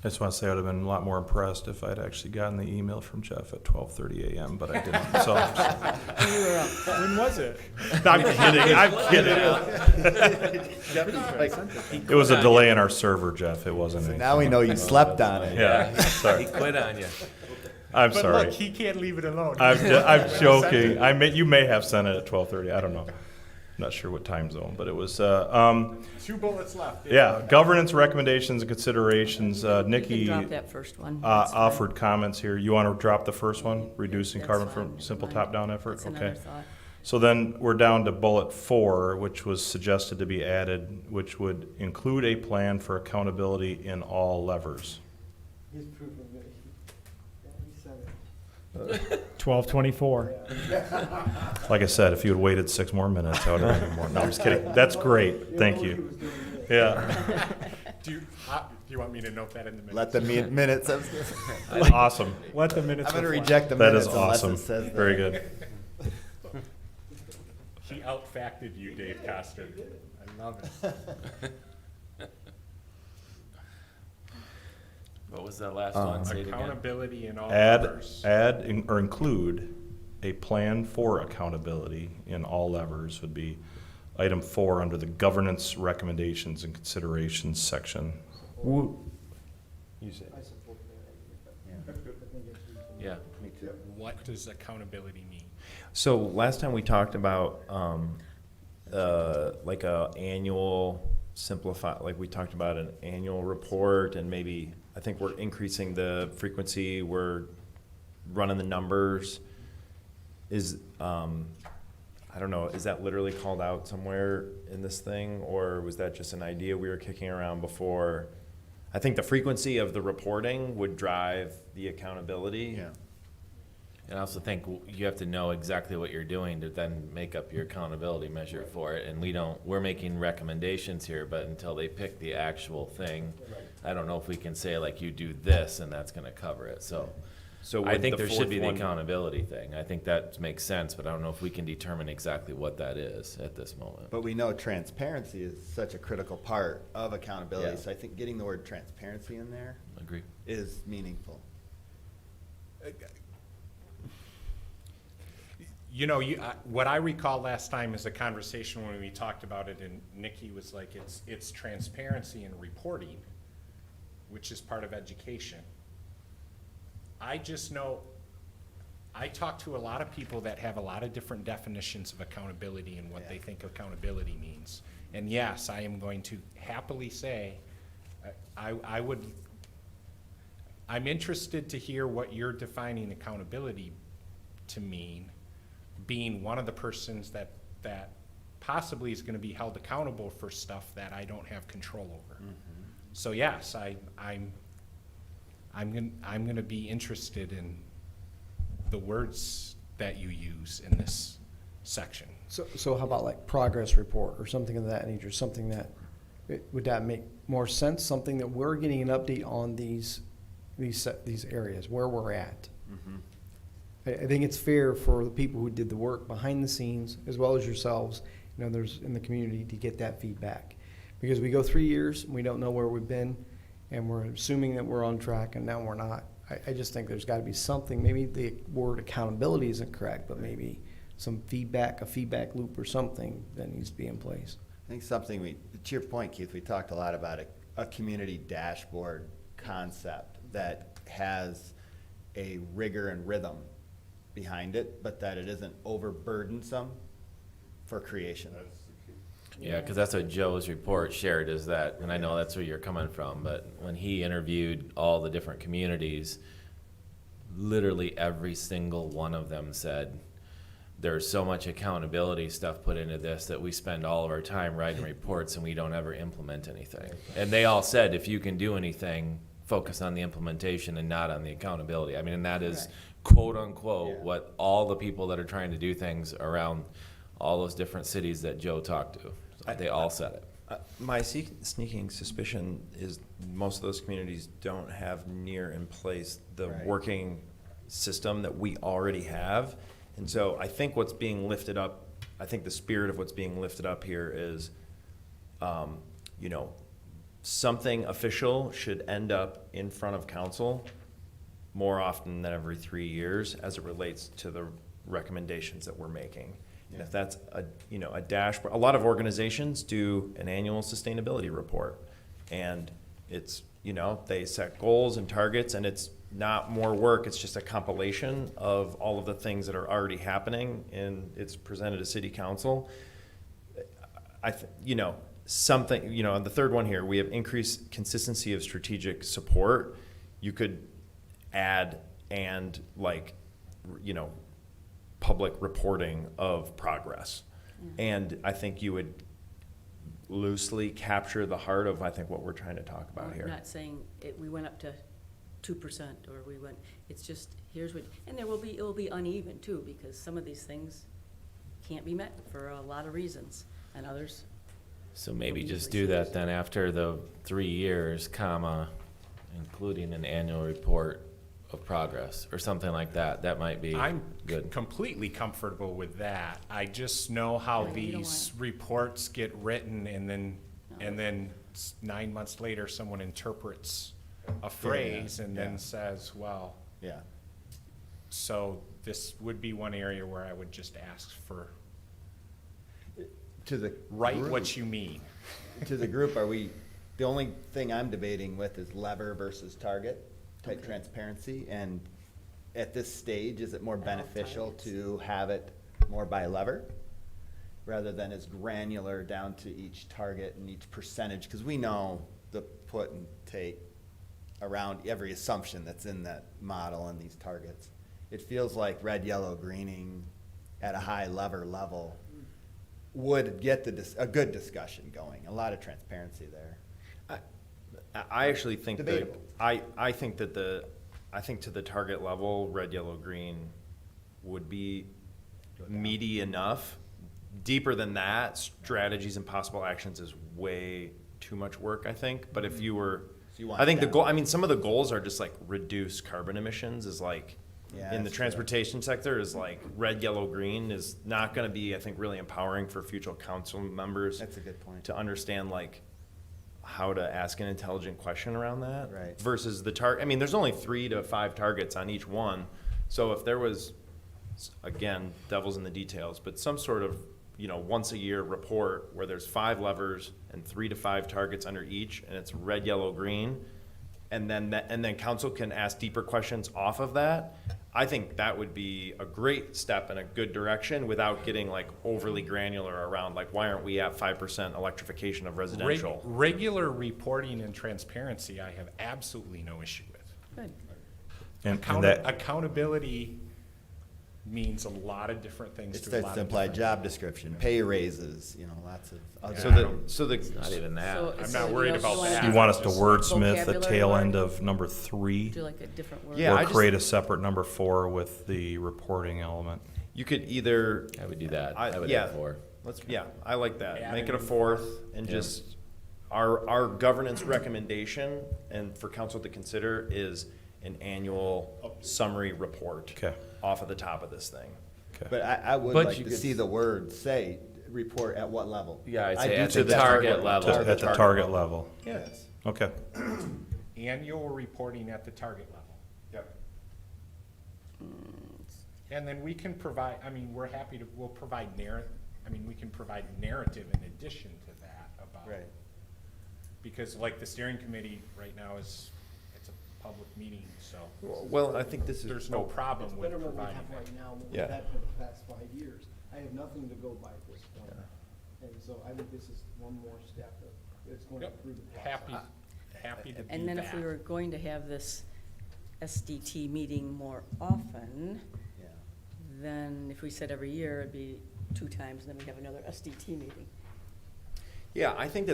I just want to say I would have been a lot more impressed if I'd actually gotten the email from Jeff at 12:30 a.m., but I didn't, so. You were up. When was it? I'm kidding, It was a delay in our server, Jeff, it wasn't anything. Now we know you slept on it. Yeah, He sorry, quit on you. I'm But sorry. look, he can't leave it alone. I'm joking. You may have sent it at 12:30. I don't know. Not sure what time zone, but it was. 2 bullets left. Yeah, governance recommendations and considerations. You can Nikki drop that first one. That's fine. offered comments here. You want to drop the first one, reducing That's carbon fine, from never simple mind. top-down effort. That's another Okay. thought. So then we're down to bullet 4, which was suggested to be added, which would include a plan for accountability in all levers. He's proof of it. He said it. 12:24. Like I said, if you had waited 6 more minutes, I would have made more. No, I'm just kidding. That's great. Thank you. Yeah, Do you want me to note that in the minutes? Let the minutes. awesome. Let the minutes I'm going to reflect. reject the That minutes is unless awesome. it says that. Very good. He outfacted you, Dave Coster. I love it. What was that last one? Say it again. Accountability in all Add levers. or include a plan for accountability in all levers would be item 4 under the governance recommendations and considerations section. You say. I support that. Yeah. Me too. What does accountability mean? So last time we talked about, like a annual like we talked about an annual report, and maybe, I think we're increasing the frequency, we're running the numbers. Is, I don't know, is that literally called out somewhere in this thing, or was that just an idea we were kicking around before? I think the frequency of the reporting would drive the accountability. Yeah. And I also think you have to know exactly what you're doing to then make up your accountability measure for it. And we're making recommendations here, but until they pick the actual thing, I don't know if we can say like, you do this and that's gonna cover it, so. So I would think the there should fourth be the one- accountability thing. I think that makes sense, but I don't know if we can determine exactly what that is at this moment. But we know transparency is such a critical part of accountability, Yeah. so I think getting the word transparency in there Agree. is meaningful. You know, what I recall last time is a conversation when we talked about it, and Nikki was like, it's transparency and reporting, which is part of education. I just know, I talk to a lot of people that have a lot of different definitions of accountability and what they think accountability means. And yes, I am going to happily say, I'm interested to hear what you're defining accountability to mean, being one of the persons that possibly is gonna be held accountable for stuff that I don't have control over. So yes, I'm gonna be interested in the words that you use in this section. So how about like progress report or something of that nature, something that, would that make more sense? Something that we're getting an update on these areas, where we're at. I think it's fair for the people who did the work behind the scenes, as well as yourselves and others in the community, to get that feedback. Because we go 3 years, and we don't know where we've been, and we're assuming that we're on track, and now we're not. I just think there's gotta be something, maybe the word accountability isn't correct, but maybe some feedback, a feedback loop or something that needs to be in place. I think something to your point, Keith, we talked a lot about a community dashboard concept that has a rigor and rhythm behind it, but that it isn't overburdensome for creation. Yeah, because that's what Joe's report shared, is that, and I know that's where you're coming from, but when he interviewed all the different communities, literally every single one of them said, there's so much accountability stuff put into this that we spend all of our time writing reports and we don't ever implement anything. And they all said, if you can do anything, focus on the implementation and not on the accountability. I mean, and that is quote unquote what all the people that are trying to do things around all those different cities that Joe talked to, they all said it. My sneaking suspicion is most of those communities don't have near in place the working system that we already have. And so I think what's being lifted up, I think the spirit of what's being lifted up here is, you know, something official should end up in front of council more often than every 3 years as it relates to the recommendations that we're making. And if that's a dashboard, a lot of organizations do an annual sustainability report, and it's, they set goals and targets, and it's not more work, it's just a compilation of all of the things that are already happening, and it's presented to city council. Something, on the third one here, we have increased consistency of strategic support. You could add public reporting of progress. And I think you would loosely capture the heart of, I think, what we're trying to talk about here. We're not saying we went up to 2% or we went, it's just, here's what, and it will be uneven too, because some of these things can't be met for a lot of reasons, and others. So maybe Will just easily do that see. then after the 3 years, comma, including an annual report of progress, or something like that. That might be I'm good. completely comfortable with that. I just know how Right, you don't these reports get written, and then 9 months later, someone interprets a phrase and then says, well, Yeah. so this would be one area where I would just ask for, To the write group- what you mean. To the group, the only thing I'm debating with is lever versus target type transparency, and at this stage, is it more love beneficial targets. to have it more by lever rather than as granular down to each target and each percentage? Because we know the put and take around every assumption that's in that model and these targets. It feels like red, yellow, greening at a high lever level would get a good discussion going, a lot of transparency there. I actually think that, Debatable. I think to the target level, red, yellow, green would be meaty enough. Deeper than that, strategies and possible actions is way too much work, I think. But if you were, So you want I think the that. goal, I mean, some of the goals are just like reduce carbon emissions is like, Yeah, in the that's true. transportation sector is like red, yellow, green is not gonna be, I think, really empowering for future council members That's a good point. to understand like how to ask an intelligent question around that. Right. Versus the I mean, there's only 3 to 5 targets on each one. So if there was, again, devil's in the details, but some sort of, once a year report where there's 5 levers and 3 to 5 targets under each, and it's red, yellow, green, and then council can ask deeper questions off of that, I think that would be a great step in a good direction without getting like overly granular around like, why aren't we at 5% electrification of residential? Regular reporting and transparency, I have absolutely no issue with. Good. And that, Accountability means a lot of different things It to a starts lot to of imply different job description, pay raises, lots of other. So the, Not even that. So- I'm so not you worried know, about wanna that. you want us to wordsmith the vocabulary tail word? end of number 3? Do like a different word? Yeah, I Or just- create a separate number 4 with the reporting element? you could either, I would do that. I- I would yeah. add 4. I like that. Add Make an it a 4th and just, our governance recommendation and for council to consider is an annual summary report. Okay. Off of the top of this thing. But I would But like you to could see the word say, report at what level? Yeah, I'd I say do at think the that's target level. At the target level. Yes. Okay. Annual reporting at the target level. Yep. And then we can provide, we're happy to, we'll provide we can provide narrative in addition to that about. Right. Because like the steering committee right now it's a public meeting, so Well, I think this is. there's no problem It's with better what we providing have that. right now than what Yeah. we've had for the past 5 years. I have nothing to go by at this point. And so I think this is one more step that's going to Yep, improve the process. happy to do that. And then if we were going to have this SDT meeting more often, Yeah. then if we said every year, it'd be 2 times, and then we have another SDT meeting. Yeah, I think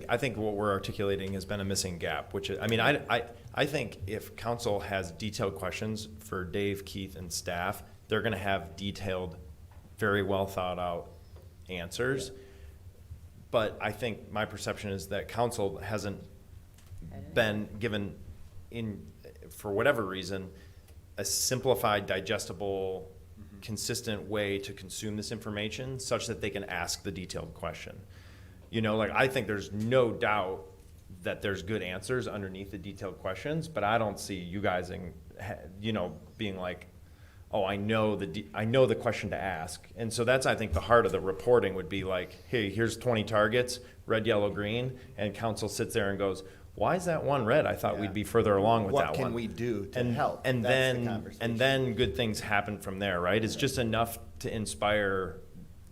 I think what we're articulating has been a missing gap, which is, I think if council has detailed questions for Dave, Keith, and staff, they're gonna have detailed, very well thought out answers. But I think my perception is that council hasn't been given for whatever reason, a simplified, digestible, consistent way to consume this information such that they can ask the detailed question. I think there's no doubt that there's good answers underneath the detailed questions, but I don't see you guys, being like, oh, I know the question to ask. And so that's, I think, the heart of the reporting would be like, hey, here's 20 targets, red, yellow, green, and council sits there and goes, why is that one red? I thought Yeah. we'd be further along with that What one. can we do to And- help? And That's the then, conversation. and then good things happen from there, right? It's just enough to inspire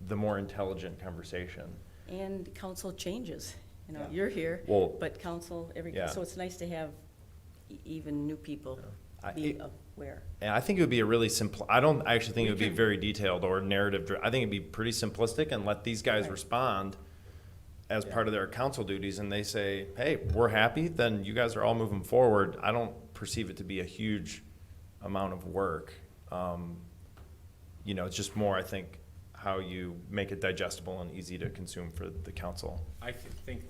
the more intelligent conversation. And council changes, Yeah. you're here, Well, but council, Yeah. so it's nice to have even new people be aware. And I think it would be a really simple, I don't actually think it would be very detailed or narrative. I think it'd be pretty simplistic and let these guys respond as part of their council duties. And they say, hey, we're happy, then you guys are all moving forward. I don't perceive it to be a huge amount of work. It's just more, I think, how you make it digestible and easy to consume for the council. I think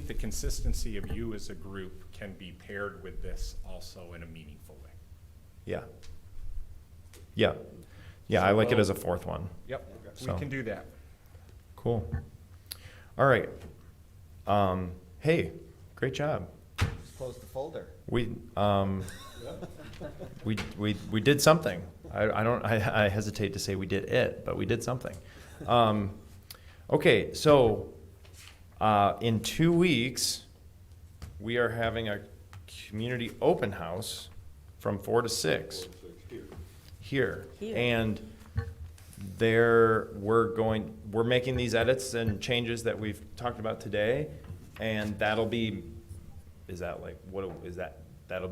the consistency of you as a group can be paired with this also in a meaningful way. Yeah. Yeah. Yeah, I like it as a 4th one. Yep, we So. can do that. Cool. All right. Hey, great job. Just close the folder. We did something. I hesitate to say we did it, but we did something. Okay, so in 2 weeks, we are having a community open house from 4 to 6 here. Here. And we're making these edits and changes that we've talked about today, and that'll be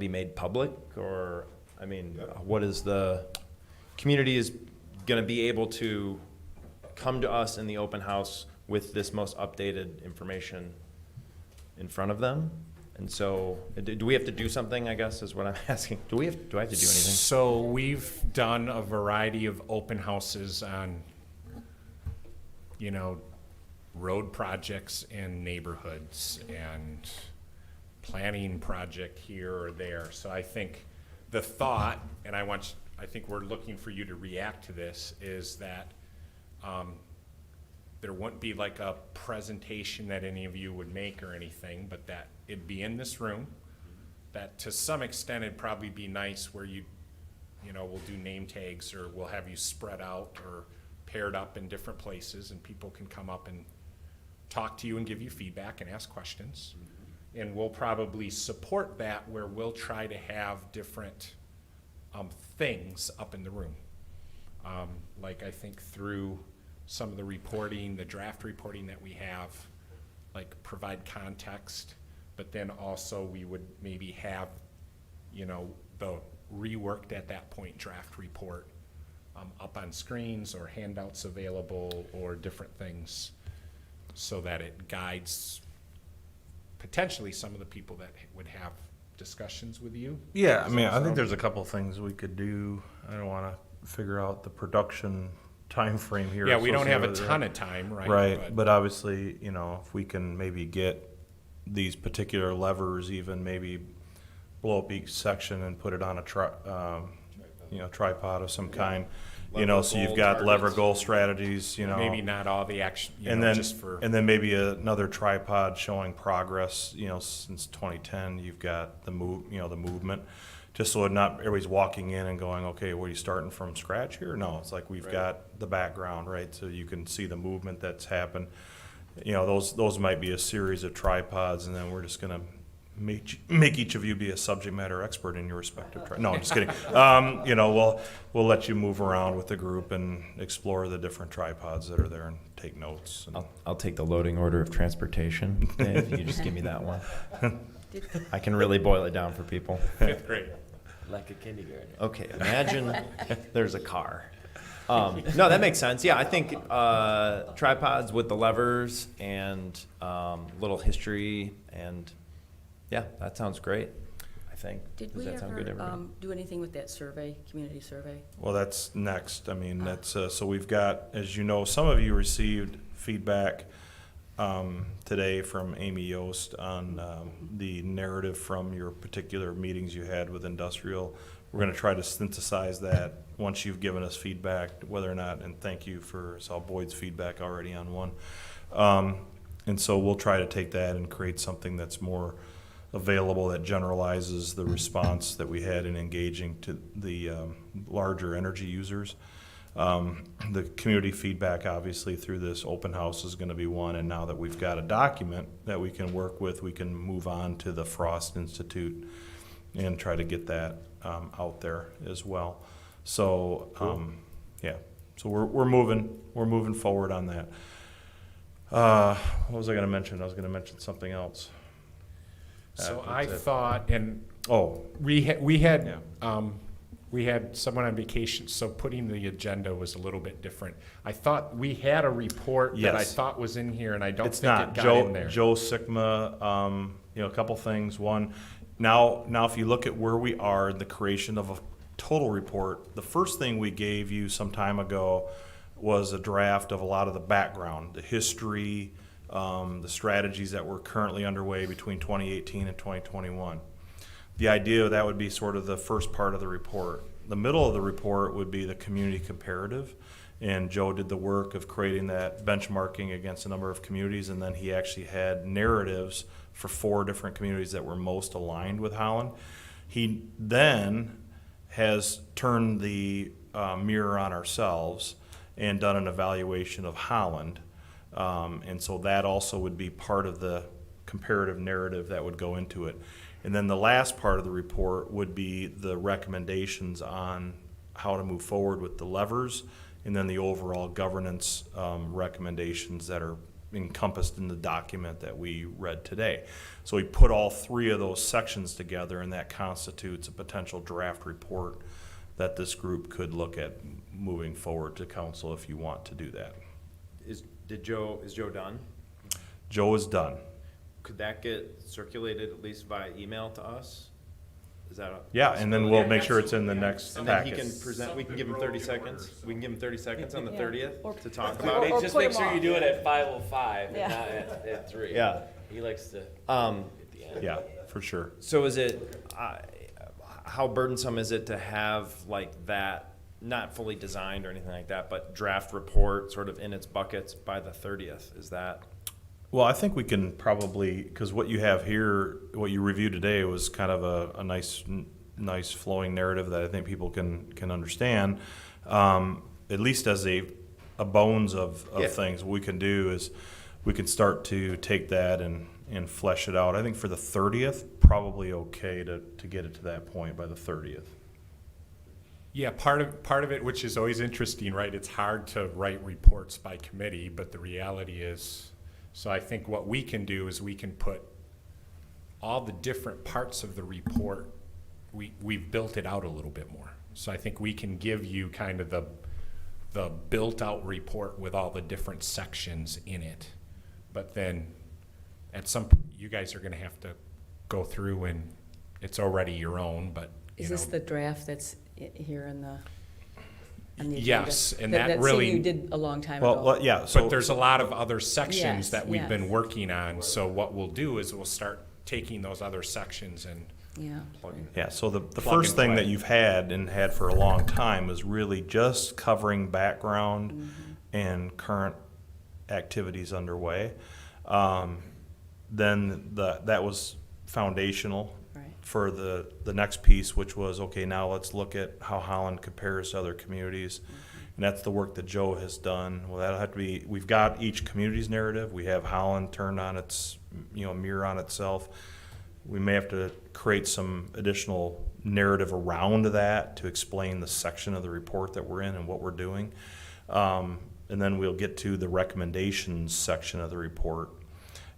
made public, or, what is the, community is gonna be able to come to us in the open house with this most updated information in front of them? And so, do we have to do something, I guess, is what I'm asking? Do I have to do anything? So we've done a variety of open houses on, road projects in neighborhoods, and planning project here or there. So I think the thought, and I think we're looking for you to react to this, is that there wouldn't be like a presentation that any of you would make or anything, but that it'd be in this room. That to some extent it'd probably be nice where you know, we'll do name tags, or we'll have you spread out or paired up in different places, and people can come up and talk to you and give you feedback and ask questions. And we'll probably support that where we'll try to have different things up in the room. Like I think through some of the reporting, the draft reporting that we have, like provide context, but then also we would maybe have, you know, the reworked at that point draft report up on screens or handouts available or different things, so that it guides potentially some of the people that would have discussions with you. Yeah, I mean, I think there's a couple things we could do. I don't want to figure out the production time frame here. Yeah, we don't have a associated with ton it. of time, right? Right, but obviously, you know, if we can maybe get these particular levers, even maybe blow up each section and put it on a tripod of some kind, you know, so you've got lever goal strategies, you know. Maybe not all the action, you And know, then, just for. and then maybe another tripod showing progress, you know, since 2010, you've got the movement, just so not everybody's walking in and going, okay, what are you starting from scratch here? No, it's like we've got the background, right? So you can see the movement that's happened. You know, those might be a series of tripods, and then we're just gonna make each of you be a subject matter expert in your respective no, I'm just kidding. You know, we'll let you move around with the group and explore the different tripods that are there and take notes. And I'll take the loading order of transportation, Dave. You just give me that one. I can really boil it down for people. Fifth grade. Like a kindergarten. Okay, imagine there's a car. No, that makes sense. Yeah, I think tripods with the levers and little history, and yeah, that sounds great, I think. Did Does we that sound good, ever everybody? do anything with that survey, community survey? Well, that's next. I mean, that's, so we've got, as you know, some of you received feedback today from Amy Yost on the narrative from your particular meetings you had with industrial. We're gonna try to synthesize that once you've given us feedback, whether or not, and thank you for Sal Boyd's feedback already on one. And so we'll try to take that and create something that's more available, that generalizes the response that we had in engaging to the larger energy users. The community feedback, obviously, through this open house is gonna be one, and now that we've got a document that we can work with, we can move on to the Frost Institute and try to get that out there as well. So, yeah, so we're moving forward on that. What was I gonna mention? I was gonna mention something else. So That's I it. thought, and Oh, we had yeah. we had someone on vacation, so putting the agenda was a little bit different. I thought we had a report that I Yes. thought was in here, and I don't It's think not. it got in there. Joe Sigma, you know, a couple things. One, now if you look at where we are in the creation of a total report, the first thing we gave you some time ago was a draft of a lot of the background, the history, the strategies that were currently underway between 2018 and 2021. The idea of that would be sort of the first part of the report. The middle of the report would be the community comparative, and Joe did the work of creating that benchmarking against a number of communities, and then he actually had narratives for 4 different communities that were most aligned with Holland. He then has turned the mirror on ourselves and done an evaluation of Holland. And so that also would be part of the comparative narrative that would go into it. And then the last part of the report would be the recommendations on how to move forward with the levers, and then the overall governance recommendations that are encompassed in the document that we read today. So we put all 3 of those sections together, and that constitutes a potential draft report that this group could look at moving forward to council if you want to do that. Is Joe done? Joe is done. Could that get circulated at least via email to us? Is that a Yeah, and then possibility? we'll make sure it's in the next And then packet. he can present, we can give him 30 seconds? We can give him 30 seconds on the Yeah. 30th Or- to talk or- about it? or Just put make 'em sure off. you do it at 5:05 Yeah. and not at 3. Yeah. He likes to Um, at the end. Yeah, for sure. So is it, how burdensome is it to have like that, not fully designed or anything like that, but draft report sort of in its buckets by the 30th? Is that? Well, I think we can probably, because what you have here, what you reviewed today was kind of a nice flowing narrative that I think people can understand. At least as a bones of Yeah. things, what we can do is we can start to take that and flesh it out. I think for the 30th, probably okay to get it to that point by the 30th. Yeah, part of it, which is always interesting, right? It's hard to write reports by committee, but the reality is, so I think what we can do is we can put all the different parts of the report, we've built it out a little bit more. So I think we can give you kind of the built-out report with all the different sections in it. But then at some point, you guys are going to have to go through, and it's already your own, but Is you this know. the draft that's here on the agenda? Yes, and that really- you did a long time Well, ago. yeah, so. But there's a lot of other sections Yes, that we've been yes. working on, so what we'll do is we'll start taking those other sections and Yeah. Yeah, so the Plug first and thing play. that you've had for a long time is really just covering background and current activities underway. Then that was foundational Right. for the next piece, which was, okay, now let's look at how Holland compares to other communities. And that's the work that Joe has done. Well, that'll have to be, we've got each community's narrative. We have Holland turned on its, mirror on itself. We may have to create some additional narrative around that to explain the section of the report that we're in and what we're doing. And then we'll get to the recommendations section of the report.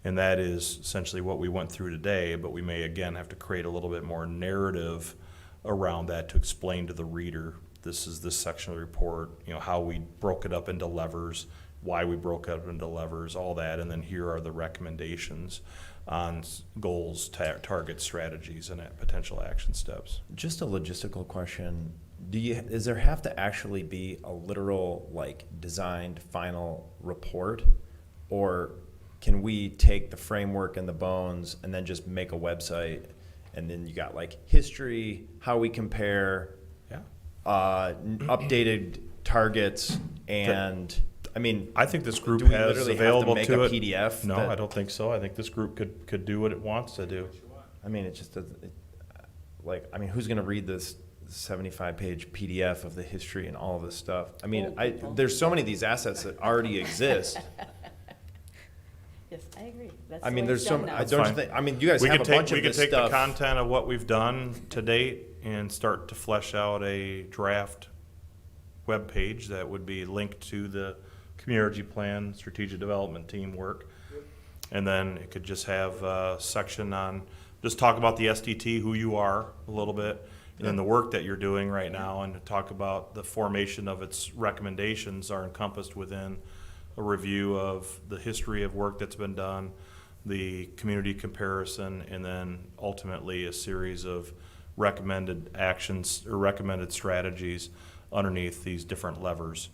And that is essentially what we went through today, but we may again have to create a little bit more narrative around that to explain to the reader, this is this section of the report, how we broke it up into levers, why we broke it up into levers, all that, and then here are the recommendations on goals, targets, strategies, and potential action steps. Just a logistical question. Does there have to actually be a literal, like, designed final report? Or can we take the framework and the bones and then just make a website, and then you got like history, how we compare, Yeah. Updated targets, and I mean, I think this group do we has literally available have to to it. make a PDF? No, that- I don't think so. I think this group could do what it wants to do. I mean, it just doesn't, who's gonna read this 75-page PDF of the history and all of this stuff? I mean, Old people. there's so many of these assets that already exist. Yes, I agree. That's I the mean, way there's it's so, done now. I don't fine. think, I mean, you guys We have can a bunch take, we of can this take the stuff. content of what we've done to date and start to flesh out a draft web page that would be linked to the community plan, strategic development team work. And then it could just have a section on, just talk about the SDT, who you are a little bit, and then the work that you're doing right now, and to talk about the formation of its recommendations are encompassed within a review of the history of work that's been done, the community comparison, and then ultimately a series of recommended actions or recommended strategies underneath these different levers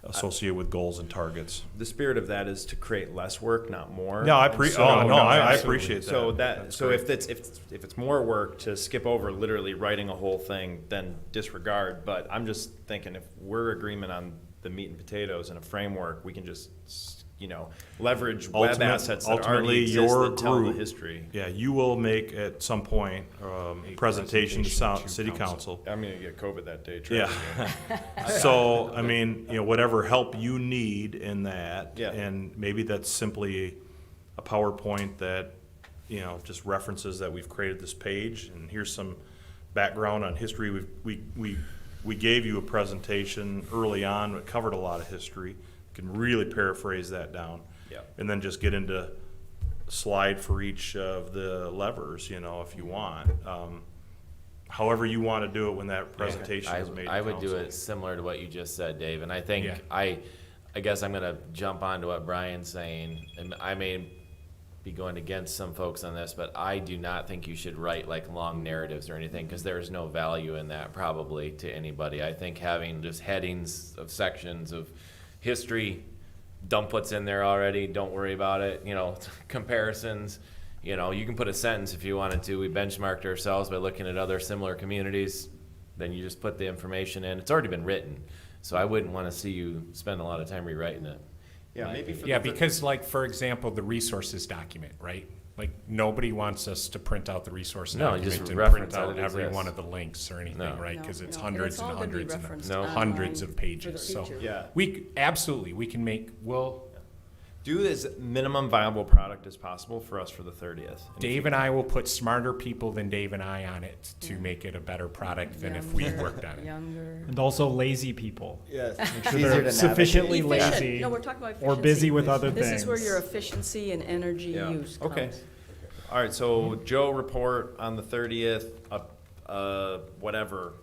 associated with goals and targets. The spirit of that is to create less work, not more. No, I And pre- so- oh, no, I absolutely. appreciate that. So That's so great. if it's more work to skip over literally writing a whole thing, then disregard. But I'm just thinking, if we're agreement on the meat and potatoes and a framework, we can just leverage web Ultimate- assets that already ultimately, exist your that tell the group- history. Yeah, you will make at some point presentation to city council. I'm gonna get COVID that day. Yeah. So, I mean, whatever help you need in that. Yeah. And maybe that's simply a PowerPoint that, just references that we've created this page, and here's some background on history. We gave you a presentation early on that covered a lot of history. Can really paraphrase that down. Yeah. And then just get into slide for each of the levers, if you want. However you want to do it when that presentation is made to I would do council. it similar to what you just said, Dave, and I think, Yeah. I guess I'm gonna jump on to what Brian's saying, and I may be going against some folks on this, but I do not think you should write like long narratives or anything, because there's no value in that probably to anybody. I think having just headings of sections of history, dump what's in there already, don't worry about it, comparisons, You know, you can put a sentence if you wanted to. We benchmarked ourselves by looking at other similar communities. Then you just put the information in. It's already been written. So I wouldn't want to see you spend a lot of time rewriting it. Yeah, maybe for Yeah, the- because like, for example, the resources document, right? Like, nobody wants us to print out the resource No, you document just and reference print that out it every exists. one of the links or anything, No. right? No, Because it's no, hundreds it's all and gonna be hundreds and referenced No. hundreds online of for the pages. So future. Yeah. absolutely, we can make, Do as minimum viable product as possible for us for the 30th. And if Dave and I will put smarter people than Dave and I on it to Yeah. make it a better product than if we Younger- worked on it. Younger. And also lazy people. Yes. Make It's sure easier they're to sufficiently navigate. Efficient. lazy No, we're talking about or efficiency. busy with other This things. is where your efficiency and energy Yeah. use Okay. comes. All right, so Joe report on the 30th, whatever,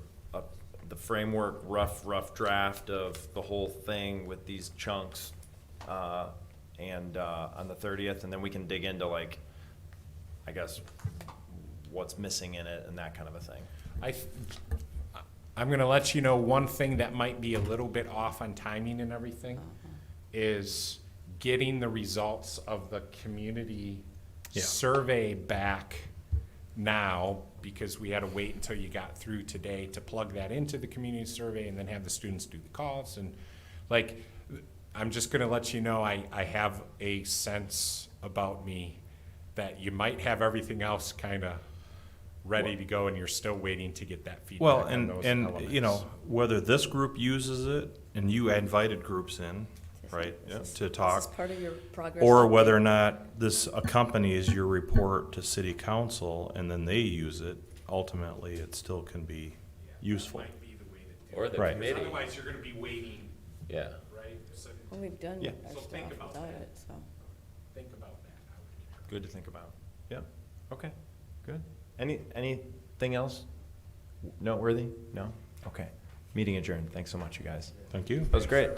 the framework, rough draft of the whole thing with these chunks, and on the 30th, and then we can dig into like, I guess, what's missing in it and that kind of a thing. I'm gonna let you know one thing that might be a little bit off on timing and everything is getting the results of the community survey back now, because we had to wait until you got through today to plug that into the community survey and then have the students do the calls. And like, I'm just gonna let you know, I have a sense about me that you might have everything else kinda ready to go and you're still waiting to get that feedback Well, on those and, elements. you know, whether this group uses it and you invited groups in, right, to talk, This is part of your progress. or whether or not this accompanies your report to city council and then they use it, ultimately, it still can be useful. Might be the way to do Or it. the Right. committee. Otherwise, you're gonna be waiting, Yeah. right? So Well, we've done Yeah. our So stuff think about without that. it, so. think about that. Good to think about. Yeah, okay, good. Anything else noteworthy? No? Okay. Meeting adjourned. Thanks so much, you guys. Thank you. That was great.